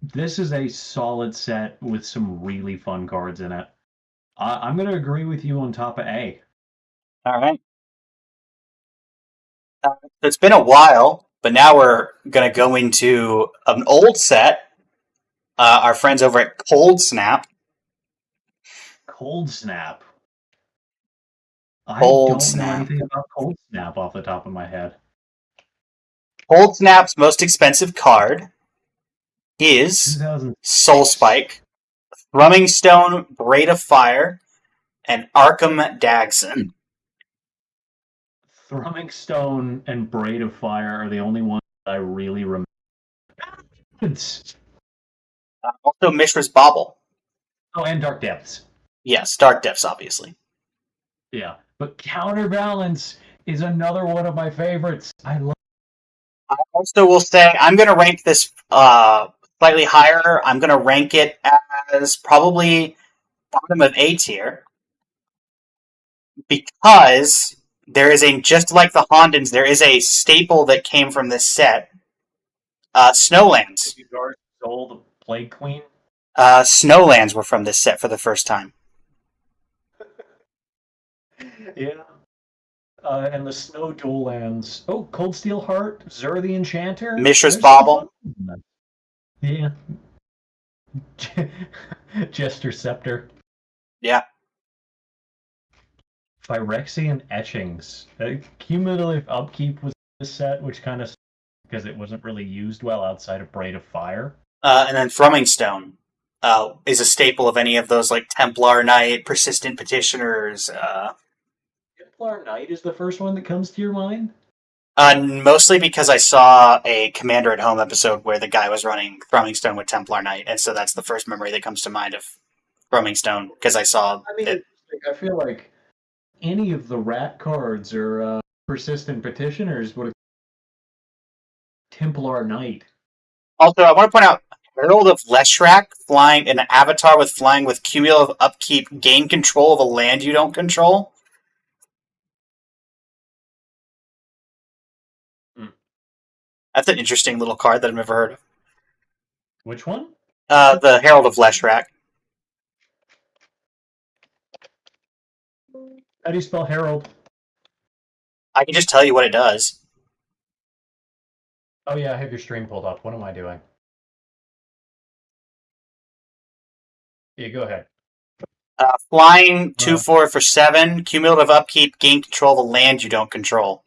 This is a solid set with some really fun cards in it. I'm going to agree with you on top of A. All right. It's been a while, but now we're going to go into an old set. Our friends over at Cold Snap. Cold Snap. I Cold don't know Snap. anything about Cold Snap off the top of my head. Cold Snap's most expensive card is 2006. Soul Spike, Thrumming Stone, Braid of Fire, and Arkham Dagson. Thrumming Stone and Braid of Fire are the only ones that I really remember. Also, Mishra's Bauble. Oh, and Dark Depths. Yes, Dark Depths, obviously. Yeah, but Counterbalance is another one of my favorites. I love. I also will say I'm going to rank this slightly higher. I'm going to rank it as probably bottom of A tier because there is a, just like the Hondens, there is a staple that came from this set. Snowlands. Soul, the Plague Queen. Snowlands were from this set for the first time. Yeah. And the Snow Dual Lands. Oh, Cold Steel Heart, Zur the Enchanter. Mishra's There's Bauble. Yeah. Jester Scepter. Yeah. Phyrexian Etchings. Cumulative upkeep was this set, which kind of because it wasn't really used well outside of Braid of Fire. And then Thrumming Stone is a staple of any of those like Templar Knight, Persistent Petitioners. Templar Knight is the first one that comes to your mind? Mostly because I saw a Commander at Home episode where the guy was running Thrumming Stone with Templar Knight, and so that's the first memory that comes to mind of Thrumming Stone because I saw it. I feel like any of the rat cards or Persistent Petitioners would have Templar Knight. Also, I want to point out Herald of Leshrac, flying an avatar with flying with cumulative upkeep, gain control of a land you don't control. That's an interesting little card that I've never heard of. Which one? The Herald of Leshrac. How do you spell Herald? I can just tell you what it does. Oh yeah, I have your stream pulled up. What am I doing? Yeah, go ahead. Flying 2/4 for 7, cumulative upkeep, gain control of a land you don't control.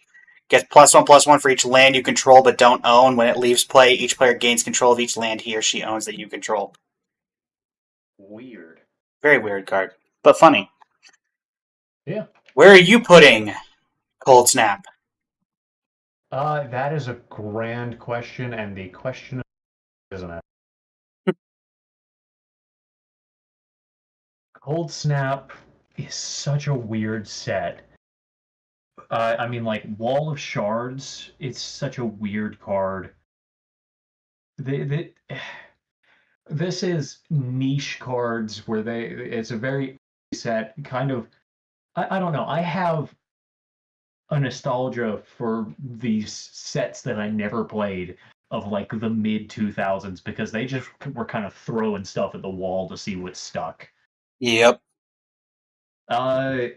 Gets +1/+1 for each land you control but don't own. When it leaves play, each player gains control of each land he or she owns that you control. Weird. Very weird card, but funny. Yeah. Where are you putting Cold Snap? That is a grand question, and the question, isn't it? Cold Snap is such a weird set. I mean, like Wall of Shards. It's such a weird card. This is niche cards where it's a very set kind of. I don't know. I have a nostalgia for these sets that I never played of like the mid 2000s because they just were kind of throwing stuff at the wall to see what stuck. Yep. I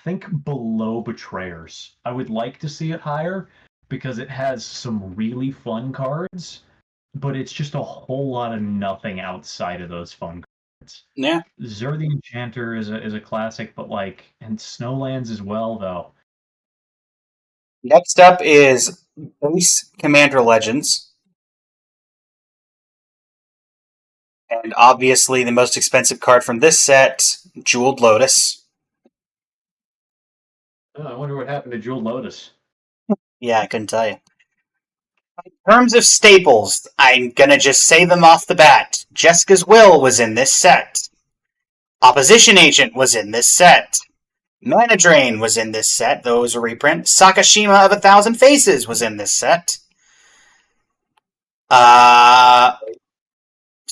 think below Betrayers. I would like to see it higher because it has some really fun cards, but it's just a whole lot of nothing outside of those fun cards. Yeah. Zur the Enchanter is a classic, but like, and Snowlands as well, though. Next up is Base Commander Legends. And obviously the most expensive card from this set, Jeweled Lotus. Oh, I wonder what happened to Jewel Lotus. Yeah, I couldn't tell you. In terms of staples, I'm gonna just say them off the bat. Jessica's Will was in this set. Opposition Agent was in this set. Mana Drain was in this set, though it was a reprint. Sakashima of 1,000 Faces was in this set.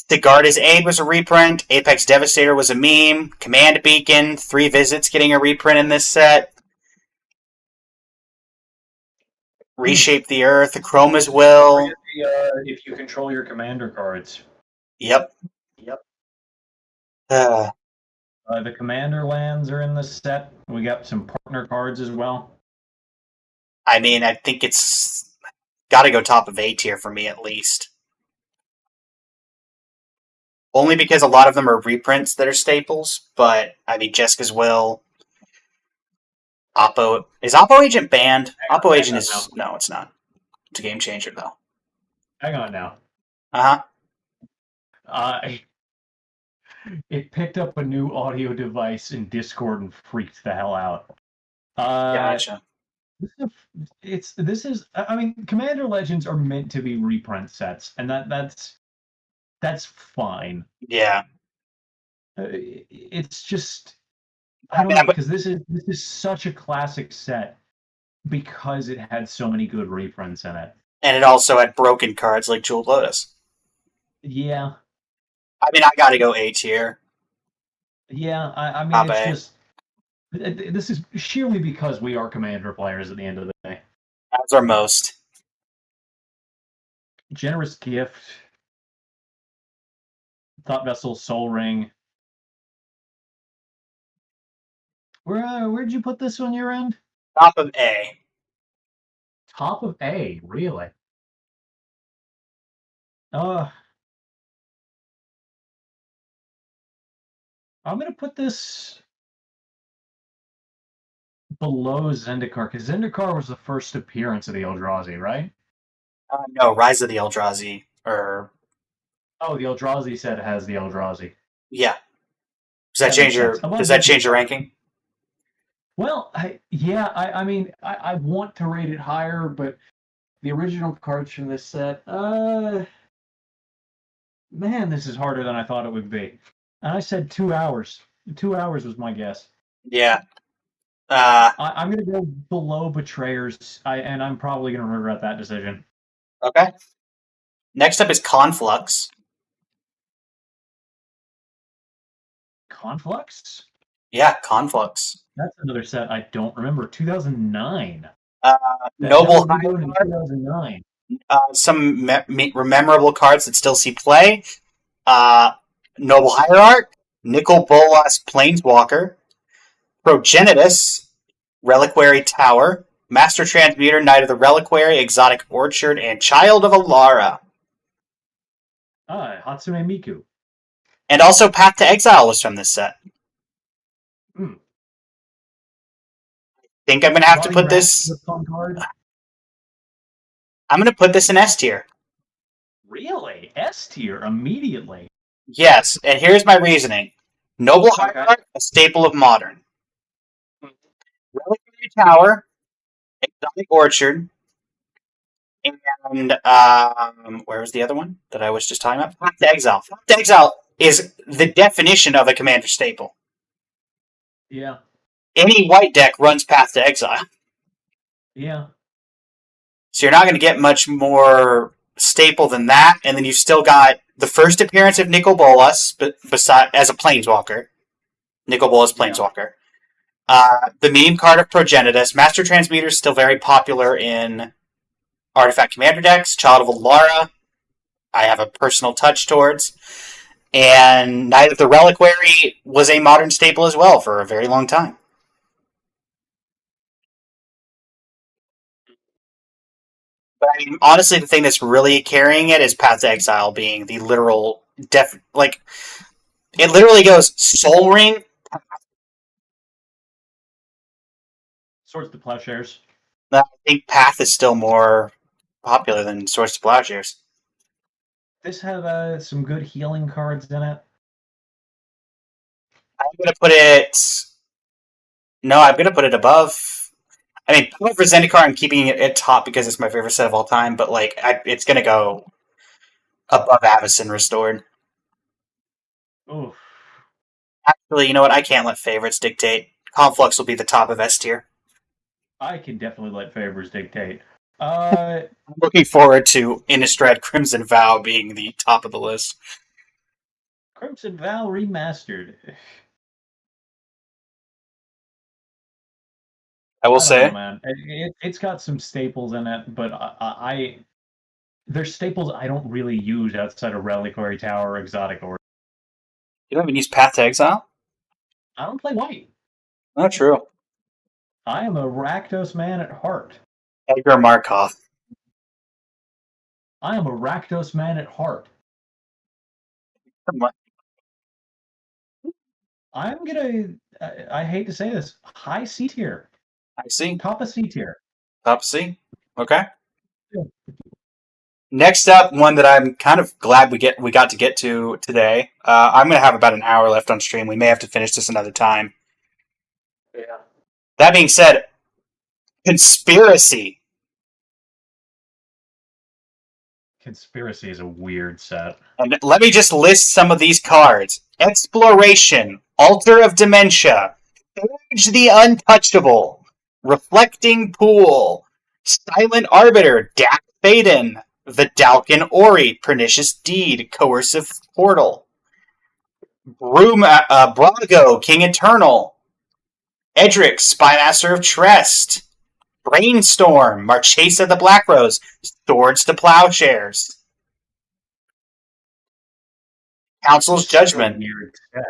Sigarda's Aid was a reprint. Apex Devastator was a meme. Command Beacon, 3 Visits getting a reprint in this set. Reshape the Earth, Chroma's Will. If you control your commander cards. Yep. The commander lands are in the set. We got some partner cards as well. I mean, I think it's Gotta go top of A tier for me at least. Only because a lot of them are reprints that are staples, but I mean Jessica's Will, Oppo. Is Oppo Agent banned? Oppo Hang Agent on is. now. No, it's not. It's a game changer though. Hang on now. Uh huh. Uh, it picked up a new audio device in Discord and freaked the hell out. Uh, Gotcha. this is. I mean, Commander Legends are meant to be reprint sets, and that's fine. Yeah. It's just I don't know because this is such a classic set because it had so many good reprints in it. And it also had broken cards like Jeweled Lotus. Yeah, I mean, I gotta go A tier. yeah. I mean, Top it's A. just this is sheerly because we are Commander players at the end of the day. As are most. Generous Gift, Thought Vessel, Soul Ring. Where'd you put this on your end? Top of A. Top of A, really? Uh, I'm gonna put this below Zendikar because Zendikar was the first appearance of the Eldrazi, right? No, Rise of the Eldrazi. Or Oh, the Eldrazi set has the Eldrazi. yeah. Does that That change makes your? sense. Above Does that change your Zendikar. ranking? Well, I mean, I want to rate it higher, but the original cards from this set, man, this is harder than I thought it would be. And I said 2 hours. 2 hours was my guess. Yeah. I'm going to go below Betrayers, and I'm probably going to regret that decision. Okay. Next up is Conflux. Conflux? Yeah, Conflux. That's another set I don't remember. 2009. Noble That was in Hierarch. 2009. Some memorable cards that still see play. Noble Hierarch, Nicol Bolas Planeswalker, Progenitus, Reliquary Tower, Master Transmuter, Knight of the Reliquary, Exotic Orchard, and Child of Alara. Hatsume Miku. And also Path to Exile was from this set. Hmm. Think I'm going to have to Rotting put Rat this... was on card. I'm going to put this in S tier. Really? S tier immediately. Yes, and here's my reasoning. Noble Okay. Hierarch, a staple of Modern. Reliquary Tower, Exotic Orchard, and where was the other one that I was just talking about? Path to Exile. Path to Exile is the definition of a commander staple. Yeah. Any white deck runs Path to Exile. Yeah. So you're not going to get much more staple than that, and then you've still got the first appearance of Nicol Bolas as a Planeswalker. Nicol Bolas Planeswalker. The meme card of Progenitus. Master Transmuter is still very popular in Artifact Commander decks. Child of Alara, I have a personal touch towards. And Knight of the Reliquary was a Modern staple as well for a very long time. But I mean, honestly, the thing that's really carrying it is Path to Exile being the literal like it literally goes Soul Ring. Swords to Plowshares. I think Path is still more popular than Swords to Plowshares. This had some good healing cards in it. I'm gonna put it. No, I'm gonna put it above. I mean, for Zendikar, I'm keeping it at top because it's my favorite set of all time. But like, it's gonna go above Avacyn Restored. Oof. Actually, you know what? I can't let favorites dictate. Conflux will be the top of S tier. I can definitely let favors dictate. Uh, I'm looking forward to Innistrad Crimson Vow being the top of the list. Crimson Vow remastered. I will I don't say, know, man. It's got some staples in it, but there's staples I don't really use outside of Reliquary Tower or Exotic Order. you don't even use Path to Exile? I don't play white. Not true. I am a Rakdos man at heart. Edgar Markov. I am a Rakdos man at heart. I'm gonna. I hate to say this. High C tier. I see. Top of C tier. Top C. Okay. Yeah. Next up, one that I'm kind of glad we got to get to today. I'm gonna have about an hour left on stream. We may have to finish this another time. Yeah. That being said, conspiracy. Conspiracy is a weird set. And let me just list some of these cards: Exploration, Altar of Dementia, Urge the Untouchable, Reflecting Pool, Silent Arbiter, Dak Faden, Vidalcan Ori, Pernicious Deed, Coercive Portal, Brago, King Eternal, Edric, Spymaster of Trest, Brainstorm, Marchesa the Black Rose, Swords to Plowshares, Council's Judgment, Weird set.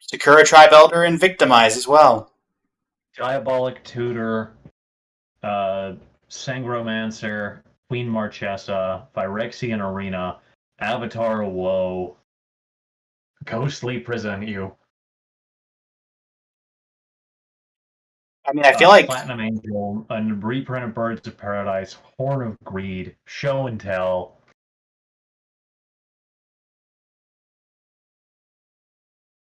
Sakura Tribe Elder, and Victimize as well. Diabolic Tutor, Sangromancer, Queen Marchesa, Phyrexian Arena, Avatar of Woe, Ghostly Prison You. I mean, I feel like Platinum Angel, a reprint of Birds of Paradise, Horn of Greed, Show and Tell.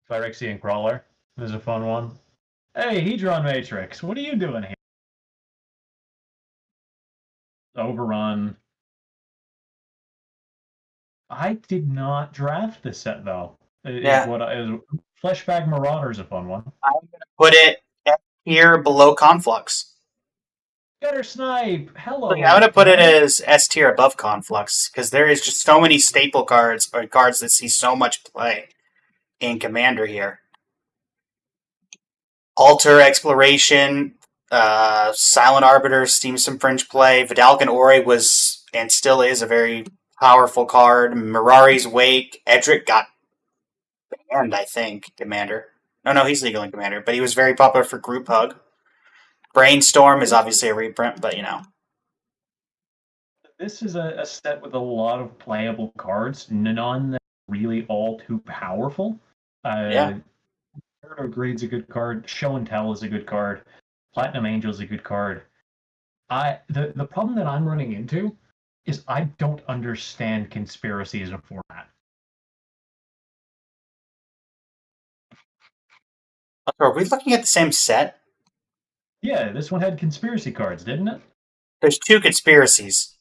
Phyrexian Crawler. This is a fun one. Hey, Hedron Matrix, what are you doing here? Overrun. I did not draft this set though. Yeah. Fleshbag Marauder is a fun one. I'm going to put it here below Conflux. Gutter Snipe, hello. I'm going to put it as S tier above Conflux because there is just so many staple cards or cards that see so much play in Commander here. Altar, Exploration, Silent Arbiter, seems some fringe play. Vidalcan Ori was and still is a very powerful card. Mirari's Wake. Edric got banned, I think, Commander. No, he's legal in Commander, but he was very popular for Group Hug. Brainstorm is obviously a reprint, but you know. This is a set with a lot of playable cards, none that are really all too powerful. Yeah. Turtle Greed's a good card. Show and Tell is a good card. Platinum Angel is a good card. The problem that I'm running into is I don't understand Conspiracy as a format. Are we looking at the same set? Yeah, this one had conspiracy cards, didn't it? There's two conspiracies.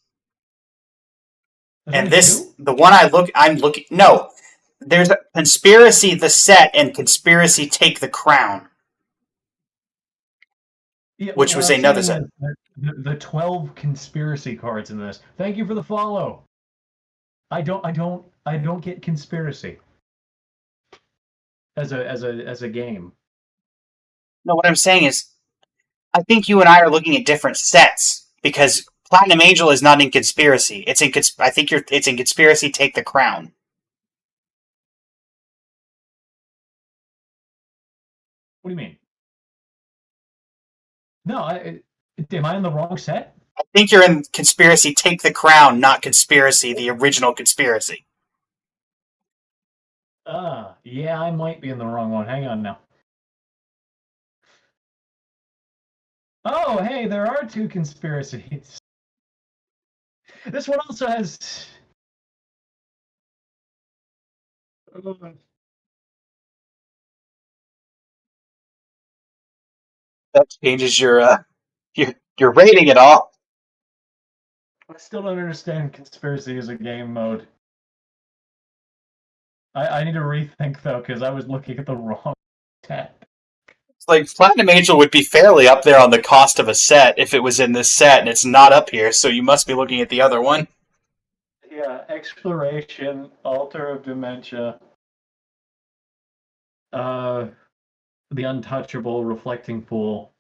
There's And only this, two? the one I'm looking. No, there's a Conspiracy the set and Conspiracy Take the Crown, Yeah, which what was I'm another saying set. is the 12 conspiracy cards in this. Thank you for the follow. I don't get conspiracy as a game. No, what I'm saying is, I think you and I are looking at different sets because Platinum Angel is not in Conspiracy. It's in. I think it's in Conspiracy Take the Crown. What do you mean? No, am I in the wrong set? I think you're in Conspiracy Take the Crown, not Conspiracy, the original Conspiracy. Yeah, I might be in the wrong one. Hang on now. Oh, hey, there are two conspiracies. This one also has. That changes your rating at all. I still don't understand conspiracy as a game mode. I need to rethink though, because I was looking at the wrong tab. It's like Platinum Angel would be fairly up there on the cost of a set if it was in this set, and it's not up here, so you must be looking at the other one. Yeah, Exploration, Altar of Dementia, the Untouchable, Reflecting Pool,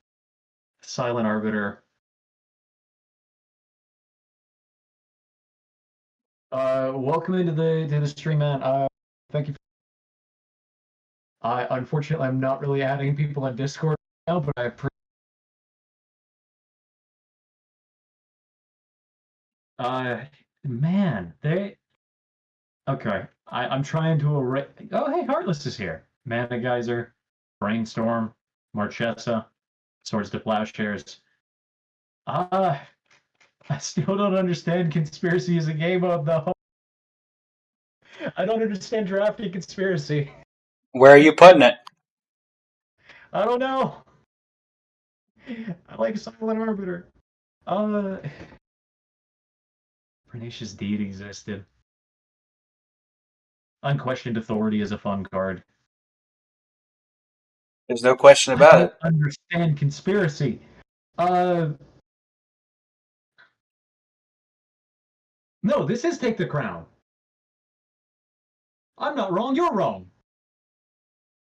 Silent Arbiter. Welcome into the stream, man. Thank you. Unfortunately, I'm not really adding people on Discord now, but I appreciate. Man, they. Okay, I'm trying to array. Oh, hey, Heartless is here. Mana Geyser, Brainstorm, Marchesa, Swords to Plowshares. Uh, I still don't understand Conspiracy as a game mode, though. I don't understand drafting Conspiracy. Where are you putting it? I don't know. I like Silent Arbiter. Pernicious Deed existed. Unquestioned Authority is a fun card. There's no question I about don't it. understand Conspiracy. No, this is Take the Crown. I'm not wrong, you're wrong.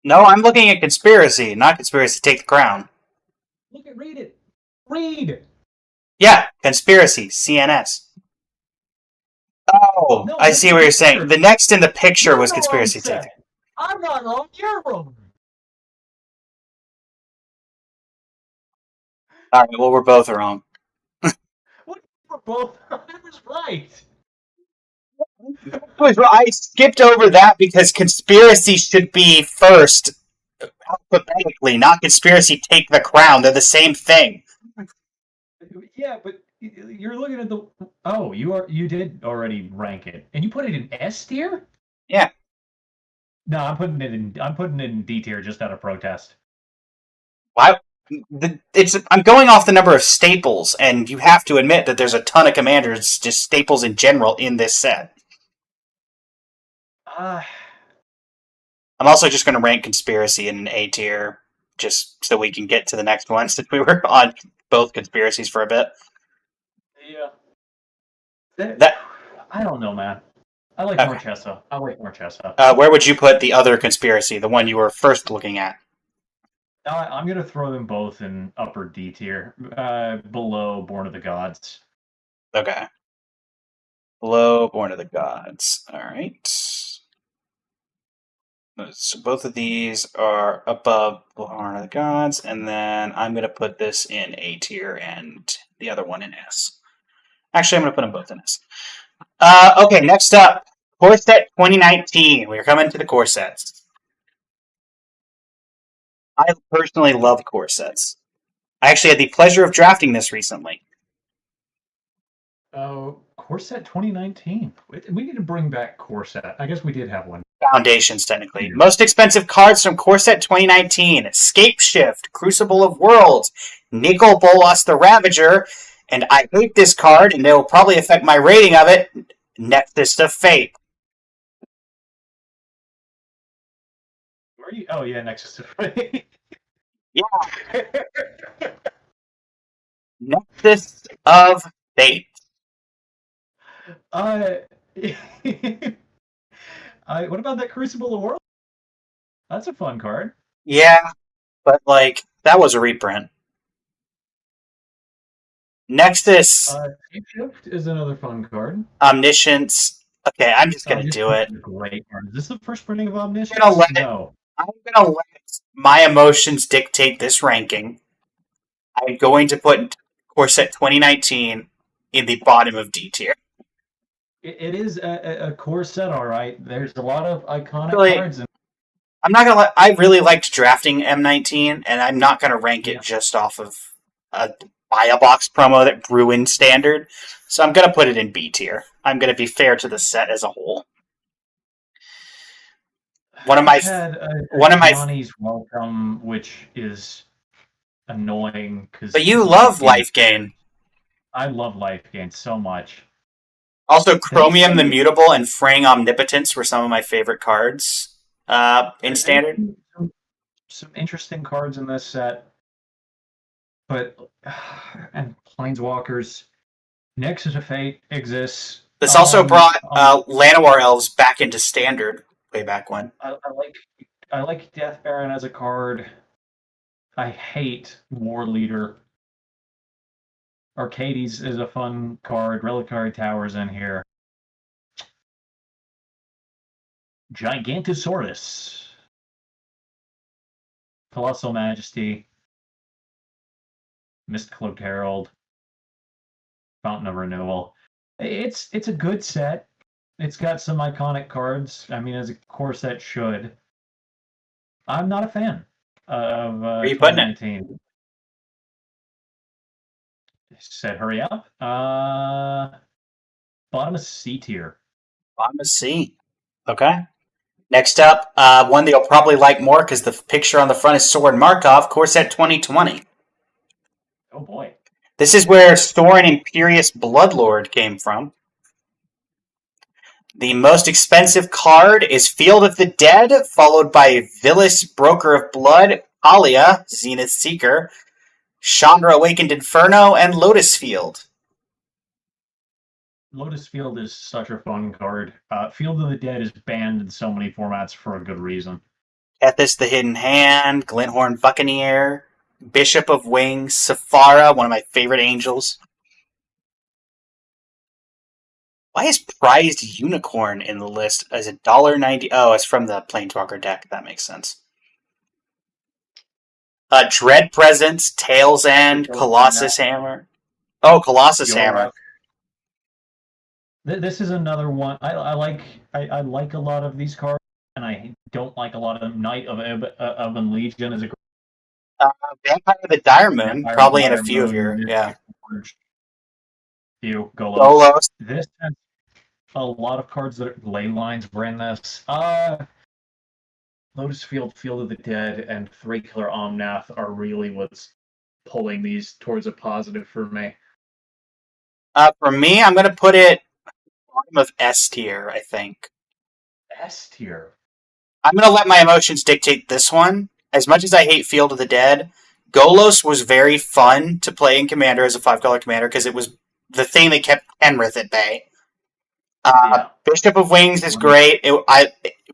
No, I'm looking at Conspiracy, not Conspiracy Take the Crown. Read it. Read! Yeah, Conspiracy, CNS. Oh, No, I look see at what the you're saying. picture. The next in the picture You're was the wrong Conspiracy Take. set. I'm not wrong, you're wrong. All right, well, we're both wrong. What? We're both. I was right. I skipped over that because Conspiracy should be first alphabetically, not Conspiracy Take the Crown. They're the same thing. Yeah, but you're looking at the. Oh, you did already rank it, and you put it in S tier. Yeah. No, I'm putting it in D tier just out of protest. Why? I'm going off the number of staples, and you have to admit that there's a ton of commanders, just staples in general, in this set. Uh, I'm also just going to rank Conspiracy in an A tier, just so we can get to the next one, since we were on both Conspiracies for a bit. yeah. That I don't know, man. I like Okay. Marchesa. I like Marchesa. Where would you put the other Conspiracy, the one you were first looking at? I'm gonna throw them both in upper D tier, below Born of the Gods. Okay. Below Born of the Gods. Alright. So both of these are above Born of the Gods, and then I'm going to put this in A tier and the other one in S. Actually, I'm going to put them both in S. Okay, next up, Core Set 2019. We're coming to the core sets. I personally love core sets. I actually had the pleasure of drafting this recently. Oh, Core Set 2019. We need to bring back Core Set. I guess we did have one. Foundations, technically. Most expensive cards from Core Set 2019. Scape Shift, Crucible of Worlds, Nicol Bolas the Ravager, and I hate this card, and it will probably affect my rating of it, Nexus of Fate. Where are you? Oh, yeah, Nexus of Fate. Yeah. Nexus of Fate. What about that Crucible of Worlds? That's a fun card. Yeah, but, that was a reprint. Nexus. Scape Shift is another fun card. Omniscience. Okay, I'm just going to do it. Great card. Is this the first printing of Omniscience? No. I'm going to let my emotions dictate this ranking. I'm going to put Core Set 2019 in the bottom of D tier. It is a core set, all right. There's a lot of iconic cards. I'm not gonna. I really liked drafting M19, and I'm not gonna rank it just off of a buy a box promo that ruined Standard. So I'm gonna put it in B tier. I'm gonna be fair to the set as a whole. One of my Johnny's Welcome, which is annoying because. But you love Life Gain. I love Life Gain so much. Also, Chromium the Mutable and Fraying Omnipotence were some of my favorite cards in Standard. Some interesting cards in this set. But, and Planeswalkers, Nexus of Fate exists. This also brought Llanowar Elves back into Standard way back when. I like Death Baron as a card. I hate War Leader. Arcades is a fun card. Reliquary Tower's in here. Gigantosaurus. Colossal Majesty. Mist-Cloaked Herald. Fountain of Renewal. It's a good set. It's got some iconic cards. I mean, as a core set should. I'm not a fan of Where are you putting it? 2019. Said hurry up. Bottom of C tier. Bottom of C. Okay. Next up, one that you'll probably like more because the picture on the front is Soren Markov, Core Set 2020. Oh boy. This is where Soren Imperious Bloodlord came from. The most expensive card is Field of the Dead, followed by Villis, Broker of Blood, Alia, Zenith Seeker, Chandra Awakened Inferno, and Lotus Field. Lotus Field is such a fun card. Field of the Dead is banned in so many formats for a good reason. Tethys the Hidden Hand, Glinthorn Buccaneer, Bishop of Wings, Saphara, one of my favorite angels. Why is Prized Unicorn in the list as $1.90? Oh, it's from the Planeswalker deck. That makes sense. Dread Presence, Tail's End, Colossus Hammer. Oh, Colossus Hammer. This is another one. I like a lot of these cards, and I don't like a lot of them. Knight of Ebon Legion is a Vampire of the Dire Moon, probably in a few of your, yeah. You Golos. This has a lot of cards that are, ley lines were in this. Lotus Field, Field of the Dead, and Three Killer Omnath are really what's pulling these towards a positive for me. For me, I'm going to put it bottom of S tier, I think. S tier? I'm going to let my emotions dictate this one. As much as I hate Field of the Dead, Golos was very fun to play in Commander as a 5-color commander because it was the thing that kept Penrith at bay. Bishop of Wings is great.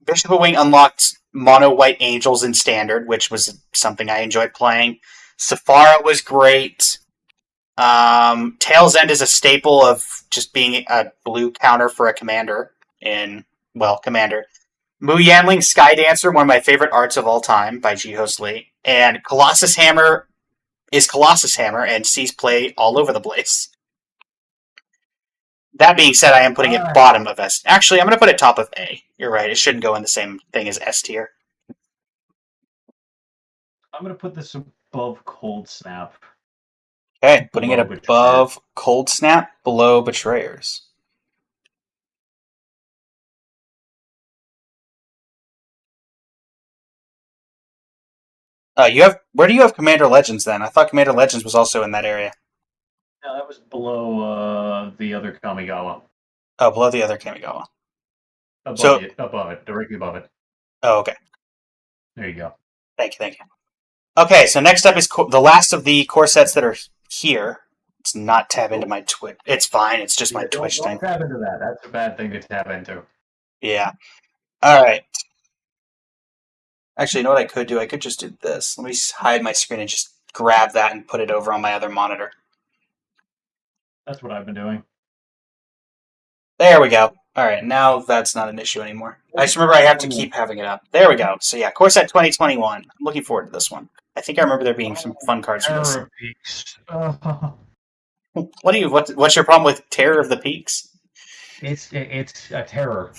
Bishop of Wing unlocked mono white angels in Standard, which was something I enjoyed playing. Saphara was great. Tail's End is a staple of just being a blue counter for a commander Commander. Mu Yanling Sky Dancer, one of my favorite arts of all time by Jihos Lee. And Colossus Hammer is Colossus Hammer and sees play all over the place. That being said, I am putting it bottom of S. Actually, I'm going to put it top of A. You're right. It shouldn't go in the same thing as S tier. I'm going to put this above Cold Snap. Okay, putting it above Cold Snap, below Betrayers. Where do you have Commander Legends then? I thought Commander Legends was also in that area. No, that was below the other Kamigawa. Oh, below the other Kamigawa. Above it, directly above it. Oh, okay. There you go. Thank you. Okay, so next up is the last of the core sets that are here. Let's not tab into my Twitch. It's fine. It's just my Twitch thing. Don't tab into that. That's a bad thing to tab into. Yeah. All right. Actually, you know what I could do? I could just do this. Let me hide my screen and just grab that and put it over on my other monitor. That's what I've been doing. There we go. All right, now that's not an issue anymore. I just remember I have to keep having it up. There we go. So yeah, Core Set 2021. I'm looking forward to this one. I think I remember there being some fun cards from this. What's your problem with Terror of the Peaks? It's a terror.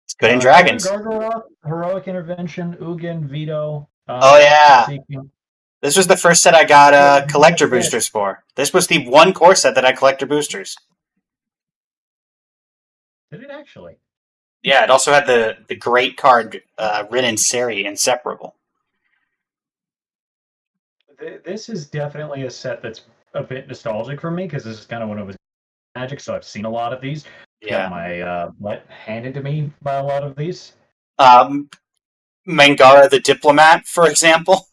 It's good in Dragons. Gargaroth, Heroic Intervention, Ugin, Veto. Oh yeah. This was the first set I got collector boosters for. This was the one core set that I collector boosters. Did it actually? Yeah, it also had the great card Rin and Seri Inseparable. This is definitely a set that's a bit nostalgic for me because this is kind of when it was Magic, so I've seen a lot of these. Yeah. Got my butt handed to me by a lot of these. Mangara the Diplomat, for example.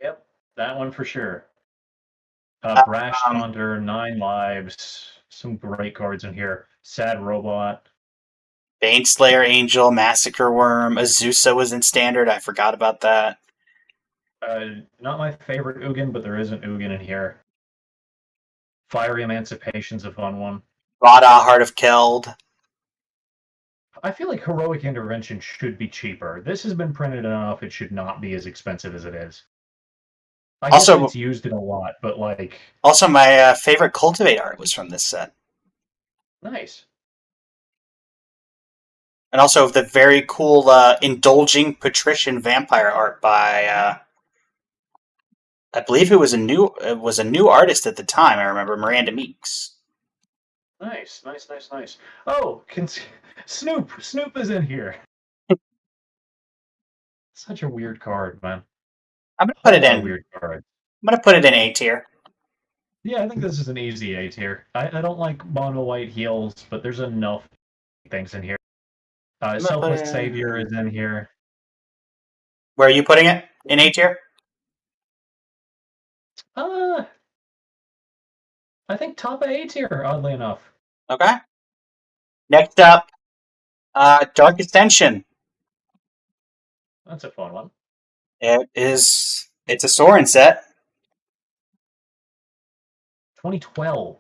Yep, that one for sure. Brash Hunter, 9 Lives, some great cards in here. Sad Robot. Baneslayer Angel, Massacre Worm, Azusa was in Standard. I forgot about that. Not my favorite Ugin, but there is an Ugin in here. Fiery Emancipation's a fun one. Vada, Heart of Keld. I feel like Heroic Intervention should be cheaper. This has been printed enough; it should not be as expensive as it is. I guess it's used in a lot, but like. Also, my favorite Cultivate art was from this set. Nice. And also the very cool indulging patrician vampire art by I believe it was a new artist at the time. I remember Miranda Meeks. Nice. Oh, Snoop. Snoop is in here. Such a weird card, man. I'm gonna A put whole it lot of in. weird cards. I'm gonna put it in A tier. Yeah, I think this is an easy A tier. I don't like mono white heals, but there's enough things in here. I'm gonna put Selfless it Savior is in here. Where are you putting it? In A tier? Uh, I think top of A tier, oddly enough. Okay. Next up, Dark Ascension. That's a fun one. It's a Sorin set. 2012.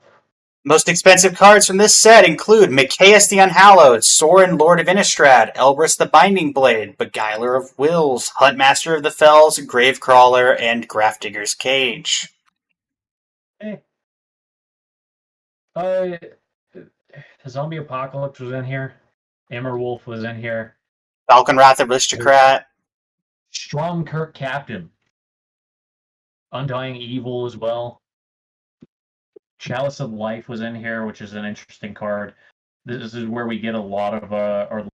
Most expensive cards from this set include Mikaeus the Unhallowed, Sorin Lord of Innistrad, Elbrus the Binding Blade, Beguiler of Wills, Huntmaster of the Fells, Gravecrawler, and Grafdigger's Cage. Eh. Uh, Zombie Apocalypse was in here. Wolf was in here. Falconwrath Aristocrat. Strong Kirk Captain. Undying Evil as well. Chalice of Life was in here, which is an interesting card. This is where we get a lot of our.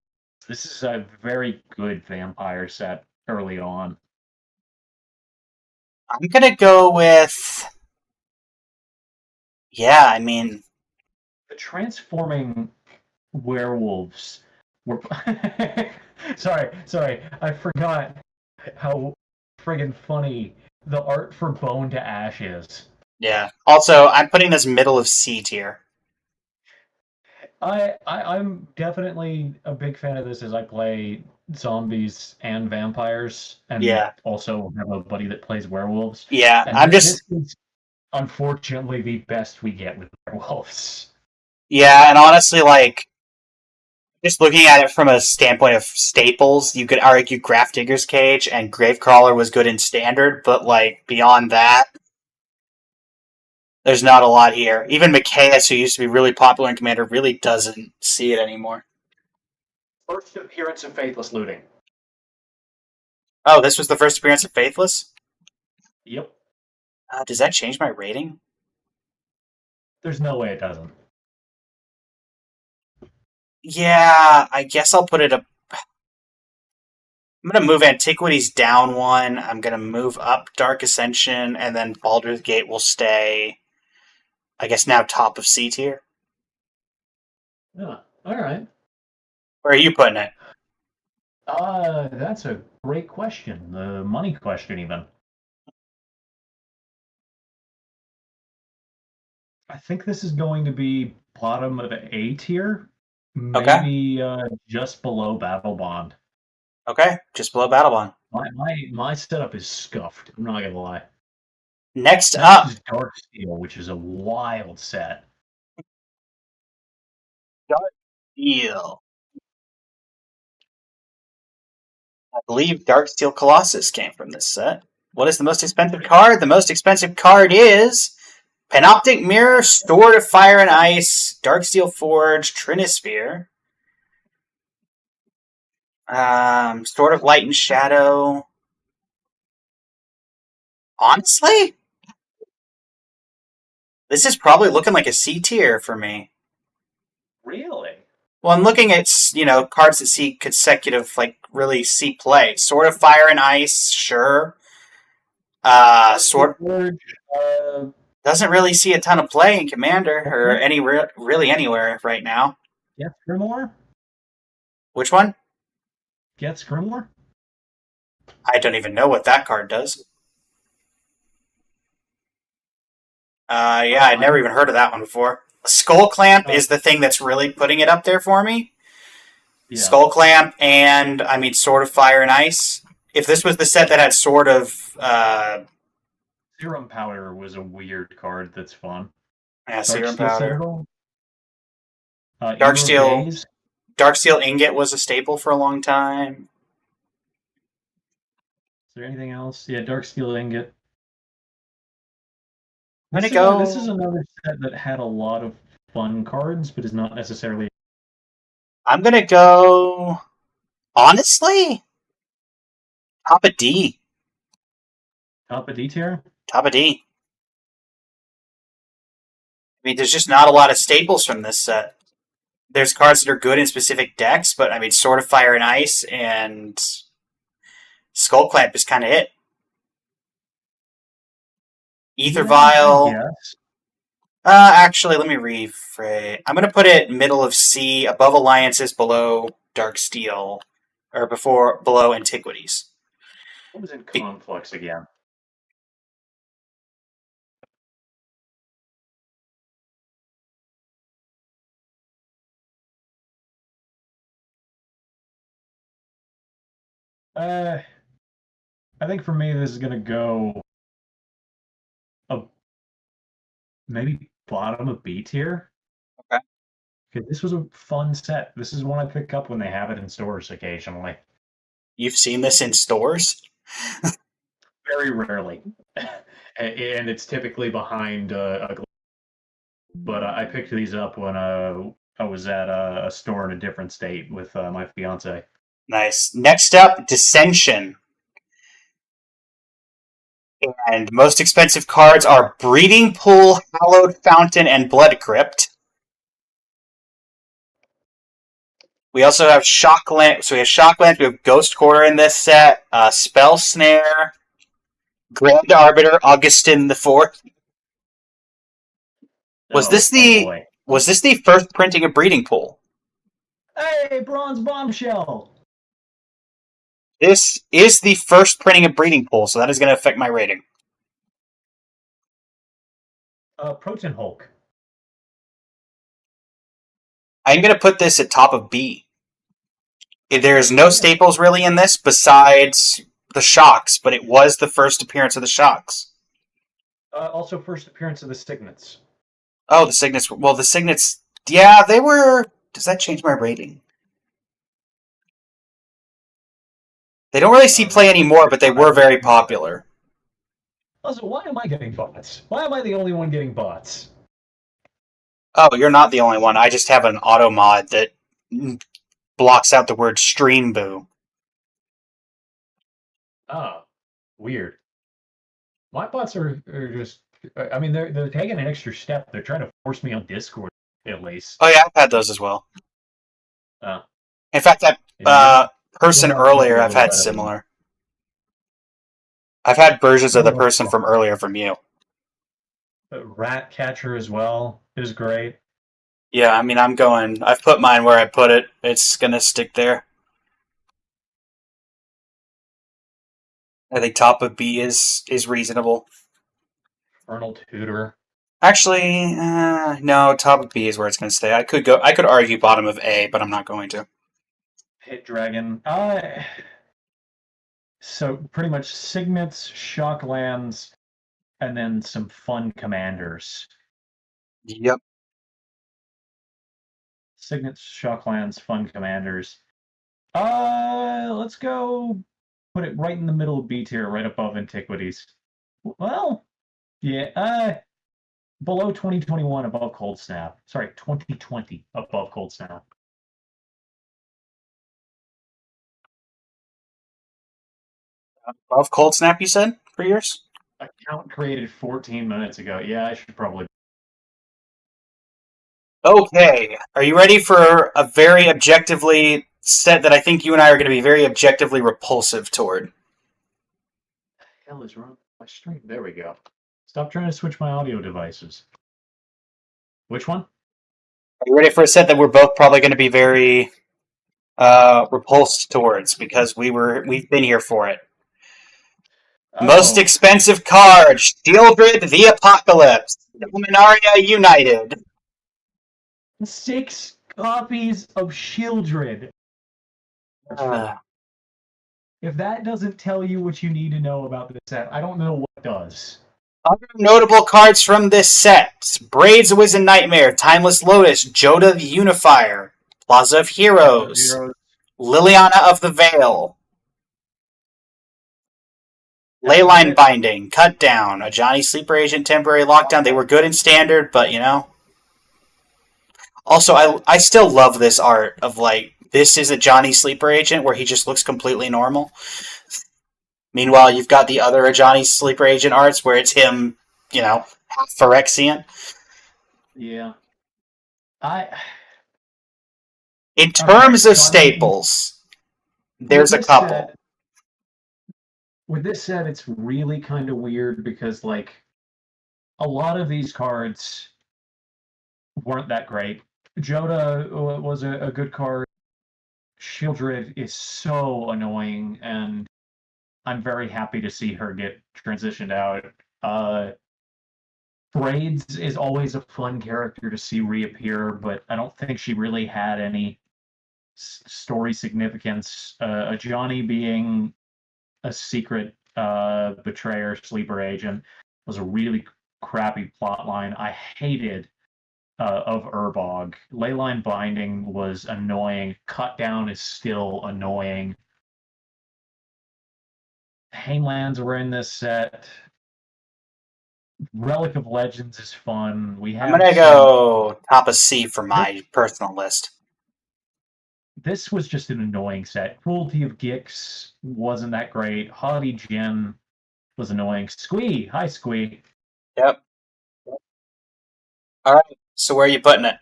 This is a very good vampire set early on. I'm gonna go with. Yeah, I mean. The transforming werewolves were. sorry, I forgot how friggin' funny the art for Bone to Ash is. Yeah. Also, I'm putting this middle of C tier. I'm definitely a big fan of this as I play zombies and vampires, and Yeah. also have a buddy that plays werewolves. Yeah, And I'm this just. is unfortunately the best we get with werewolves. Yeah, and honestly, like. Just looking at it from a standpoint of staples, you could argue Grafdigger's Cage and Gravecrawler was good in standard, but like beyond that, there's not a lot here. Even Mikaeus, who used to be really popular in Commander, really doesn't see it anymore. First appearance of Faithless Looting. Oh, this was the first appearance of Faithless? Yep. Does that change my rating? There's no way it doesn't. Yeah, I guess I'll put it up. I'm going to move Antiquities down one. I'm going to move up Dark Ascension, and then Baldur's Gate will stay, I guess, now top of C tier. Yeah. All right. Where are you putting it? That's a great question. The money question, even. I think this is going to be bottom of A tier, Okay. maybe just below Battle Bond. Okay, just below Battlebond. My setup is scuffed. I'm not gonna lie. Next Next up, is Dark Steel, which is a wild set. Dark Steel. I believe Darksteel Colossus came from this set. What is the most expensive card? The most expensive card is Panoptic Mirror, Sword of Fire and Ice, Darksteel Forge, Trinisphere, Sword of Light and Shadow. Honestly, this is probably looking like a C tier for me. Really? Well, I'm looking at cards that see consecutive, like really see play. Sword of Fire and Ice, sure. Sword Forge, doesn't really see a ton of play in Commander or really anywhere right now. Get Grimoire? Which one? Get Grimoire? I don't even know what that card does. Yeah, I'd never even heard of that one before. Skull Clamp is the thing that's really putting it up there for me. Yeah. Skull Clamp and, Sword of Fire and Ice. If this was the set that had Sword of... Serum Powder was a weird card that's fun. Yeah, Serum Powder. Darksteel Ingot was a staple for a long time. Is there anything else? Yeah, Darksteel Ingot. I'm gonna go. This is another set that had a lot of fun cards, but is not necessarily. I'm gonna go. Honestly, top of D. Top of D tier? Top of D. I mean, there's just not a lot of staples from this set. There's cards that are good in specific decks, but I mean, Sword of Fire and Ice and Skull Clamp is kind of it. Ether Vial. Yes. Actually, let me rephrase. I'm gonna put it middle of C, above Alliances, below Dark Steel, or below Antiquities. What was in Conflux again? I think for me, this is going to go maybe bottom of B tier. Okay. Because this was a fun set. This is one I pick up when they have it in stores occasionally. You've seen this in stores? Very rarely. And it's typically behind a. But I picked these up when I was at a store in a different state with my fiance. Nice. Next up, Dissension. And most expensive cards are Breeding Pool, Hallowed Fountain, and Blood Crypt. We also have Shockland. So we have Shockland. We have Ghost Quarter in this set. Spell Snare, Grand Arbiter, Augustin the Fourth. Was this the first printing of Breeding Pool? Hey, Bronze Bombshell! This is the first printing of Breeding Pool, so that is going to affect my rating. Protein Hulk. I'm going to put this at top of B. There's no staples really in this besides the Shocks, but it was the first appearance of the Shocks. Also, first appearance of the Signets. Oh, the Signets. Well, the Signets. Yeah, they were. Does that change my rating? They don't really see play anymore, but they were very popular. Also, why am I getting bots? Why am I the only one getting bots? Oh, you're not the only one. I just have an auto mod that blocks out the word stream boo. Oh, weird. My bots are just. I mean, they're taking an extra step. They're trying to force me on Discord, at least. Oh yeah, I've had those as well. Oh. In fact, that person earlier, I've had similar. I've had versions of the person from earlier from you. Rat Catcher as well is great. Yeah, I mean, I've put mine where I put it. It's gonna stick there. I think top of B is reasonable. Infernal Tutor. Actually, no, top of B is where it's gonna stay. I could argue bottom of A, but I'm not going to. Pit Dragon. So pretty much Signets, Shocklands, and then some fun commanders. Yep. Signets, Shocklands, fun commanders. Let's go put it right in the middle of B tier, right above Antiquities. Well, yeah, below 2021, above Cold Snap. Sorry, 2020, above Cold Snap. Above Cold Snap, you said, for yours? Account created 14 minutes ago. Yeah, I should probably. Okay, are you ready for a very objectively set that I think you and I are going to be very objectively repulsive toward? What the hell is wrong with my stream? There we go. Stop trying to switch my audio devices. Which one? Are you ready for a set that we're both probably going to be very repulsed towards because we've been here for it? Oh. Most expensive card, Shieldred the Apocalypse, Dominaria United. 6 copies of Shieldred. If that doesn't tell you what you need to know about this set, I don't know what does. Other notable cards from this set: Braids of Wizened Nightmare, Timeless Lotus, Joda the Unifier, Plaza of Heroes, Liliana of the Veil, Leyline Binding, Cut Down, a Johnny Sleeper Agent Temporary Lockdown. They were good in Standard, but you know. Also, I still love this art of like this is a Johnny Sleeper Agent where he just looks completely normal. Meanwhile, you've got the other Johnny Sleeper Agent arts where it's him, half Phyrexian. Yeah. I In okay, terms of so I mean staples, with there's a this couple. set it's really kind of weird because like a lot of these cards weren't that great. Joda was a good card. Shieldred is so annoying, and I'm very happy to see her get transitioned out. Braids is always a fun character to see reappear, but I don't think she really had any story significance. Johnny being a secret betrayer, sleeper agent was a really crappy plot line. I hated of Urbog. Leyline Binding was annoying. Cut Down is still annoying. Hainlands were in this set. Relic of Legends is fun. We I'm have gonna some. go top of C for my personal list. This was just an annoying set. Cruelty of Gix wasn't that great. Haughty Jin was annoying. Squee, hi Squee. Yep. All right. So where are you putting it?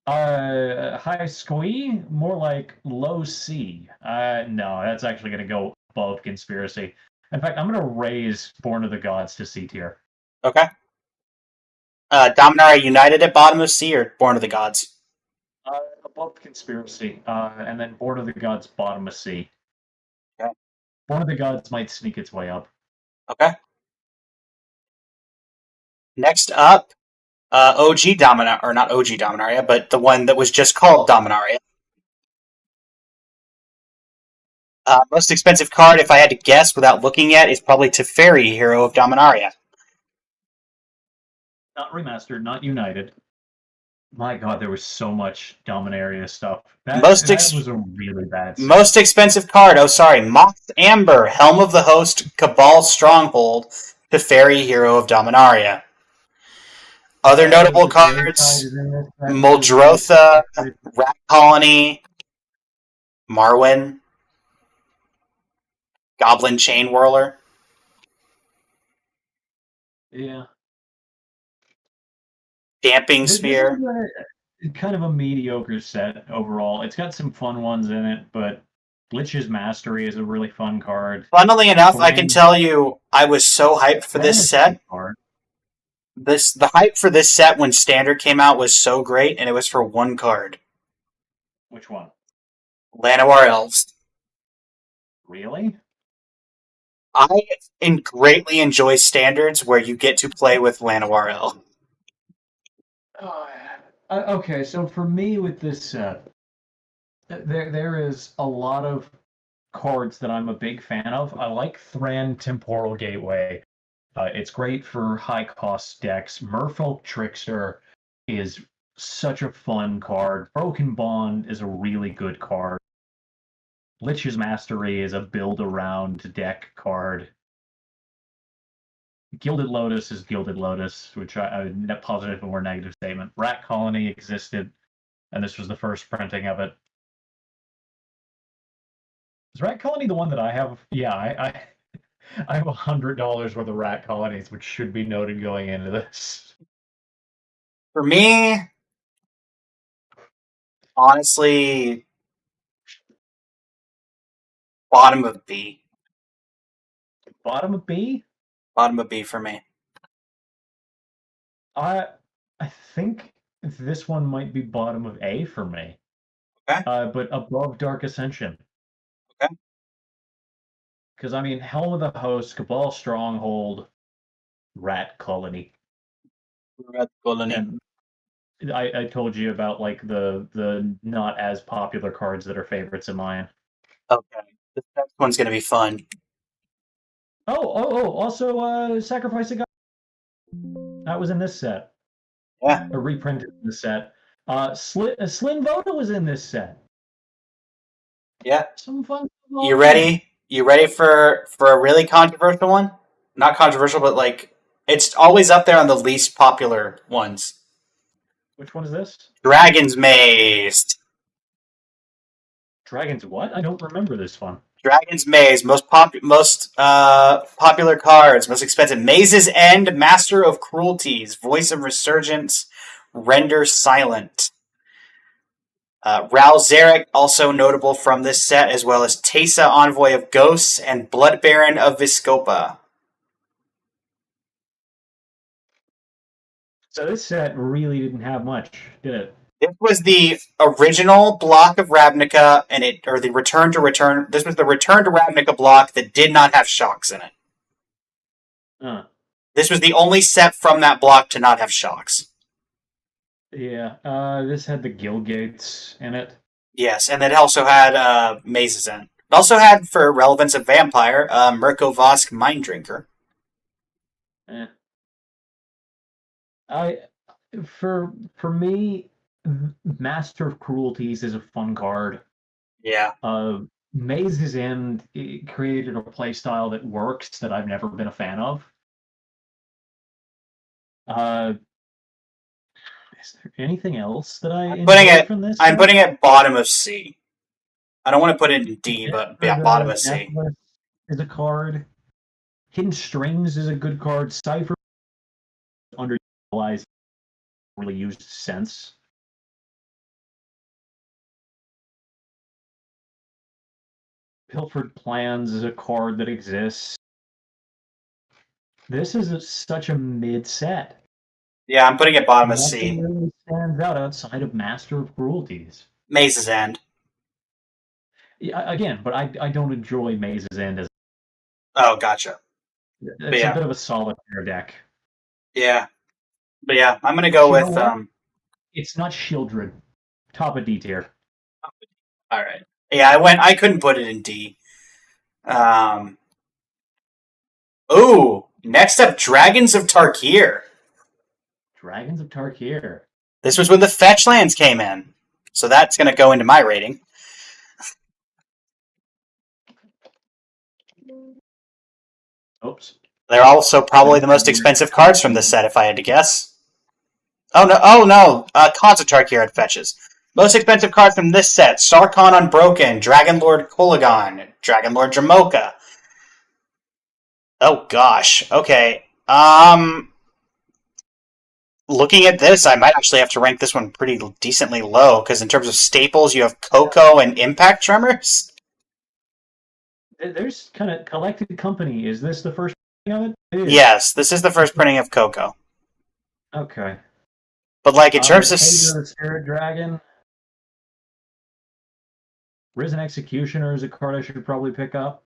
High Squee, more like low C. No, that's actually going to go above Conspiracy. In fact, I'm going to raise Born of the Gods to C tier. Okay. Dominaria United at bottom of C or Born of the Gods? Above Conspiracy, and then Born of the Gods bottom of C. Okay. Born of the Gods might sneak its way up. Okay. Next up, OG Dominaria, or not OG Dominaria, but the one that was just called Dominaria. Most expensive card, if I had to guess without looking yet, is probably Teferi, Hero of Dominaria. Not remastered, not United. My God, there was so much Dominaria stuff. That was a really bad set. Most expensive card, Mox Amber, Helm of the Host, Cabal Stronghold, Teferi, Hero of Dominaria. Other notable cards, Muldrotha, Rat Colony, Marwyn, Goblin Chain Whirler. Yeah. Damping Sphere. This is kind of a mediocre set overall. It's got some fun ones in it, but Lich's Mastery is a really fun card. Funnily enough, I can tell you, I was so hyped for this set. The hype for this set when Standard came out was so great, and it was for one card. Which one? Llanowar Elves. Really? I greatly enjoy Standards where you get to play with Llanowar Elves. Okay, so for me with this set, there is a lot of cards that I'm a big fan of. I like Thran Temporal Gateway. It's great for high cost decks. Merfolk Trickster is such a fun card. Broken Bond is a really good card. Lich's Mastery is a build around deck card. Gilded Lotus is Gilded Lotus, which a positive or negative statement. Rat Colony existed, and this was the first printing of it. Is Rat Colony the one that I have? Yeah, I have $100 worth of Rat Colonies, which should be noted going into this. For me, honestly, bottom of B. Bottom of B? Bottom of B for me. I think this one might be bottom of A for me. Okay. But above Dark Ascension. Okay. Because, I mean, Helm of the Host, Cabal Stronghold, Rat Colony. Rat Colony. And I told you about, like, the not as popular cards that are favorites of mine. Okay. This next one's going to be fun. Also, Sacrifice of God. That was in this set. Yeah. A reprint in the set. Slim Voda was in this set. Yeah. Some fun. You ready? You ready for a really controversial one? Not controversial, but like it's always up there on the least popular ones. Which one is this? Dragon's Maze. Dragon's what? I don't remember this one. Dragon's Maze, most popular cards, most expensive. Maze's End, Master of Cruelties, Voice of Resurgence, Render Silent. Ral Zarek, also notable from this set, as well as Teysa, Envoy of Ghosts, and Blood Baron of Viscopa. So this set really didn't have much, did it? This was the original block of Ravnica, the Return to Return. This was the Return to Ravnica block that did not have shocks in it. This was the only set from that block to not have shocks. Yeah, this had the Guild Gates in it. Yes, and it also had Maze's End. It also had, for relevance of Vampire, Mirko Vosk Mind Drinker. For me, Master of Cruelties is a fun card. Yeah. Maze's End created a playstyle that works that I've never been a fan of. Is there anything else that I enjoy from this? I'm putting it bottom of C. I don't want to put it in D, but yeah, bottom of C. Is a card. Hidden Strings is a good card. Cypher underutilized, really used sense. Pilfered Plans is a card that exists. This is such a mid set. Yeah, I'm putting it bottom of C. Nothing really stands out outside of Master of Cruelties. Maze's End. Yeah, again, but I don't enjoy Maze's End as. Oh, gotcha. It's a bit of a solitaire deck. Yeah, but yeah, I'm gonna go with It's not Shieldred. Top of D tier. All right. Yeah, I couldn't put it in D. Next up, Dragons of Tarkir. Dragons of Tarkir. This was when the fetch lands came in, so that's gonna go into my rating. Oops. They're also probably the most expensive cards from this set, if I had to guess. Oh no! Khans of Tarkir had fetches. Most expensive cards from this set: Sarkhan Unbroken, Dragon Lord Kulagon, Dragon Lord Jamoka. Oh gosh. Okay. Looking at this, I might actually have to rank this one pretty decently low, because in terms of staples, you have Coco and Impact Tremors. There's kind of Collected Company. Is this the first printing of it? Yes, this is the first printing of Coco. Okay. But like in terms of Spirit Dragon, Risen Executioner is a card I should probably pick up.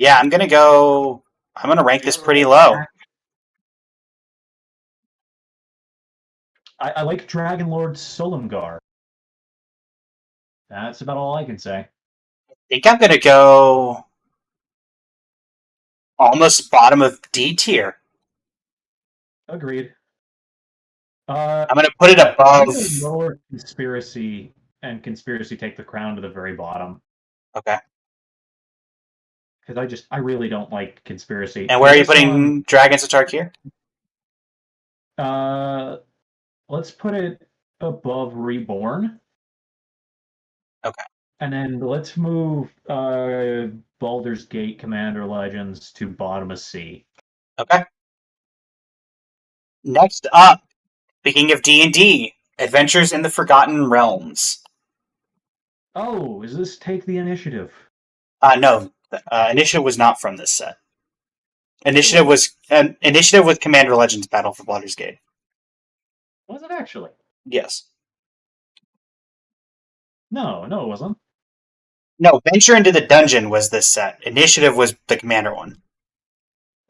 yeah, I'm gonna rank this pretty low. I like Dragon Lord Solumgar. That's about all I can say. I think I'm gonna go almost bottom of D tier. Agreed. I'm gonna put it above. Lower Conspiracy and Conspiracy take the crown to the very bottom. Okay. Because I really don't like Conspiracy. And where are you putting Dragons of Tarkir? Let's put it above Reborn. Okay. And then let's move Baldur's Gate Commander Legends to bottom of C. Okay. Next up, speaking of D&D, Adventures in the Forgotten Realms. Oh, is this Take the Initiative? No. Initiative was not from this set. Initiative was Commander Legends Battle for Baldur's Gate. Was it actually? Yes. No, it wasn't. No, Venture into the Dungeon was this set. Initiative was the Commander one.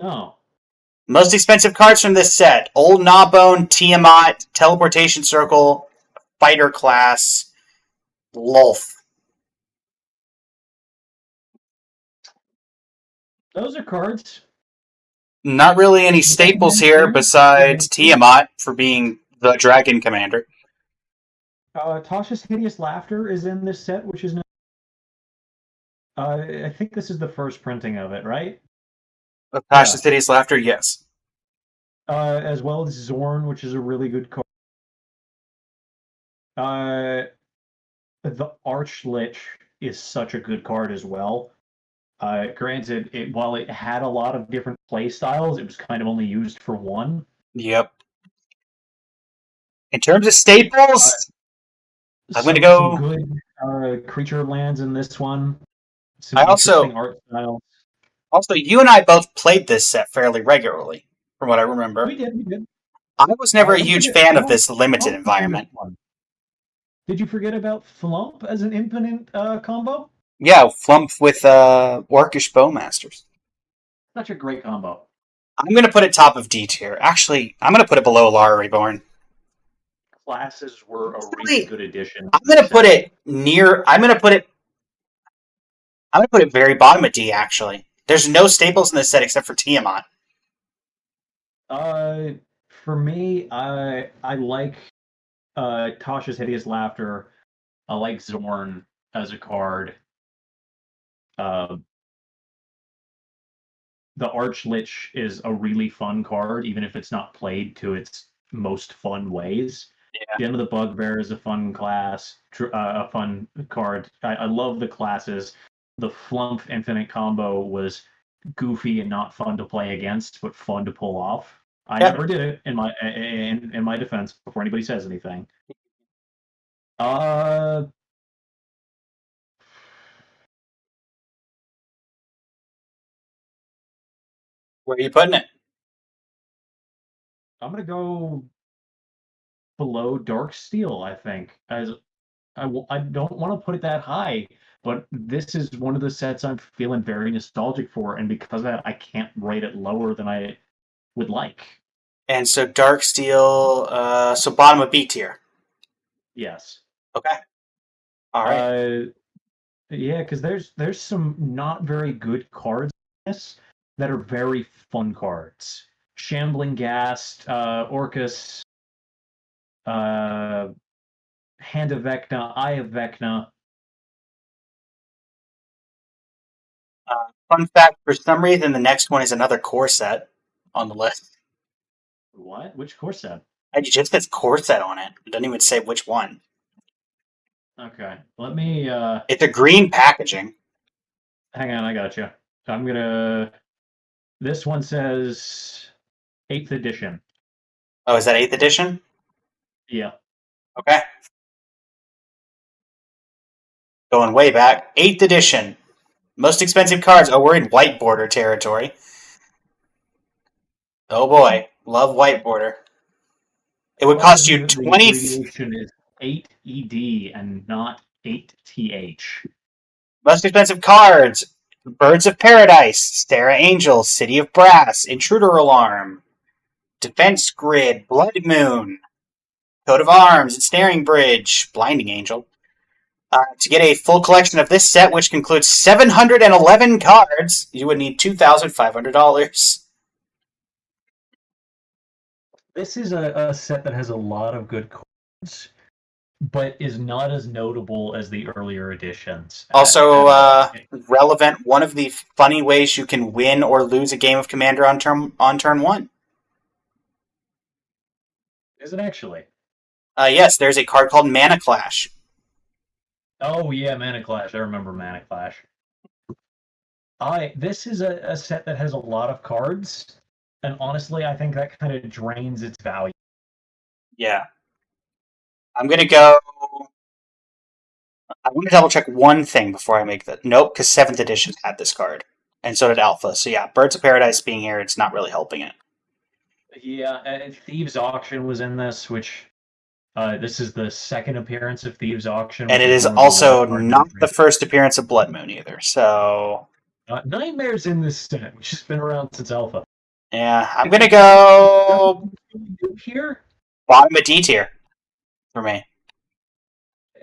Oh. Most expensive cards from this set: Old Gnawbone, Tiamat, Teleportation Circle, Fighter Class, Lulth. Those are cards. Not really any staples here besides Tiamat for being the Dragon Commander. Tasha's Hideous Laughter is in this set, which is I think this is the first printing of it, right? Of Yeah. Passion City's Laughter, yes. As well as Zorn, which is a really good card. The Archlich is such a good card as well. Granted, while it had a lot of different play styles, it was kind of only used for one. Yep. In terms of Uh, staples, I'm going to some go. good creature lands in this one. Some I interesting also, art styles. you and I both played this set fairly regularly, from what I remember. We did, we did. I was never a Don't huge forget fan of Flump. this limited Flump was in this environment. one. Did you forget about Flump as an impotent combo? Yeah, Flump with Orcish Bowmasters. Such a great combo. I'm going to put it top of D tier. Actually, I'm going to put it below Lara Reborn. Classes were a really Really, good addition. I'm going to put it near. I'm going to put it. I'm going to put it very bottom of D. Actually, there's no staples in this set except for Tiamat. Uh, for me, I like Tasha's Hideous Laughter. I like Zorn as a card. Uh, the Archlich is a really fun card, even if it's not played to its most fun ways. Yeah. The End of the Bugbear is a fun class, a fun card. I love the classes. The Flump Infinite combo was goofy and not fun to play against, but fun to pull off. I Yep. never did it in my defense before anybody says anything. Uh, Where are you putting it? I'm gonna go below Dark Steel. I think as I don't want to put it that high, but this is one of the sets I'm feeling very nostalgic for, and because of that, I can't rate it lower than I would like. And so Dark Steel. So bottom of B tier. Yes. Okay. All right. Yeah, because there's some not very good cards in this that are very fun cards. Shambling Ghast, Orcus, uh, Hand of Vecna, Eye of Vecna. Fun fact: for some reason, the next one is another core set on the list. What? Which core set? It just says core set on it. It doesn't even say which one. Okay, let me. It's a green packaging. Hang on, I got you. I'm gonna. This one says 8th edition. Oh, is that 8th edition? Yeah. Okay. Going way back. 8th edition. Most expensive cards. Oh, we're in white border territory. Oh boy. Love white border. It would cost you The 20. abbreviation is 8ED and not 8TH. Most expensive cards. Birds of Paradise. Stara Angel. City of Brass. Intruder Alarm. Defense Grid. Blood Moon. Coat of Arms. Ensnaring Bridge. Blinding Angel. To get a full collection of this set, which includes 711 cards, you would need $2,500. This is a set that has a lot of good cards, but is not as notable as the earlier editions. Also, at all. relevant, one of the funny ways you can win or lose a game of Commander on turn one. Is it actually? Yes, there's a card called Mana Clash. Oh yeah, Mana Clash. I remember Mana Clash. This is a set that has a lot of cards, and honestly, I think that kind of drains its value. Yeah. I'm going to go... I want to double check one thing before I make that. Nope, because 7th edition had this card. And so did Alpha. So yeah, Birds of Paradise being here, it's not really helping it. Yeah, Thieves Auction was in this, which this is the second appearance of Thieves Auction. And it is also not the first appearance of Blood Moon either, so... Nightmare's in this set, which has been around since Alpha. Yeah, I'm going to go... Here? bottom of D tier for me.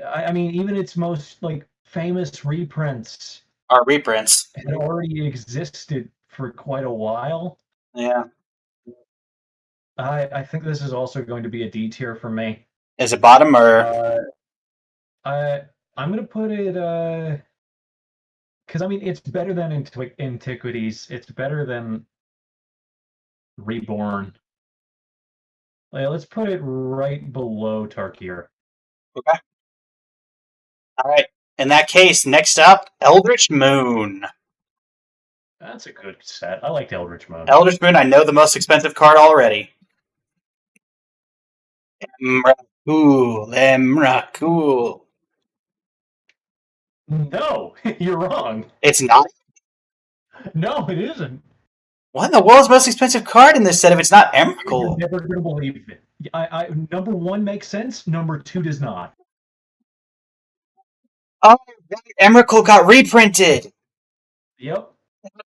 I mean, even its most famous reprints Our reprints. had already existed for quite a while. Yeah. I think this is also going to be a D tier for me. Is it bottom or... I'm going to put it because I mean, it's better than Antiquities. It's better than Reborn. Let's put it right below Tarkir. Okay. All right. In that case, next up, Eldritch Moon. That's a good set. I liked Eldritch Moon. Eldritch Moon, I know the most expensive card already. Emrakul, Emrakul. No, you're wrong. It's not. No, it isn't. What in the world's most expensive card in this set if it's not You're Emrakul? never gonna believe it. Number one makes sense. Number two does not. Oh, Emrakul got reprinted. Yep.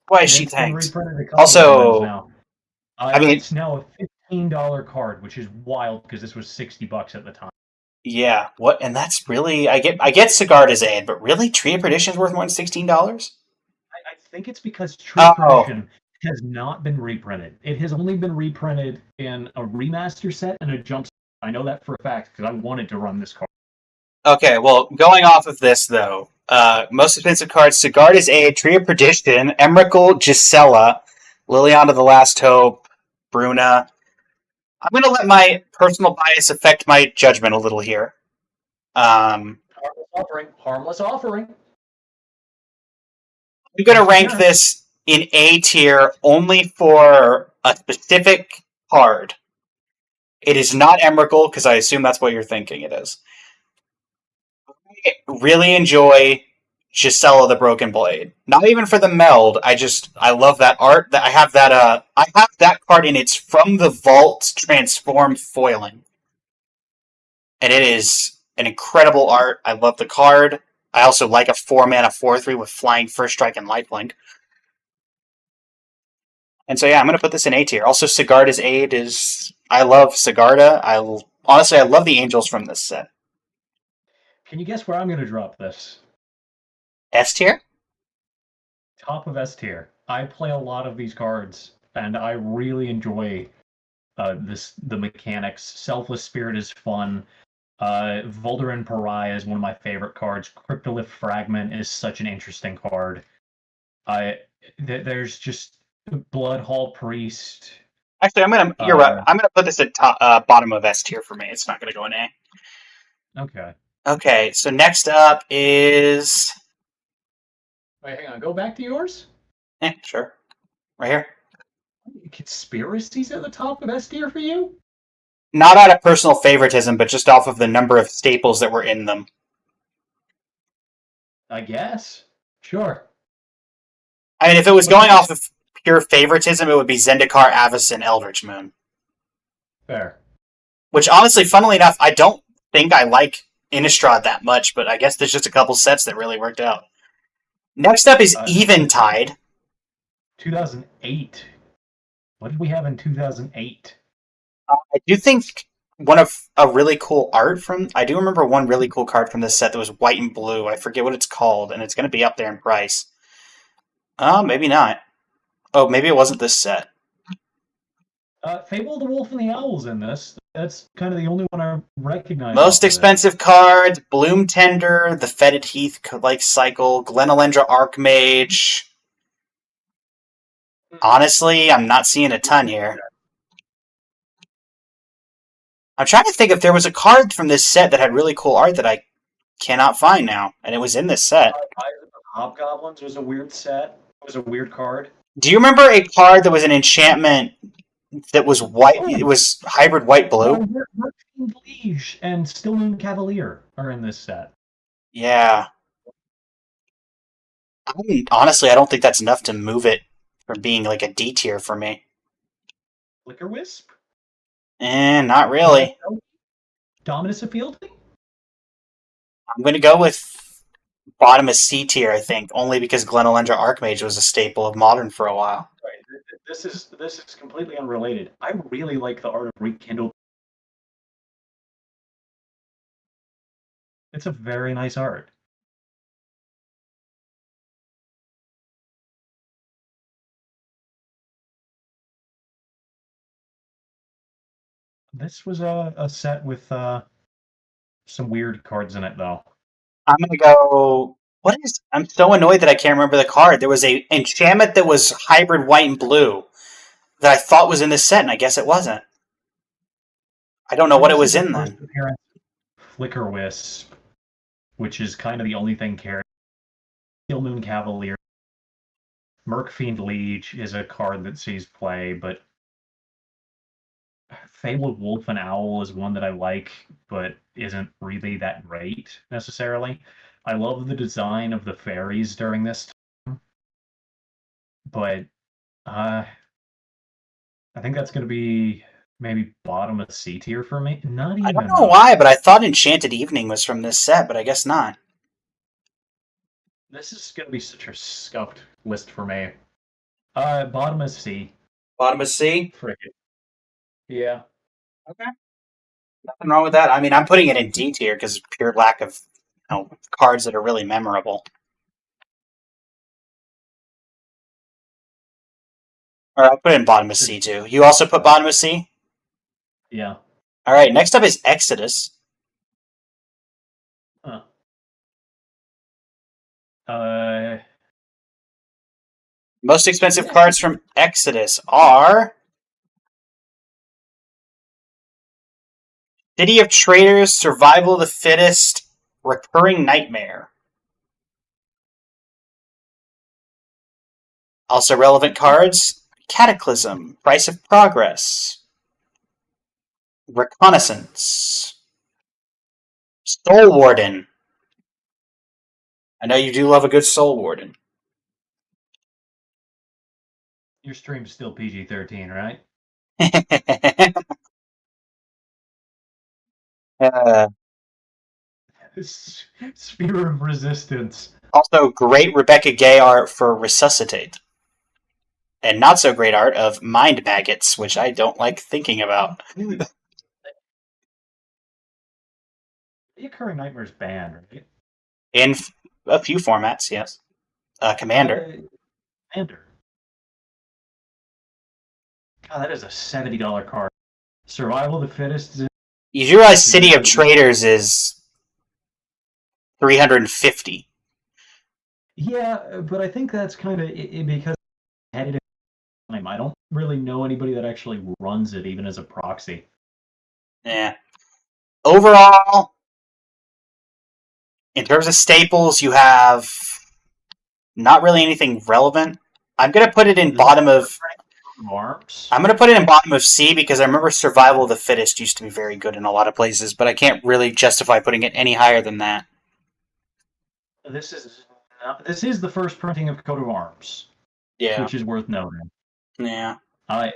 Why is she It's been tanked? reprinted a couple of times Also, now. I mean, It's now a $15 card, which is wild because this was $60 at the time. yeah. What? And that's really I get Sigarda's aid, but really, Tree of Perdition's worth more than $16. I think it's because True Oh, Perdition has not been reprinted. It has only been reprinted in a remaster set and a jump set. I know that for a fact because I wanted to run this card. okay. Well, going off of this though, most expensive cards: Sigarda's aid, Tree of Perdition, Emrakul, Gisela, Liliana the Last Hope, Bruna. I'm going to let my personal bias affect my judgment a little here. Harmless offering. Harmless offering. I'm going to rank this in A tier only for a specific card. It is not Emrakul, because I assume that's what you're thinking it is. I really enjoy Gisela the Broken Blade. Not even for the meld. I love that art. That I have that card in its From the Vault transformed foiling. And it is an incredible art. I love the card. I also like a 4-mana 4/3 with Flying First Strike and Lifelink. And so yeah, I'm going to put this in A tier. Also, Sigarda's aid is... I love Sigarda. Honestly, I love the angels from this set. Can you guess where I'm going to drop this? S tier? Top of S tier. I play a lot of these cards, and I really enjoy the mechanics. Selfless Spirit is fun. Volderin Pariah is one of my favorite cards. Cryptolith Fragment is such an interesting card. There's just Bloodhall Priest. Actually, you're right. I'm gonna put this at bottom of S tier for me. It's not gonna go in A. Okay. Okay, so next up is... Wait, hang on. Go back to yours. Sure. Right here. Conspiracies at the top of S tier for you? Not out of personal favoritism, but just off of the number of staples that were in them. I guess. Sure. I mean, if it was going off of pure favoritism, it would be Zendikar, Avacyn, Eldritch Moon. Fair. Which, honestly, funnily enough, I don't think I like Innistrad that much, but I guess there's just a couple sets that really worked out. Next up is Eventide. 2008. What did we have in 2008? I do think one of a really cool art from... I do remember one really cool card from this set that was white and blue. I forget what it's called, and it's going to be up there in price. Maybe not. Oh, maybe it wasn't this set. Fable of the Wolf and the Owl's in this. That's kind of the only one I recognize. Most expensive cards: Bloom Tender, the Fetid Heath like cycle, Glenalendra Archmage. Honestly, I'm not seeing a ton here. I'm trying to think if there was a card from this set that had really cool art that I cannot find now, and it was in this set. Hobgoblins was a weird set. It was a weird card. Do you remember a card that was an enchantment that was white? It was hybrid white-blue? Liege and Still Moon Cavalier are in this set. Yeah. Honestly, I don't think that's enough to move it from being like a D tier for me. Flicker Wisp? Not really. Dominus Appealty? I'm going to go with bottom of C tier, I think, only because Glenalendra Archmage was a staple of Modern for a while. Right. This is completely unrelated. I really like the art of Rekindled. It's a very nice art. This was a set with some weird cards in it, though. I'm going to go What is? I'm so annoyed that I can't remember the card. There was a enchantment that was hybrid white and blue that I thought was in this set, and I guess it wasn't. I don't know what it This was is the in first then. appearance of Flicker Wisp, which is kind of the only thing carrying. Steel Moon Cavalier. Mercfiend Liege is a card that sees play, but Fabled Wolf and Owl is one that I like, but isn't really that great necessarily. I love the design of the fairies during this time, but I think that's going to be maybe bottom of C tier for me. Not I don't even know why, but I thought Enchanted Evening was from this set, but I guess not. this is going to be such a scuffed list for me. Bottom of C. Bottom of C? Frickin'. Yeah. Okay. Nothing wrong with that. I mean, I'm putting it in D tier because pure lack of cards that are really memorable. Or I'll put it in bottom of C too. You also put bottom of C? Yeah. All right, next up is Exodus. Huh. Most expensive cards from Exodus are City of Traders, Survival of the Fittest, Recurring Nightmare. Also relevant cards, Cataclysm, Price of Progress, Reconnaissance, Soul Warden. I know you do love a good Soul Warden. Your stream's still PG-13, right? uh, Sphere of Resistance. also, great Rebecca Gay art for Resuscitate. And not so great art of Mind Maggots, which I don't like thinking about. The Occurring Nightmare's banned, right? In a few formats, yes. Commander. Commander. God, that is a $70 card. Survival of the Fittest is You do realize City of Traders is $350. Yeah, but I think that's kind of because I had it in time. I don't really know anybody that actually runs it, even as a proxy. Yeah. Overall, in terms of staples, you have not really anything relevant. I'm gonna put it in bottom of. Arms. I'm gonna put it in bottom of C because I remember Survival of the Fittest used to be very good in a lot of places, but I can't really justify putting it any higher than that. This is the first printing of Coat of Arms. Yeah. Which is worth noting. Yeah.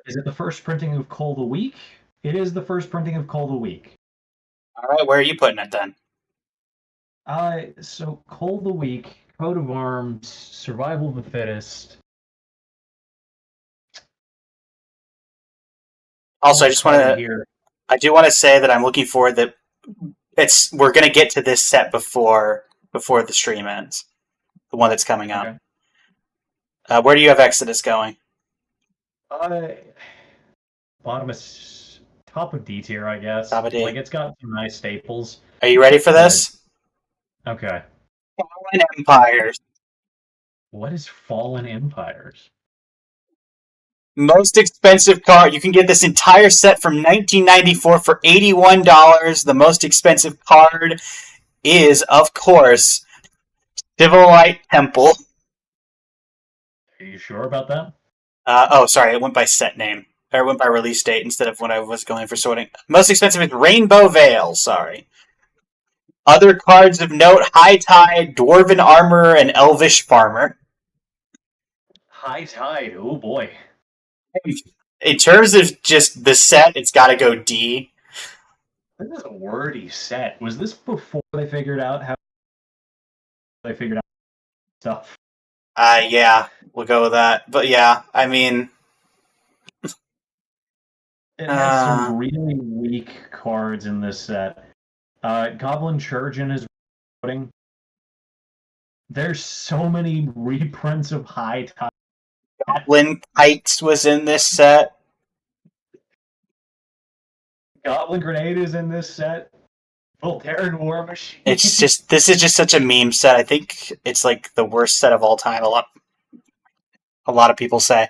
Is it the first printing of Cull the Week? It is the first printing of Cull the Week. All right, where are you putting it then? So Cull the Week, Coat of Arms, Survival of the Fittest. Also, I do want to say that I'm looking forward that we're going to get to this set before the stream ends, the one that's coming up. Okay. Where do you have Exodus going? Bottom is top of D tier, I guess. Top of D. Like it's got some nice staples. Are you ready for this? Okay. Fallen Empires. What is Fallen Empires? Most expensive card. You can get this entire set from 1994 for $81. The most expensive card is, of course, Civilite Temple. Are you sure about that? Sorry, it went by set name. Or it went by release date instead of when I was going for sorting. Most expensive is Rainbow Veil, sorry. Other cards of note, High Tide, Dwarven Armor, and Elvish Farmer. High Tide, oh boy. In terms of just the set, it's got to go D. This is a wordy set. Was this before they figured out stuff? Yeah, we'll go with that. But yeah, I mean, it has some really weak cards in this set. Goblin Churgeon is voting. There's so many reprints of High Tide. Goblin Pikes was in this set. Goblin Grenade is in this set. Voltaren War Machine. It's just this is just such a meme set. I think it's like the worst set of all time. A lot of people say.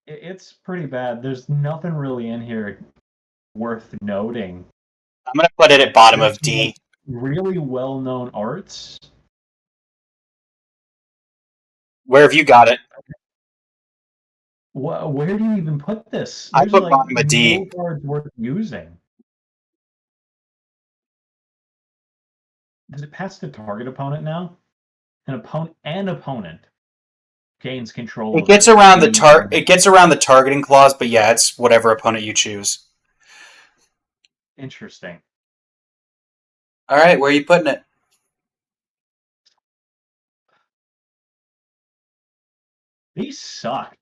It's pretty bad. There's nothing really in here worth noting. I'm gonna put it at bottom There's of some, like, D. really well-known arts. Where have you got it? Where do you even put this? I There's put like bottom of no D. cards worth using. Does it pass the target opponent now? An opponent gains control It of gets it. around the Any opponent. it gets around the targeting clause, but yeah, it's whatever opponent you choose. Interesting. All right, where are you putting it? These suck.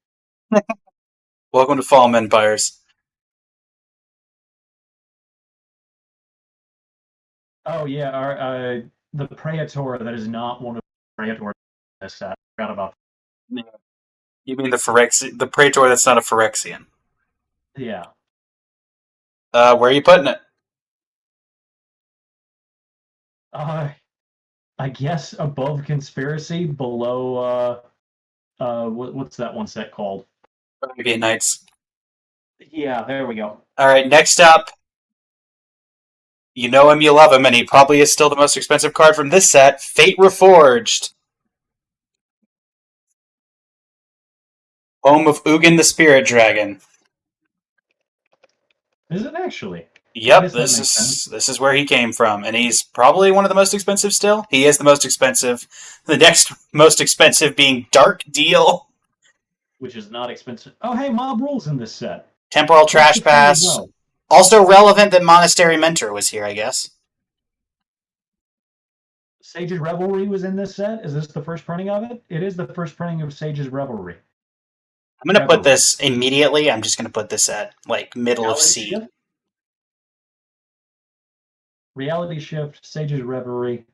Welcome to Fallen Empires. Oh yeah, the Praetor that is not one of the Praetors in this set. I forgot about Yeah. You mean the Praetor that's not a Phyrexian. that. Yeah. Where are you putting it? I guess above conspiracy, below what's that one set called? Arabian Nights. Yeah, there we go. All right, next up, you know him, you love him, and he probably is still the most expensive card from this set, Fate Reforged. Home of Ugin the Spirit Dragon. Is it actually? I Yep, guess that makes sense. this is where he came from, and he's probably one of the most expensive still. He is the most expensive. The next most expensive being Dark Deal. Which is not expensive. Oh, hey, Mob Rules in this set. Temporal That's Trash the thing as Pass. well. Also relevant that Monastery Mentor was here, I guess. Sage's Revelry was in this set. Is this the first printing of it? It is the first printing of Sage's Revelry. I'm going to put this immediately. I'm just going to put this at, like, middle of Reality C. Shift? Reality Shift, Sage's Revelry,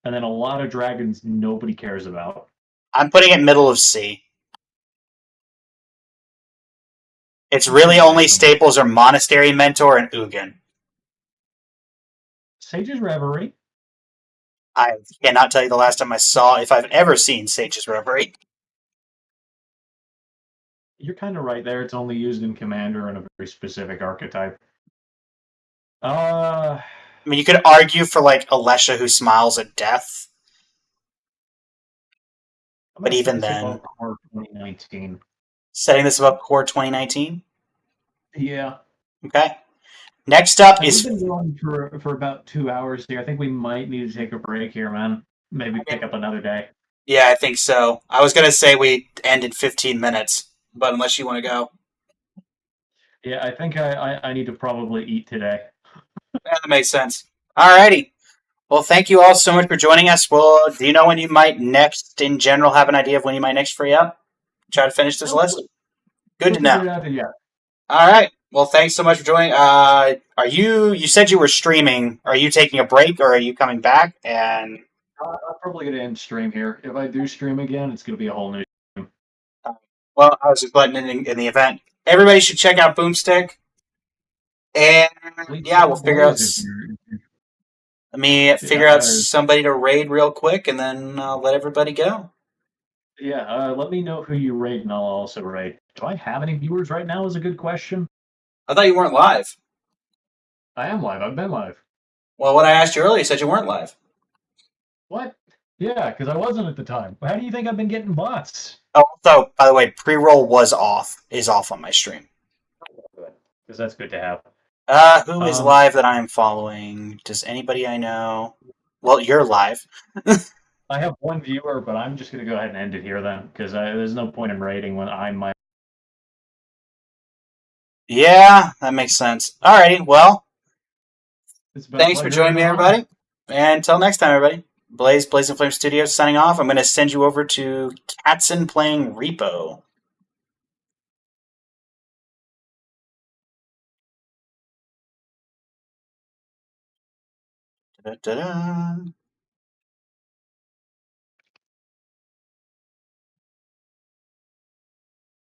and then a lot of dragons nobody cares about. I'm putting it middle of C. Its really only staples are Monastery Mentor and Ugin. Sage's Reverie. I cannot tell you the last time I saw, if I've ever seen Sage's Reverie. You're kind of right there. It's only used in Commander and a very specific archetype. I mean, you could argue for, like, Alesha who smiles at death. But even then, Core 2019. setting this above Core 2019. Yeah. Okay. Next up We've is. been going for about 2 hours here. I think we might need to take a break here, man. Maybe pick up another day. Yeah, I think so. I was going to say we end in 15 minutes, but unless you want to go. Yeah, I think I need to probably eat today. That makes sense. Alrighty. Well, thank you all so much for joining us. Well, do you know when you might next, in general, have an idea of when you might next free up? Try to finish this list? Good to know. All right. Well, thanks so much for joining. You said you were streaming. Are you taking a break or are you coming back? And I'm probably going to end stream here. If I do stream again, it's going to be a whole new stream. Well, I was just letting in the event. Everybody should check out Boomstick. And yeah, we'll figure out. Let me figure out somebody to raid real quick, and then I'll let everybody go. Yeah, let me know who you raid, and I'll also raid. Do I have any viewers right now? Is a good question. I thought you weren't live. I am live. I've been live. Well, when I asked you earlier, you said you weren't live. What? Yeah, because I wasn't at the time. How do you think I've been getting bots? Oh, also, by the way, pre-roll is off on my stream. Because that's good to have. Who is live that I am following? Does anybody I know? Well, you're live. I have one viewer, but I'm just going to go ahead and end it here then, because there's no point in raiding when I might. Yeah, that makes sense. Alrighty, well, thanks for joining me, everybody. And until next time, everybody. Blaze and Flame Studios signing off. I'm going to send you over to Katzen playing Repo. Da-da-da.